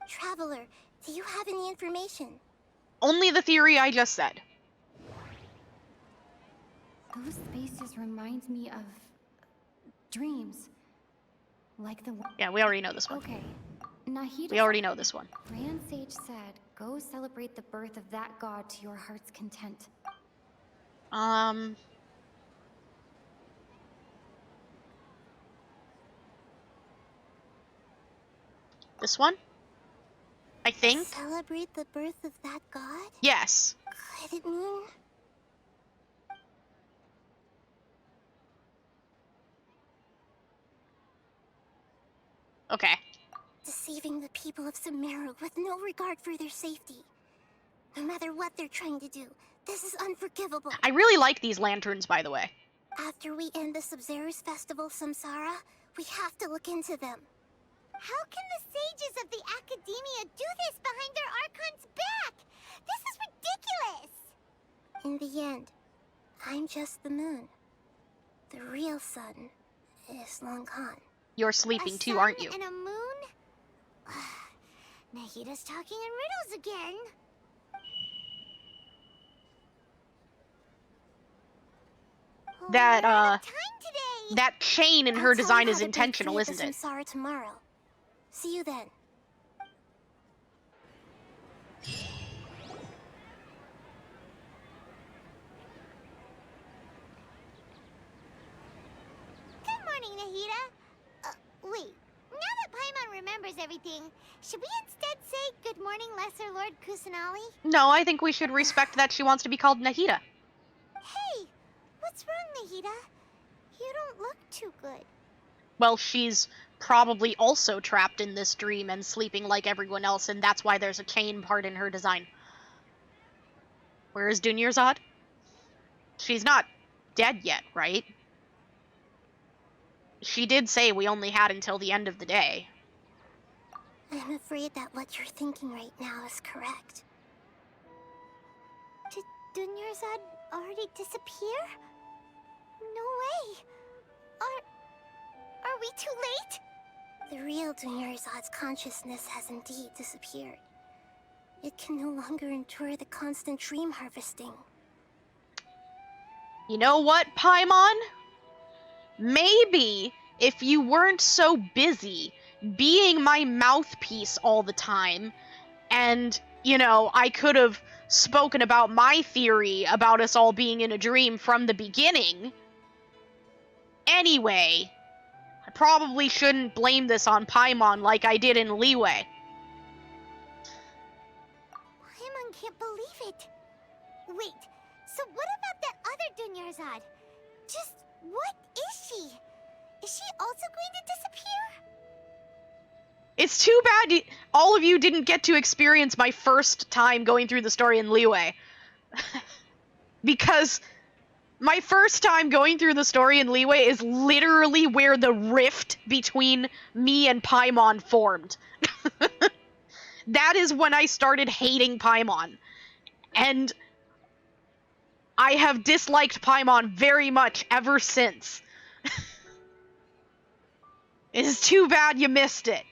Traveler, do you have any information? Only the theory I just said. Those spaces remind me of dreams. Like the one. Yeah, we already know this one. Okay. Nahida. We already know this one. Grand Sage said, go celebrate the birth of that god to your heart's content. This one? I think? Celebrate the birth of that god? Yes. Could it mean... Okay. Deceiving the people of Sumeru with no regard for their safety. No matter what they're trying to do, this is unforgivable. I really like these lanterns, by the way. After we end the Sabzerus Festival, Samsara, we have to look into them. How can the sages of the Academia do this behind their Archon's back? This is ridiculous! In the end, I'm just the moon. The real sun is long gone. You're sleeping too, aren't you? And a moon? Nahida's talking in riddles again. That chain in her design is intentional, isn't it? Samsara tomorrow. See you then. Good morning, Nahida. Wait. Now that Paimon remembers everything, should we instead say good morning, Lesser Lord Kusanali? No, I think we should respect that she wants to be called Nahida. Hey, what's wrong, Nahida? You don't look too good. Well, she's probably also trapped in this dream and sleeping like everyone else, and that's why there's a chain part in her design. Where is Dunyarzad? She's not dead yet, right? She did say we only had until the end of the day. I'm afraid that what you're thinking right now is correct. Did Dunyarzad already disappear? No way. Are we too late? The real Dunyarzad's consciousness has indeed disappeared. It can no longer endure the constant dream harvesting. You know what, Paimon? Maybe if you weren't so busy being my mouthpiece all the time, and, you know, I could have spoken about my theory about us all being in a dream from the beginning. Anyway, I probably shouldn't blame this on Paimon like I did in Leeway. Paimon can't believe it. Wait, so what about that other Dunyarzad? Just what is she? Is she also going to disappear? It's too bad all of you didn't get to experience my first time going through the story in Leeway. Because my first time going through the story in Leeway is literally where the rift between me and Paimon formed. That is when I started hating Paimon. And I have disliked Paimon very much ever since. It is too bad you missed it.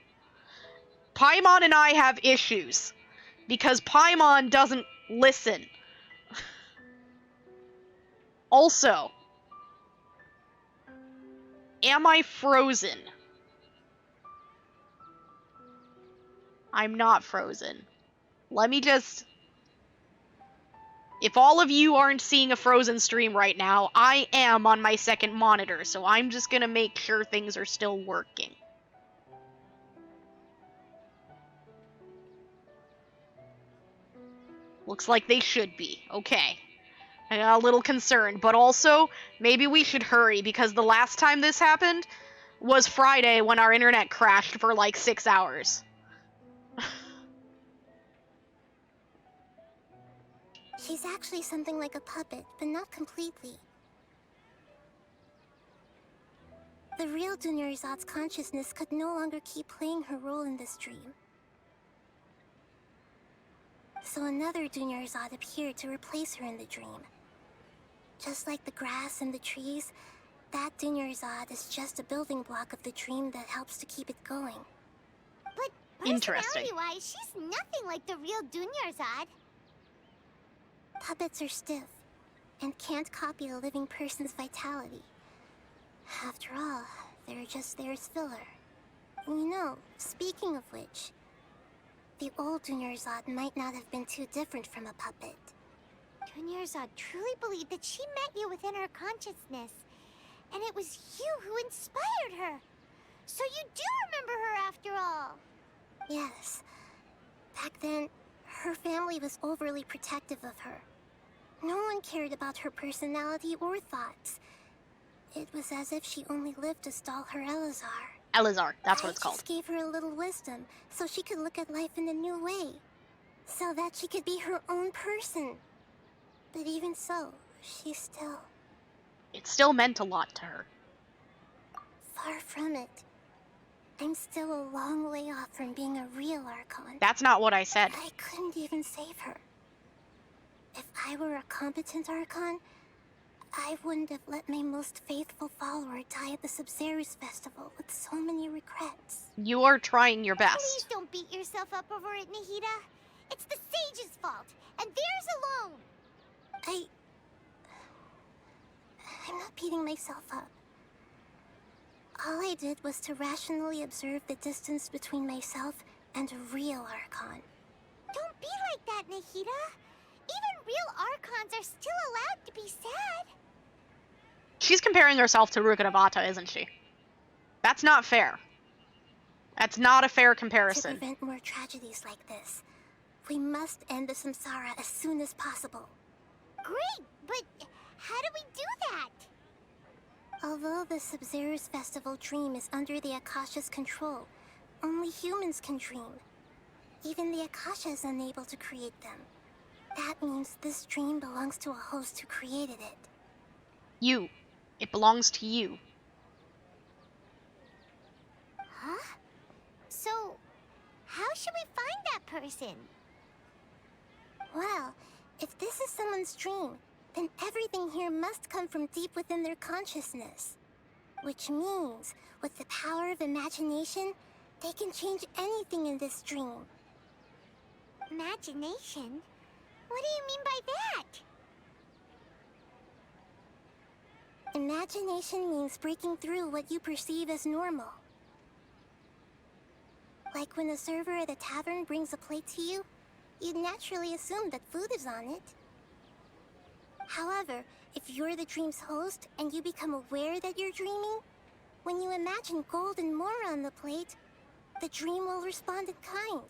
Paimon and I have issues. Because Paimon doesn't listen. Also, am I frozen? I'm not frozen. Let me just... If all of you aren't seeing a frozen stream right now, I am on my second monitor, so I'm just gonna make sure things are still working. Looks like they should be. Okay. I got a little concerned, but also, maybe we should hurry, because the last time this happened was Friday when our internet crashed for like 6 hours. She's actually something like a puppet, but not completely. The real Dunyarzad's consciousness could no longer keep playing her role in this dream. So another Dunyarzad appeared to replace her in the dream. Just like the grass and the trees, that Dunyarzad is just a building block of the dream that helps to keep it going. But Interesting. personality-wise, she's nothing like the real Dunyarzad. Puppets are stiff and can't copy a living person's vitality. After all, they're just there as filler. You know, speaking of which, the old Dunyarzad might not have been too different from a puppet. Dunyarzad truly believed that she met you within her consciousness, and it was you who inspired her. So you do remember her after all. Yes. Back then, her family was overly protective of her. No one cared about her personality or thoughts. It was as if she only lived to stall her Elazar. Elazar, that's what it's I called. just gave her a little wisdom so she could look at life in a new way. So that she could be her own person. But even so, she's still... It still meant a lot to her. Far from it. I'm still a long way off from being a real Archon. That's not what I said. I couldn't even save her. If I were a competent Archon, I wouldn't have let my most faithful follower die at the Sabzerus Festival with so many regrets. You are trying your best. Please don't beat yourself up over it, Nahida. It's the sage's fault, and theirs alone. I'm not beating myself up. All I did was to rationally observe the distance between myself and a real Archon. Don't be like that, Nahida. Even real Archons are still allowed to be sad. She's comparing herself to Rukkhadevata, isn't she? That's not fair. That's not a fair comparison. To prevent more tragedies like this, we must end the samsara as soon as possible. Great, but how do we do that? Although the Sabzerus Festival dream is under the Akasha's control, only humans can dream. Even the Akasha is unable to create them. That means this dream belongs to a host who created it. You. It belongs to you. Huh? So, how should we find that person? Well, if this is someone's dream, then everything here must come from deep within their consciousness. Which means, with the power of imagination, they can change anything in this dream. Imagination? What do you mean by that? Imagination means breaking through what you perceive as normal. Like when a server at a tavern brings a plate to you, you'd naturally assume that food is on it. However, if you're the dream's host and you become aware that you're dreaming, when you imagine gold and more on the plate, the dream will respond in kind,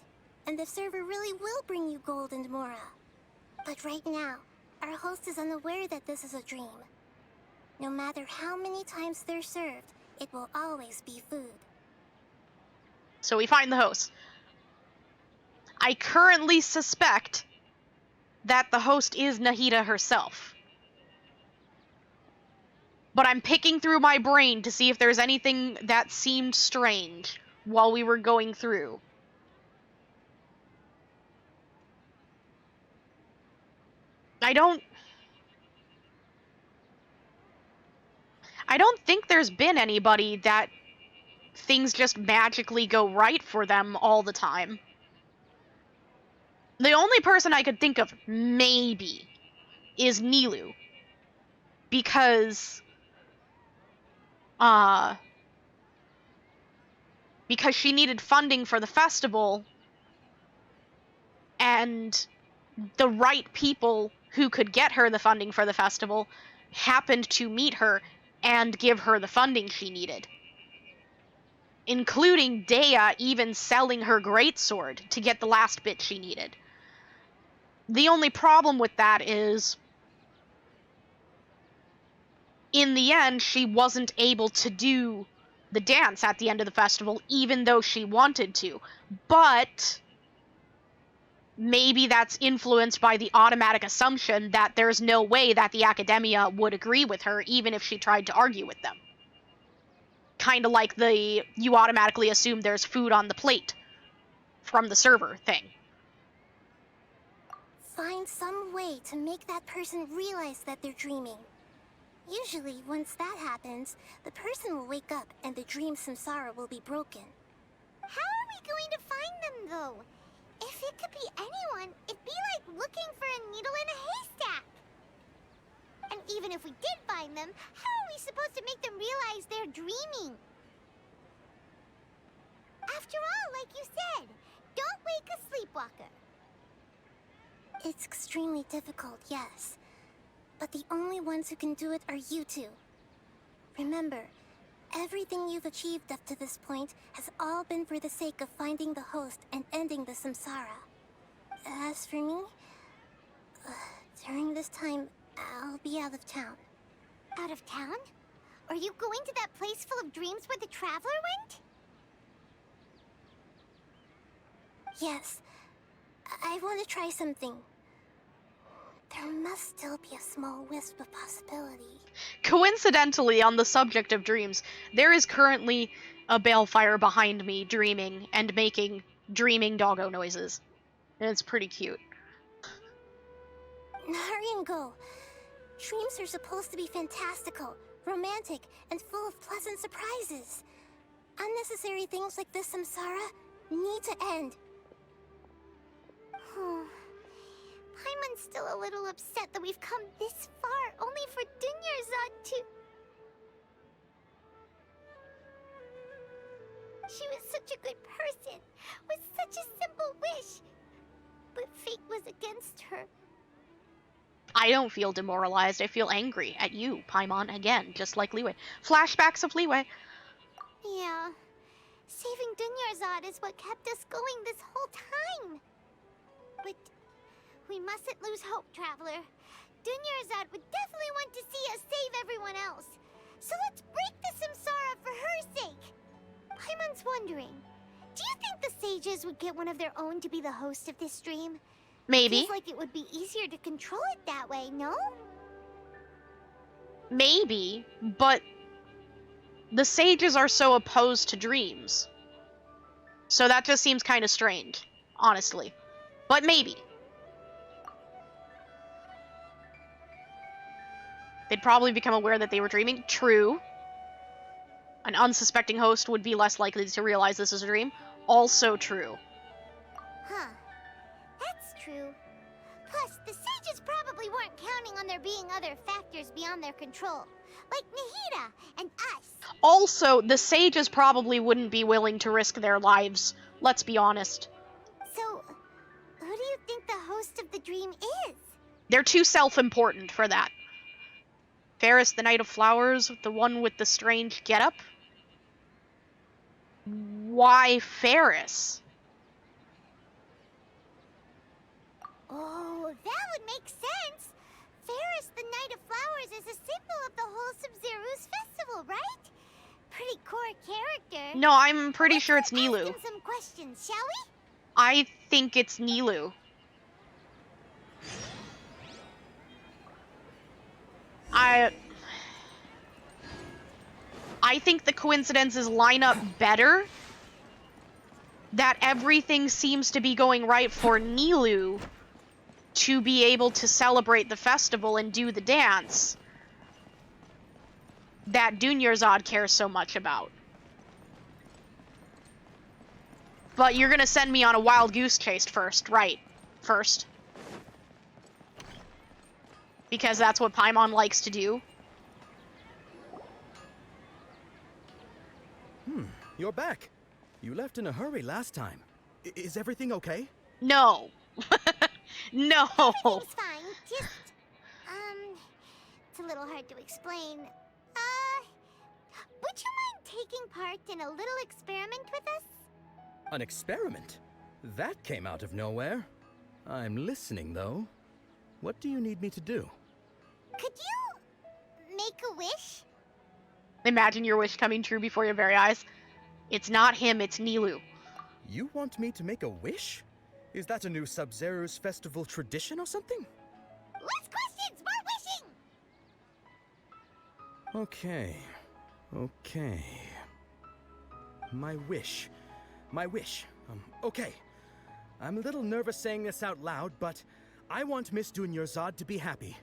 and the server really will bring you gold and mora. But right now, our host is unaware that this is a dream. No matter how many times they're served, it will always be food. So we find the host. I currently suspect that the host is Nahida herself. But I'm picking through my brain to see if there's anything that seemed strange while we were going through. I don't think there's been anybody that things just magically go right for them all the time. The only person I could think of, maybe, is Nilu. Because she needed funding for the festival, and the right people who could get her the funding for the festival happened to meet her and give her the funding she needed. Including Dea even selling her greatsword to get the last bit she needed. The only problem with that is, in the end, she wasn't able to do the dance at the end of the festival, even though she wanted to. But maybe that's influenced by the automatic assumption that there's no way that the academia would agree with her, even if she tried to argue with them. Kind of like you automatically assume there's food on the plate from the server thing. Find some way to make that person realize that they're dreaming. Usually, once that happens, the person will wake up and the dream samsara will be broken. How are we going to find them, though? If it could be anyone, it'd be like looking for a needle in a haystack. And even if we did find them, how are we supposed to make them realize they're dreaming? After all, like you said, don't wake a sleepwalker. It's extremely difficult, yes. But the only ones who can do it are you two. Remember, everything you've achieved up to this point has all been for the sake of finding the host and ending the samsara. As for me, during this time, I'll be out of town. Out of town? Are you going to that place full of dreams where the Traveler went? Yes. I want to try something. There must still be a small wisp of possibility. Coincidentally, on the subject of dreams, there is currently a balefire behind me dreaming and making dreaming doggo noises. And it's pretty cute. Hurry and go. Dreams are supposed to be fantastical, romantic, and full of pleasant surprises. Unnecessary things like this samsara need to end. Paimon's still a little upset that we've come this far only for Dunyarzad to... She was such a good person, with such a simple wish. But fate was against her. I don't feel demoralized. I feel angry at you, Paimon, again, just like Liyue. Flashbacks of Liyue. Yeah. Saving Dunyarzad is what kept us going this whole time. But we mustn't lose hope, Traveler. Dunyarzad would definitely want to see us save everyone else. So let's break the samsara for her sake. Paimon's wondering, do you think the sages would get one of their own to be the host of this dream? Maybe. Feels like it would be easier to control it that way, no? Maybe, but the sages are so opposed to dreams. So that just seems kind of strange, honestly. But maybe. They'd probably become aware that they were dreaming. True. An unsuspecting host would be less likely to realize this is a dream. Also true. Huh. That's true. Plus, the sages probably weren't counting on there being other factors beyond their control. Like Nahida and us. Also, the sages probably wouldn't be willing to risk their lives. Let's be honest. So, who do you think the host of the dream is? They're too self-important for that. Ferris, the Knight of Flowers, the one with the strange getup? Why Ferris? Oh, that would make sense. Ferris, the Knight of Flowers, is a symbol of the whole Sabzerus Festival, right? Pretty core character. No, I'm pretty sure it's Nilou. Ask him some questions, shall we? I think it's Nilou. I think the coincidences line up better. That everything seems to be going right for Nilou to be able to celebrate the festival and do the dance that Dunyarzad cares so much about. But you're gonna send me on a wild goose chase first, right? First. Because that's what Paimon likes to do. You're back. You left in a hurry last time. Is everything okay? No. No. Everything's fine. Just, it's a little hard to explain. Would you mind taking part in a little experiment with us? An experiment? That came out of nowhere. I'm listening, though. What do you need me to do? Could you make a wish? Imagine your wish coming true before your very eyes. It's not him, it's Nilou. You want me to make a wish? Is that a new Sabzerus Festival tradition or something? Less questions, more wishing! Okay. Okay. My wish. Okay. I'm a little nervous saying this out loud, but I want Miss Dunyarzad to be happy.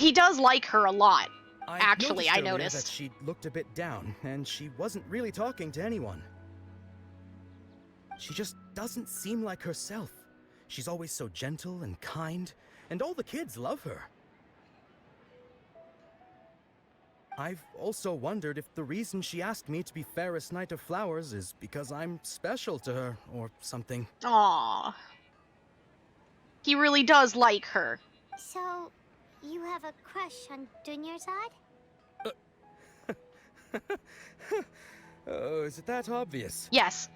He does like her a lot. I Actually, I earlier noticed. that she looked a bit down, and I noticed that she looked a bit down, and she wasn't really talking to anyone. She just doesn't seem like herself. She's always so gentle and kind, and all the kids love her. I've also wondered if the reason she asked me to be Fairest Knight of Flowers is because I'm special to her, or something. Aww. He really does like her. So, you have a crush on Dunyarzad? Oh, is it that obvious? Yes.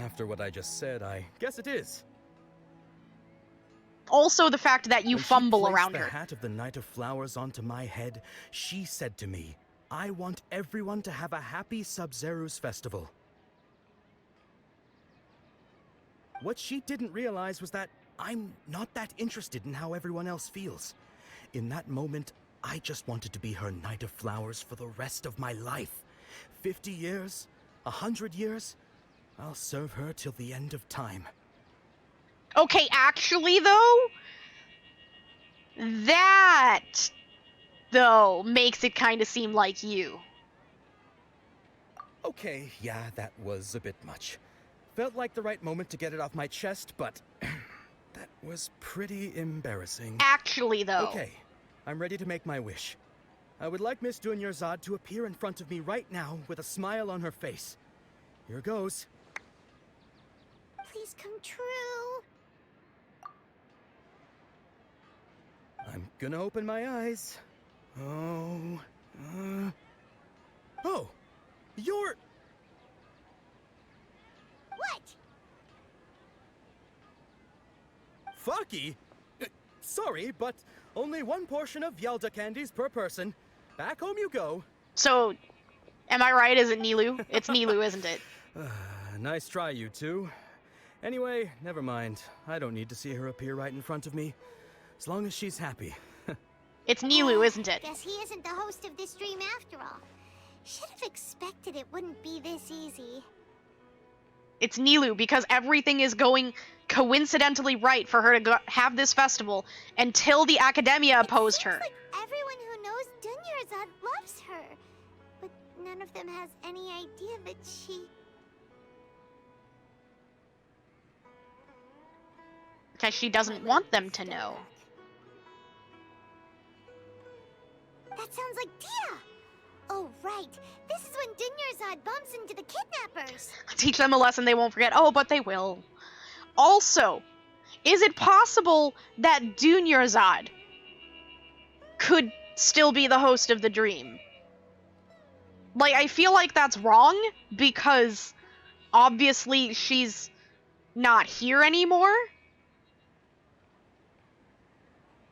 After what I just said, I guess it is. Also the fact that you When fumble she placed around the her. hat of the Knight of Flowers onto my head, she said to me, I want everyone to have a happy Sabzerus Festival. What she didn't realize was that I'm not that interested in how everyone else feels. In that moment, I just wanted to be her Knight of Flowers for the rest of my life. 50 years, 100 years, I'll serve her till the end of time. Okay, actually, though, that, though, makes it kind of seem like you. Okay, yeah, that was a bit much. Felt like the right moment to get it off my chest, but that was pretty embarrassing. Actually, though. Okay, I'm ready to make my wish. I would like Miss Dunyarzad to appear in front of me right now with a smile on her face. Here goes. Please come true. I'm gonna open my eyes. Oh, you're... What? Faki? Sorry, but only one portion of Yelda candies per person. Back home you go. So, am I right? Is it Nilu? It's Nilu, isn't it? Nice try, you two. Anyway, never mind. I don't need to see her appear right in front of me. As long as she's happy. It's Nilu, isn't it? Guess he isn't the host of this dream after all. Should have expected it wouldn't be this easy. It's Nilu, because everything is going coincidentally right for her to have this festival until the Academia opposed her. Like everyone who knows Dunyarzad loves her. But none of them has any idea that she... Because she doesn't want them to know. That sounds like Dia! Oh, right. This is when Dunyarzad bumps into the kidnappers. Teach them a lesson they won't forget. Oh, but they will. Also, is it possible that Dunyarzad could still be the host of the dream? Like, I feel like that's wrong, because obviously she's not here anymore.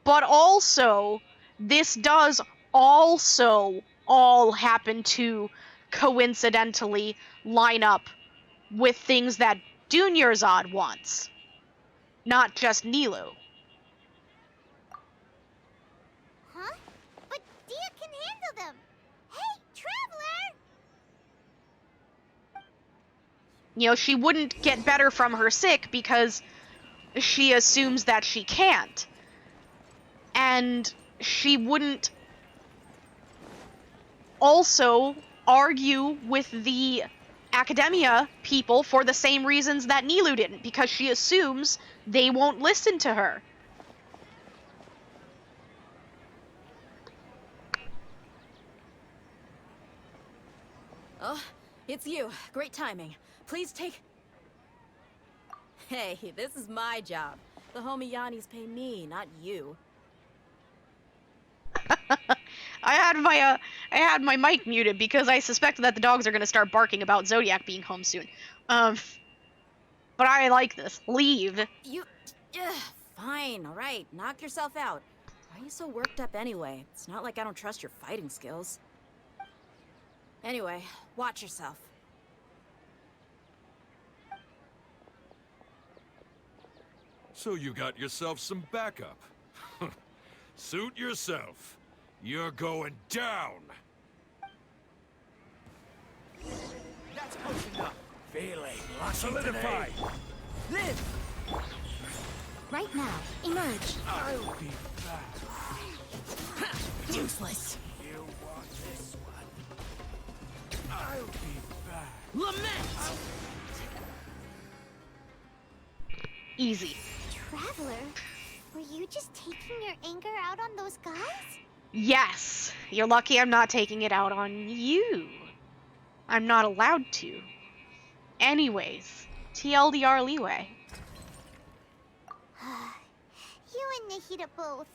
But also, this does also all happen to coincidentally line up with things that Dunyarzad wants, not just Nilu. Huh? But Dia can handle them. Hey, Traveler! You know, she wouldn't get better from her sick because she assumes that she can't. And she wouldn't also argue with the Academia people for the same reasons that Nilu didn't, because she assumes they won't listen to her. Oh, it's you. Great timing. Please take... Hey, this is my job. The homie Yanni's pay me, not you. I had my mic muted because I suspected that the dogs are going to start barking about Zodiac being home soon. But I like this. Leave. You... fine, alright. Knock yourself out. Why are you so worked up anyway? It's not like I don't trust your fighting skills. Anyway, watch yourself. So you got yourself some backup. Suit yourself. You're going down. That's close enough. Feeling lucky solidified. Live! Right now, emerge. I'll be back. Useless. You want this one? I'll be back. Lament! Easy. Traveler, were you just taking your anger out on those guys? Yes. You're lucky I'm not taking it out on you. I'm not allowed to. Anyways, TLDR leeway. You and Nahida both.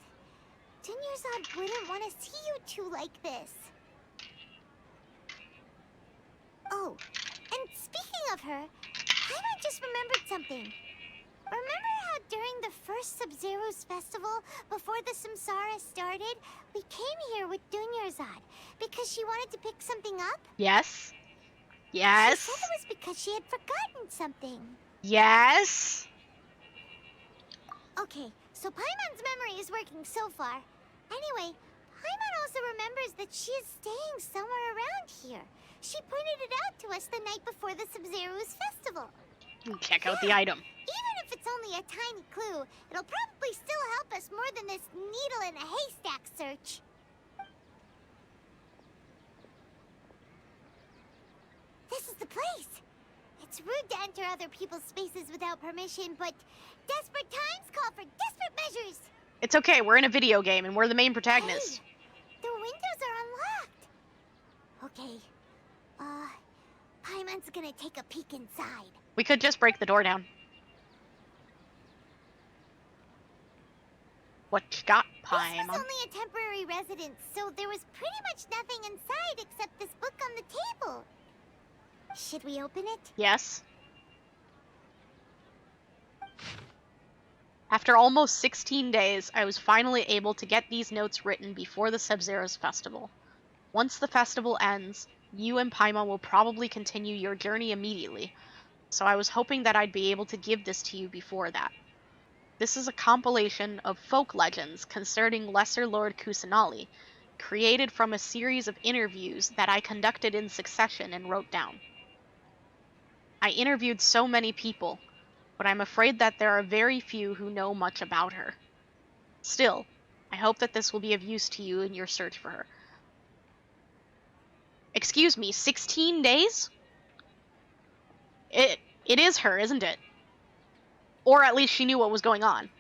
Dunyarzad wouldn't want to see you two like this. Oh, and speaking of her, Paimon just remembered something. Remember how during the first Sabzerus Festival, before the Samsara started, we came here with Dunyarzad because she wanted to pick something up? Yes. Yes. She said it was because she had forgotten something. Yes. Okay, so Paimon's memory is working so far. Anyway, Paimon also remembers that she is staying somewhere around here. She pointed it out to us the night before the Sabzerus Festival. Check out the item. Even if it's only a tiny clue, it'll probably still help us more than this needle in a haystack search. This is the place. It's rude to enter other people's spaces without permission, but desperate times call for desperate measures. It's okay, we're in a video game and we're the main protagonist. Hey, the windows are unlocked. Okay. Paimon's gonna take a peek inside. We could just break the door down. What you got, Paimon? This was only a temporary residence, so there was pretty much nothing inside except this book on the table. Should we open it? Yes. After almost 16 days, I was finally able to get these notes written before the Sabzerus Festival. Once the festival ends, you and Paimon will probably continue your journey immediately, so I was hoping that I'd be able to give this to you before that. This is a compilation of folk legends concerning Lesser Lord Kusanali, created from a series of interviews that I conducted in succession and wrote down. I interviewed so many people, but I'm afraid that there are very few who know much about her. Still, I hope that this will be of use to you in your search for her. Excuse me, 16 days? It is her, isn't it? Or at least she knew what was going on.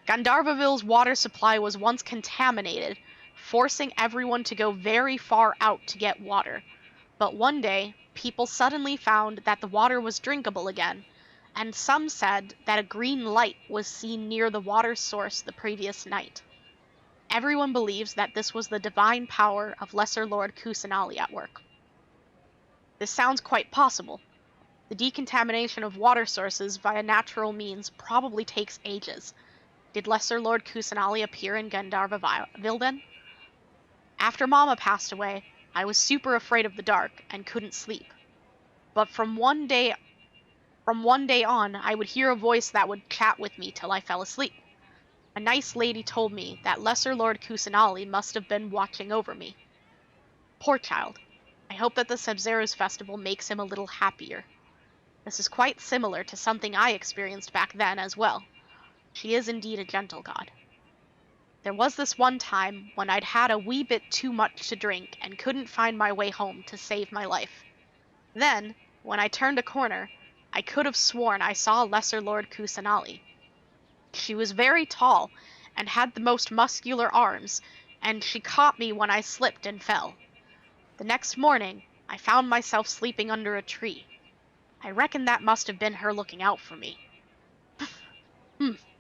Gandharvaville's water supply was once contaminated, forcing everyone to go very far out to get water. But one day, people suddenly found that the water was drinkable again, and some said that a green light was seen near the water source the previous night. Everyone believes that this was the divine power of Lesser Lord Kusanali at work. This sounds quite possible. The decontamination of water sources via natural means probably takes ages. Did Lesser Lord Kusanali appear in Gandharvaville then? After Mama passed away, I was super afraid of the dark and couldn't sleep. But from one day on, I would hear a voice that would chat with me till I fell asleep. A nice lady told me that Lesser Lord Kusanali must have been watching over me. Poor child. I hope that the Sabzerus Festival makes him a little happier. This is quite similar to something I experienced back then as well. She is indeed a gentle god. There was this one time when I'd had a wee bit too much to drink and couldn't find my way home to save my life. Then, when I turned a corner, I could have sworn I saw Lesser Lord Kusanali. She was very tall and had the most muscular arms, and she caught me when I slipped and fell. The next morning, I found myself sleeping under a tree. I reckon that must have been her looking out for me.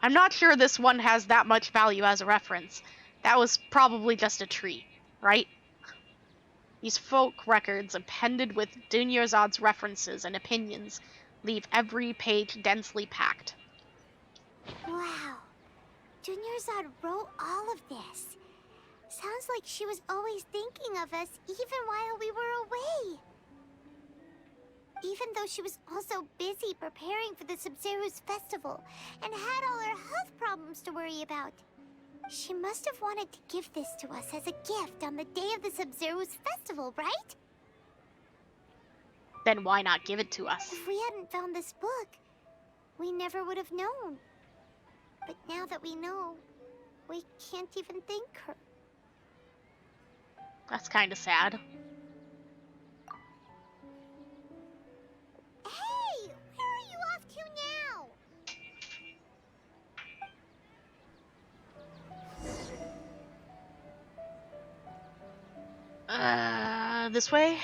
I'm not sure this one has that much value as a reference. That was probably just a tree, right? These folk records appended with Dunyarzad's references and opinions leave every page densely packed. Wow. Dunyarzad wrote all of this. Sounds like she was always thinking of us even while we were away. Even though she was also busy preparing for the Sabzerus Festival and had all her health problems to worry about. She must have wanted to give this to us as a gift on the day of the Sabzerus Festival, right? Then why not give it to us? If we hadn't found this book, we never would have known. But now that we know, we can't even thank her. That's kind of sad. Hey, where are you off to now? This way?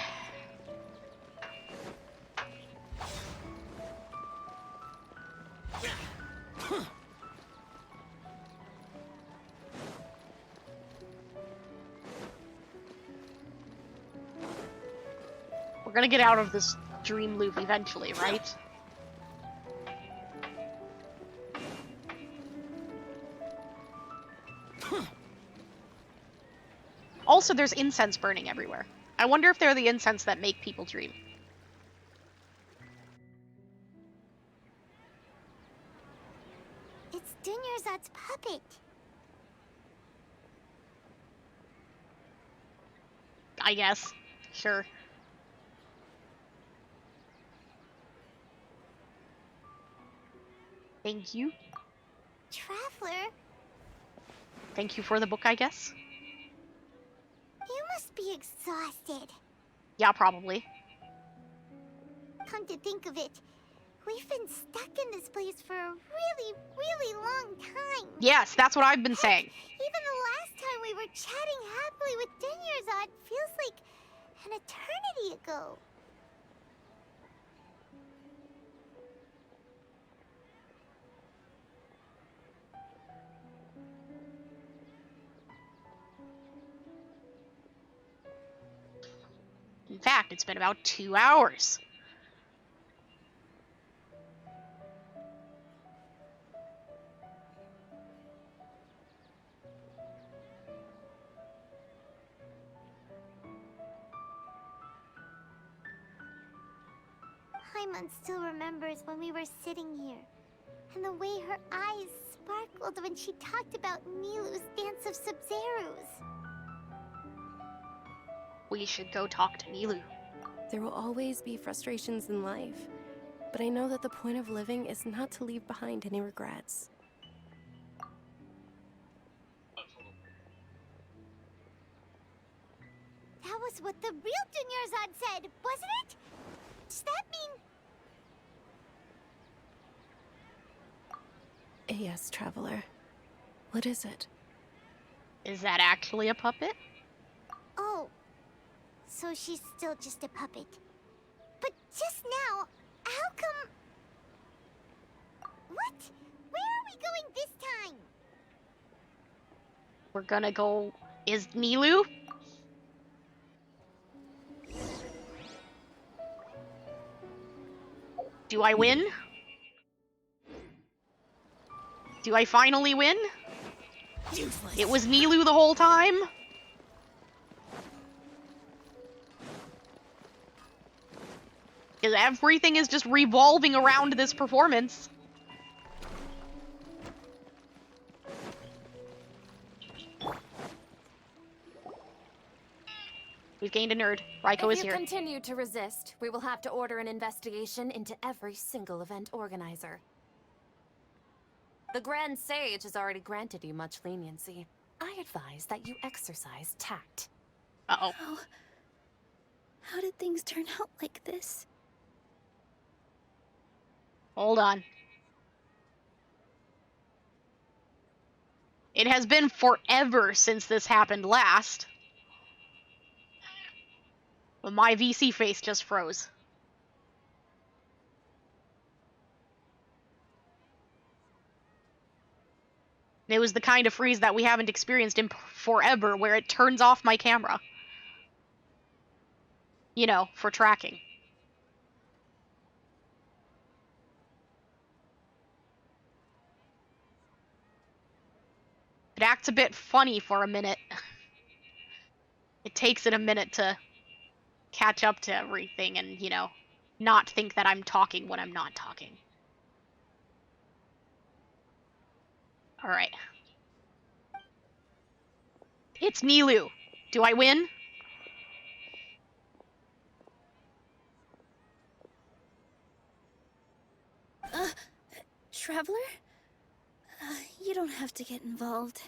We're gonna get out of this dream loop eventually, right? Also, there's incense burning everywhere. I wonder if they're the incense that make people dream. It's Dunyarzad's puppet. I guess. Sure. Thank you. Traveler, Thank you for the book, I guess. you must be exhausted. Yeah, probably. Come to think of it, we've been stuck in this place for a really, really long time. Yes, that's what I've been saying. Even the last time we were chatting happily with Dunyarzad feels like an eternity ago. In fact, it's been about 2 hours. Paimon still remembers when we were sitting here, and the way her eyes sparkled when she talked about Nilu's Dance of Sabzerus. We should go talk to Nilu. There will always be frustrations in life, but I know that the point of living is not to leave behind any regrets. That was what the real Dunyarzad said, wasn't it? Does that mean... Yes, Traveler. What is it? Is that actually a puppet? Oh, so she's still just a puppet. But just now, how come... What? Where are we going this time? We're gonna go... Is Nilu? Do I win? Do I finally win? Useless. It was Nilu the whole time? Because everything is just revolving around this performance. We've gained a nerd. Raiko is If you here. continue to resist, we will have to order an investigation into every single event organizer. The Grand Sage has already granted you much leniency. I advise that you exercise tact. Uh-oh. How did things turn out like this? Hold on. It has been forever since this happened last. But my VC face just froze. It was the kind of freeze that we haven't experienced in forever, where it turns off my camera. You know, for tracking. It acts a bit funny for a minute. It takes it a minute to catch up to everything and, you know, not think that I'm talking when I'm not talking. Alright. It's Nilu. Do I win? Traveler? You don't have to get involved.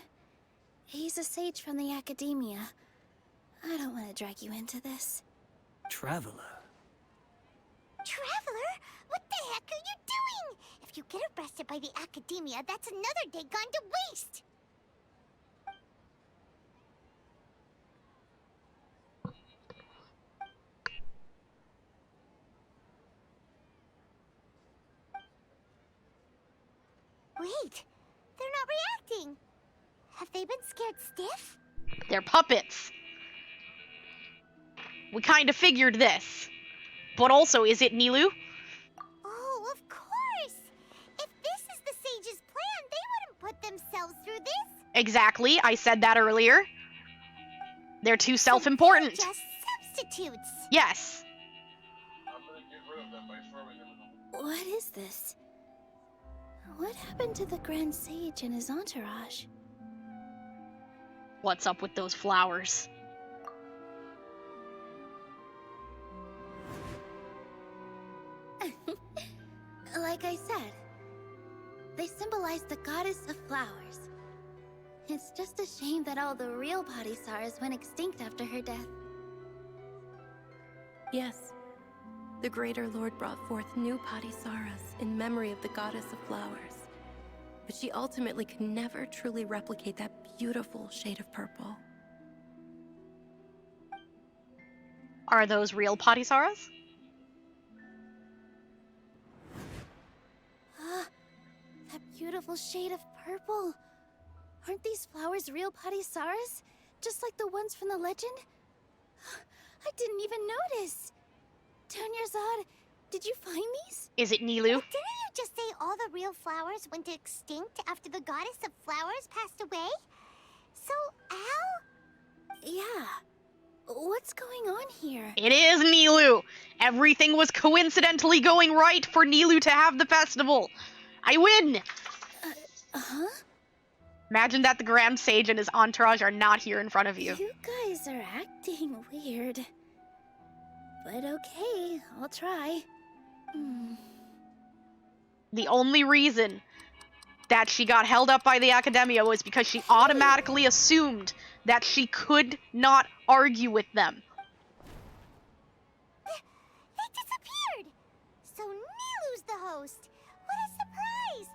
He's a sage from the academia. I don't drag you into this. Traveler? Traveler? What the heck are you doing? If you get arrested by the Academia, that's another day gone to waste! Wait, they're not reacting. Have they been scared stiff? They're puppets. We kind of figured this. But also, is it Nilu? Oh, of course! If this is the Sage's plan, they wouldn't put themselves through this. Exactly, I said that earlier. They're too self-important. So just substitutes. Yes. What is this? What happened to the Grand Sage and his entourage? What's up with those flowers? Like I said, they symbolize the goddess of flowers. It's just a shame that all the real Padisaras went extinct after her death. Yes. The Greater Lord brought forth new Padisaras in memory of the goddess of flowers. But she ultimately could never truly replicate that beautiful shade of purple. Are those real Padisaras? Ah, that beautiful shade of purple. Aren't these flowers real Padisaras? Just like the ones from the legend? I didn't even notice. Dunyarzad, did you find these? Is it Nilu? Didn't you just say all the real flowers went extinct after the goddess of flowers passed away? So, how? Yeah. What's going on here? It is Nilu! Everything was coincidentally going right for Nilu to have the festival. I win! Huh? Imagine that the Grand Sage and his entourage are not here in front of you. You guys are acting weird. But okay, I'll try. The only reason that she got held up by the Academia was because she automatically assumed that she could not argue with them. They disappeared! So Nilu's the host. What a surprise!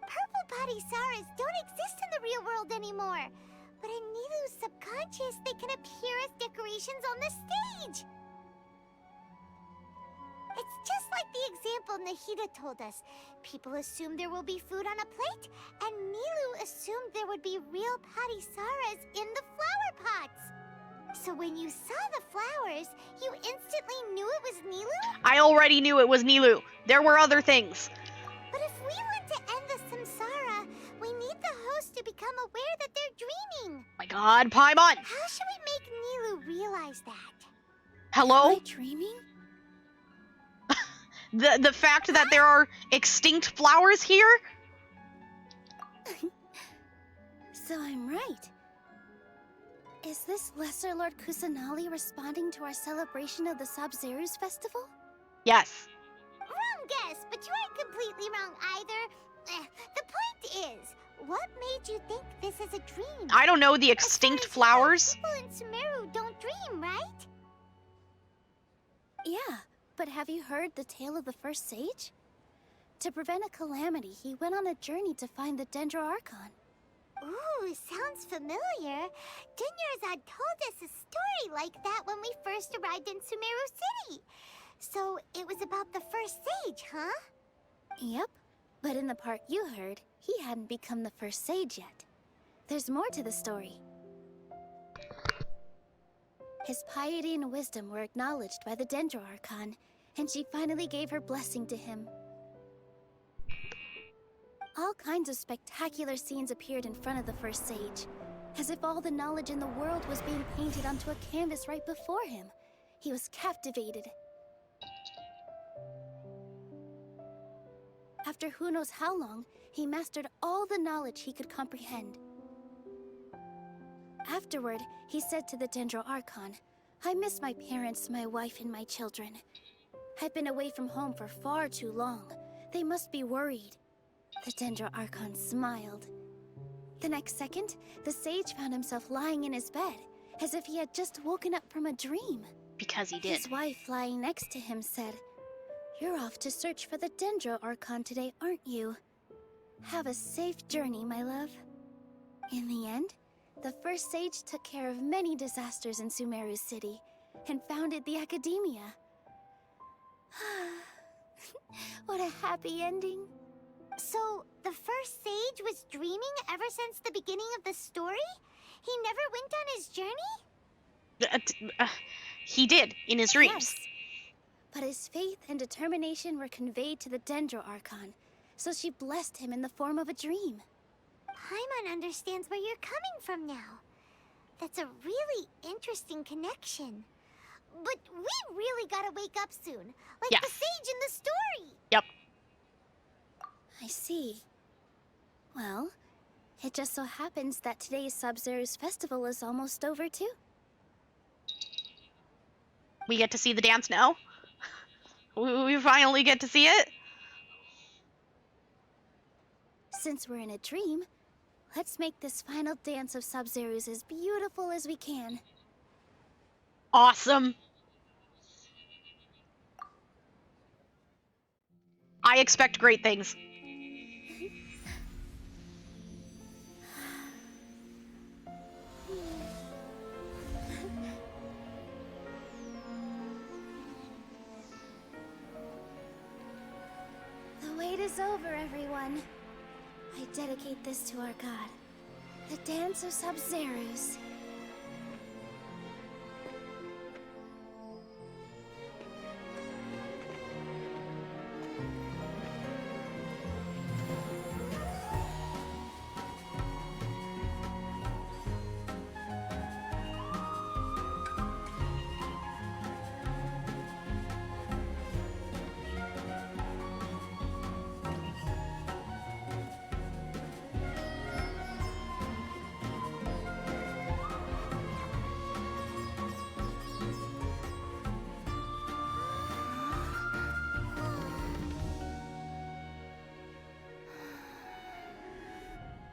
Purple Padisaras don't exist in the real world anymore. But in Nilu's subconscious, they can appear as decorations on the stage. It's just like the example Nahida told us. People assume there will be food on a plate, and Nilu assumed there would be real Padisaras in the flower pots. So when you saw the flowers, you instantly knew it was Nilu? I already knew it was Nilu. There were other things. But if we want to end the samsara, we need the host to become aware that they're dreaming. My god, Paimon! How should we make Nilu realize that? Hello? Am I dreaming? The fact that there are extinct flowers here? So I'm right. Is this Lesser Lord Kusanali responding to our celebration of the Sabzerus Festival? Yes. Wrong guess, but you aren't completely wrong either. The point is, what made you think this is a dream? I don't know, the extinct flowers? People in Sumeru don't dream, right? Yeah, but have you heard the tale of the first sage? To prevent a calamity, he went on a journey to find the Dendro Archon. Ooh, sounds familiar. Dunyarzad told us a story like that when we first arrived in Sumeru City. So it was about the first sage, huh? Yep, but in the part you heard, he hadn't become the first sage yet. There's more to the story. His piety and wisdom were acknowledged by the Dendro Archon, and she finally gave her blessing to him. All kinds of spectacular scenes appeared in front of the first sage, as if all the knowledge in the world was being painted onto a canvas right before him. He was captivated. After who knows how long, he mastered all the knowledge he could comprehend. Afterward, he said to the Dendro Archon, "I miss my parents, my wife, and my children. I've been away from home for far too long. They must be worried." The Dendro Archon smiled. The next second, the sage found himself lying in his bed, as if he had just woken up from a dream. Because he did. His wife lying next to him said, "You're off to search for the Dendro Archon today, aren't you? Have a safe journey, my love." In the end, the first sage took care of many disasters in Sumeru City and founded the Academia. What a happy ending. So, the first sage was dreaming ever since the beginning of the story? He never went on his journey? He did, in his dreams. Yes. But his faith and determination were conveyed to the Dendro Archon, so she blessed him in the form of a dream. Paimon understands where you're coming from now. That's a really interesting connection. But we really gotta wake up soon, like Yes. the sage in the story. Yep. I see. Well, it just so happens that today's Sabzerus Festival is almost over too. We get to see the dance now. We finally get to see it. Since we're in a dream, let's make this final dance of Sabzerus as beautiful as we can. Awesome. I expect great things. The wait is over, everyone. I dedicate this to our god, the dance of Sabzerus.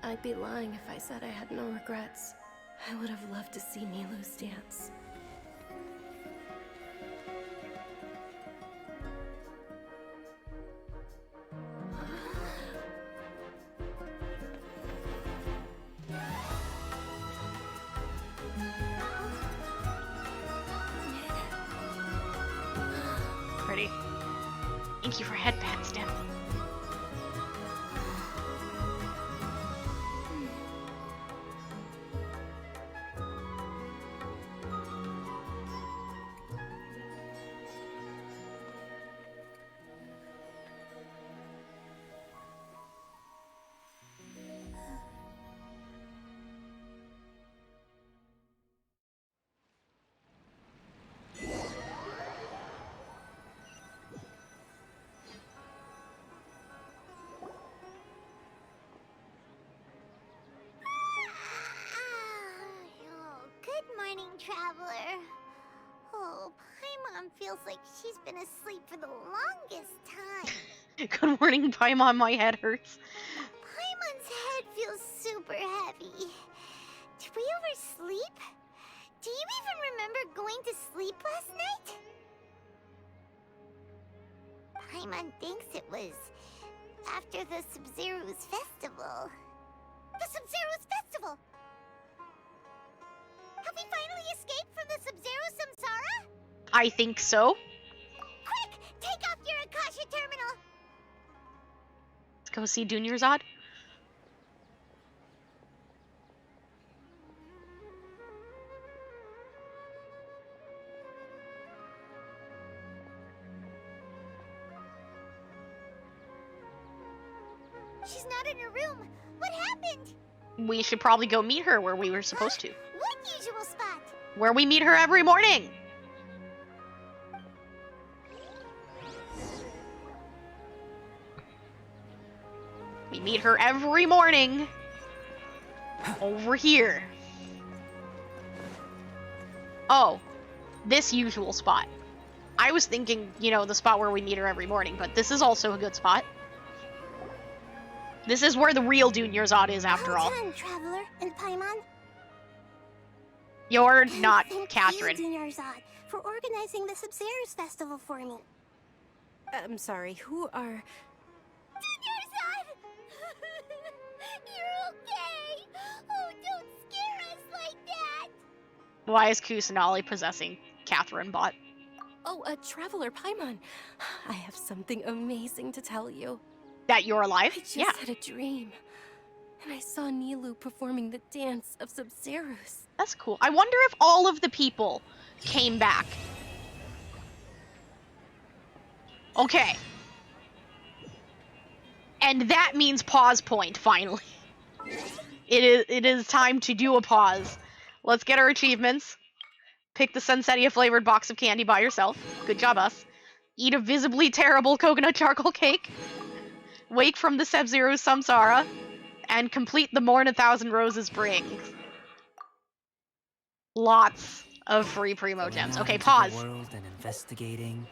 I'd be lying if I said I had no regrets. I would have loved to see Nilou's dance. Pretty. Thank you for headband, Stem. Good morning, traveler. Oh, Paimon feels like she's been asleep for the longest time. Good morning, Paimon. My head hurts. Paimon's head feels super heavy. Did we oversleep? Do you even remember going to sleep last night? Paimon thinks it was after the Sabzerus Festival. The Sabzerus Festival! Have we finally escaped from the Sabzerus Samsara? I think so. Quick! Take off your Akasha terminal! Let's go see Dunyarzad. She's not in her room. What happened? We should probably go meet her where we were supposed to. What usual spot? Where we meet her every morning. We meet her every morning. Over here. Oh, this usual spot. I was thinking, you know, the spot where we meet her every morning, but this is also a good spot. This is where the real Dunyarzad is, after all. Well done, Traveler and Paimon. You're And not thank Catherine. you, Dunyarzad, for organizing the Sabzerus Festival for me. I'm sorry, who are... Dunyarzad! You're okay! Oh, don't scare us like that! Why is Kusanali possessing Catherine Bot? Oh, Traveler Paimon. I have something amazing to tell you. That you're alive? I just Yeah. had a dream. And I saw Nilou performing the dance of Sabzerus. That's cool. I wonder if all of the people came back. Okay. And that means pause point, finally. It is time to do a pause. Let's get our achievements. Pick the Sunsettia flavored box of candy by yourself. Good job, us. Eat a visibly terrible coconut charcoal cake. Wake from the Sabzerus samsara. And complete the Morn 1,000 Roses brings. Lots of free primo gems. Okay, pause. The world and investigating,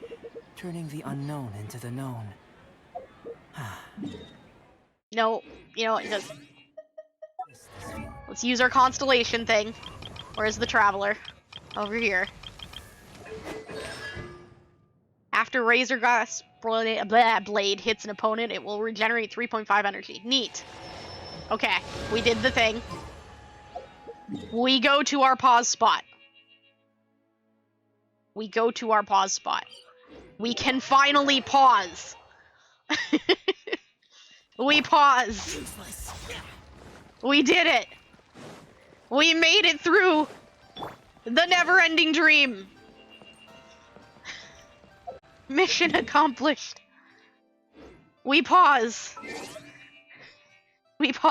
turning the unknown into the known. No, you know what? Just let's use our constellation thing. Where's the Traveler? Over here. After Razor Glass Blade hits an opponent, it will regenerate 3.5 energy. Neat. Okay, we did the thing. We go to our pause spot. We go to our pause spot. We can finally pause. We pause. We did it. We made it through the never-ending dream. Mission accomplished. We pause. We pause.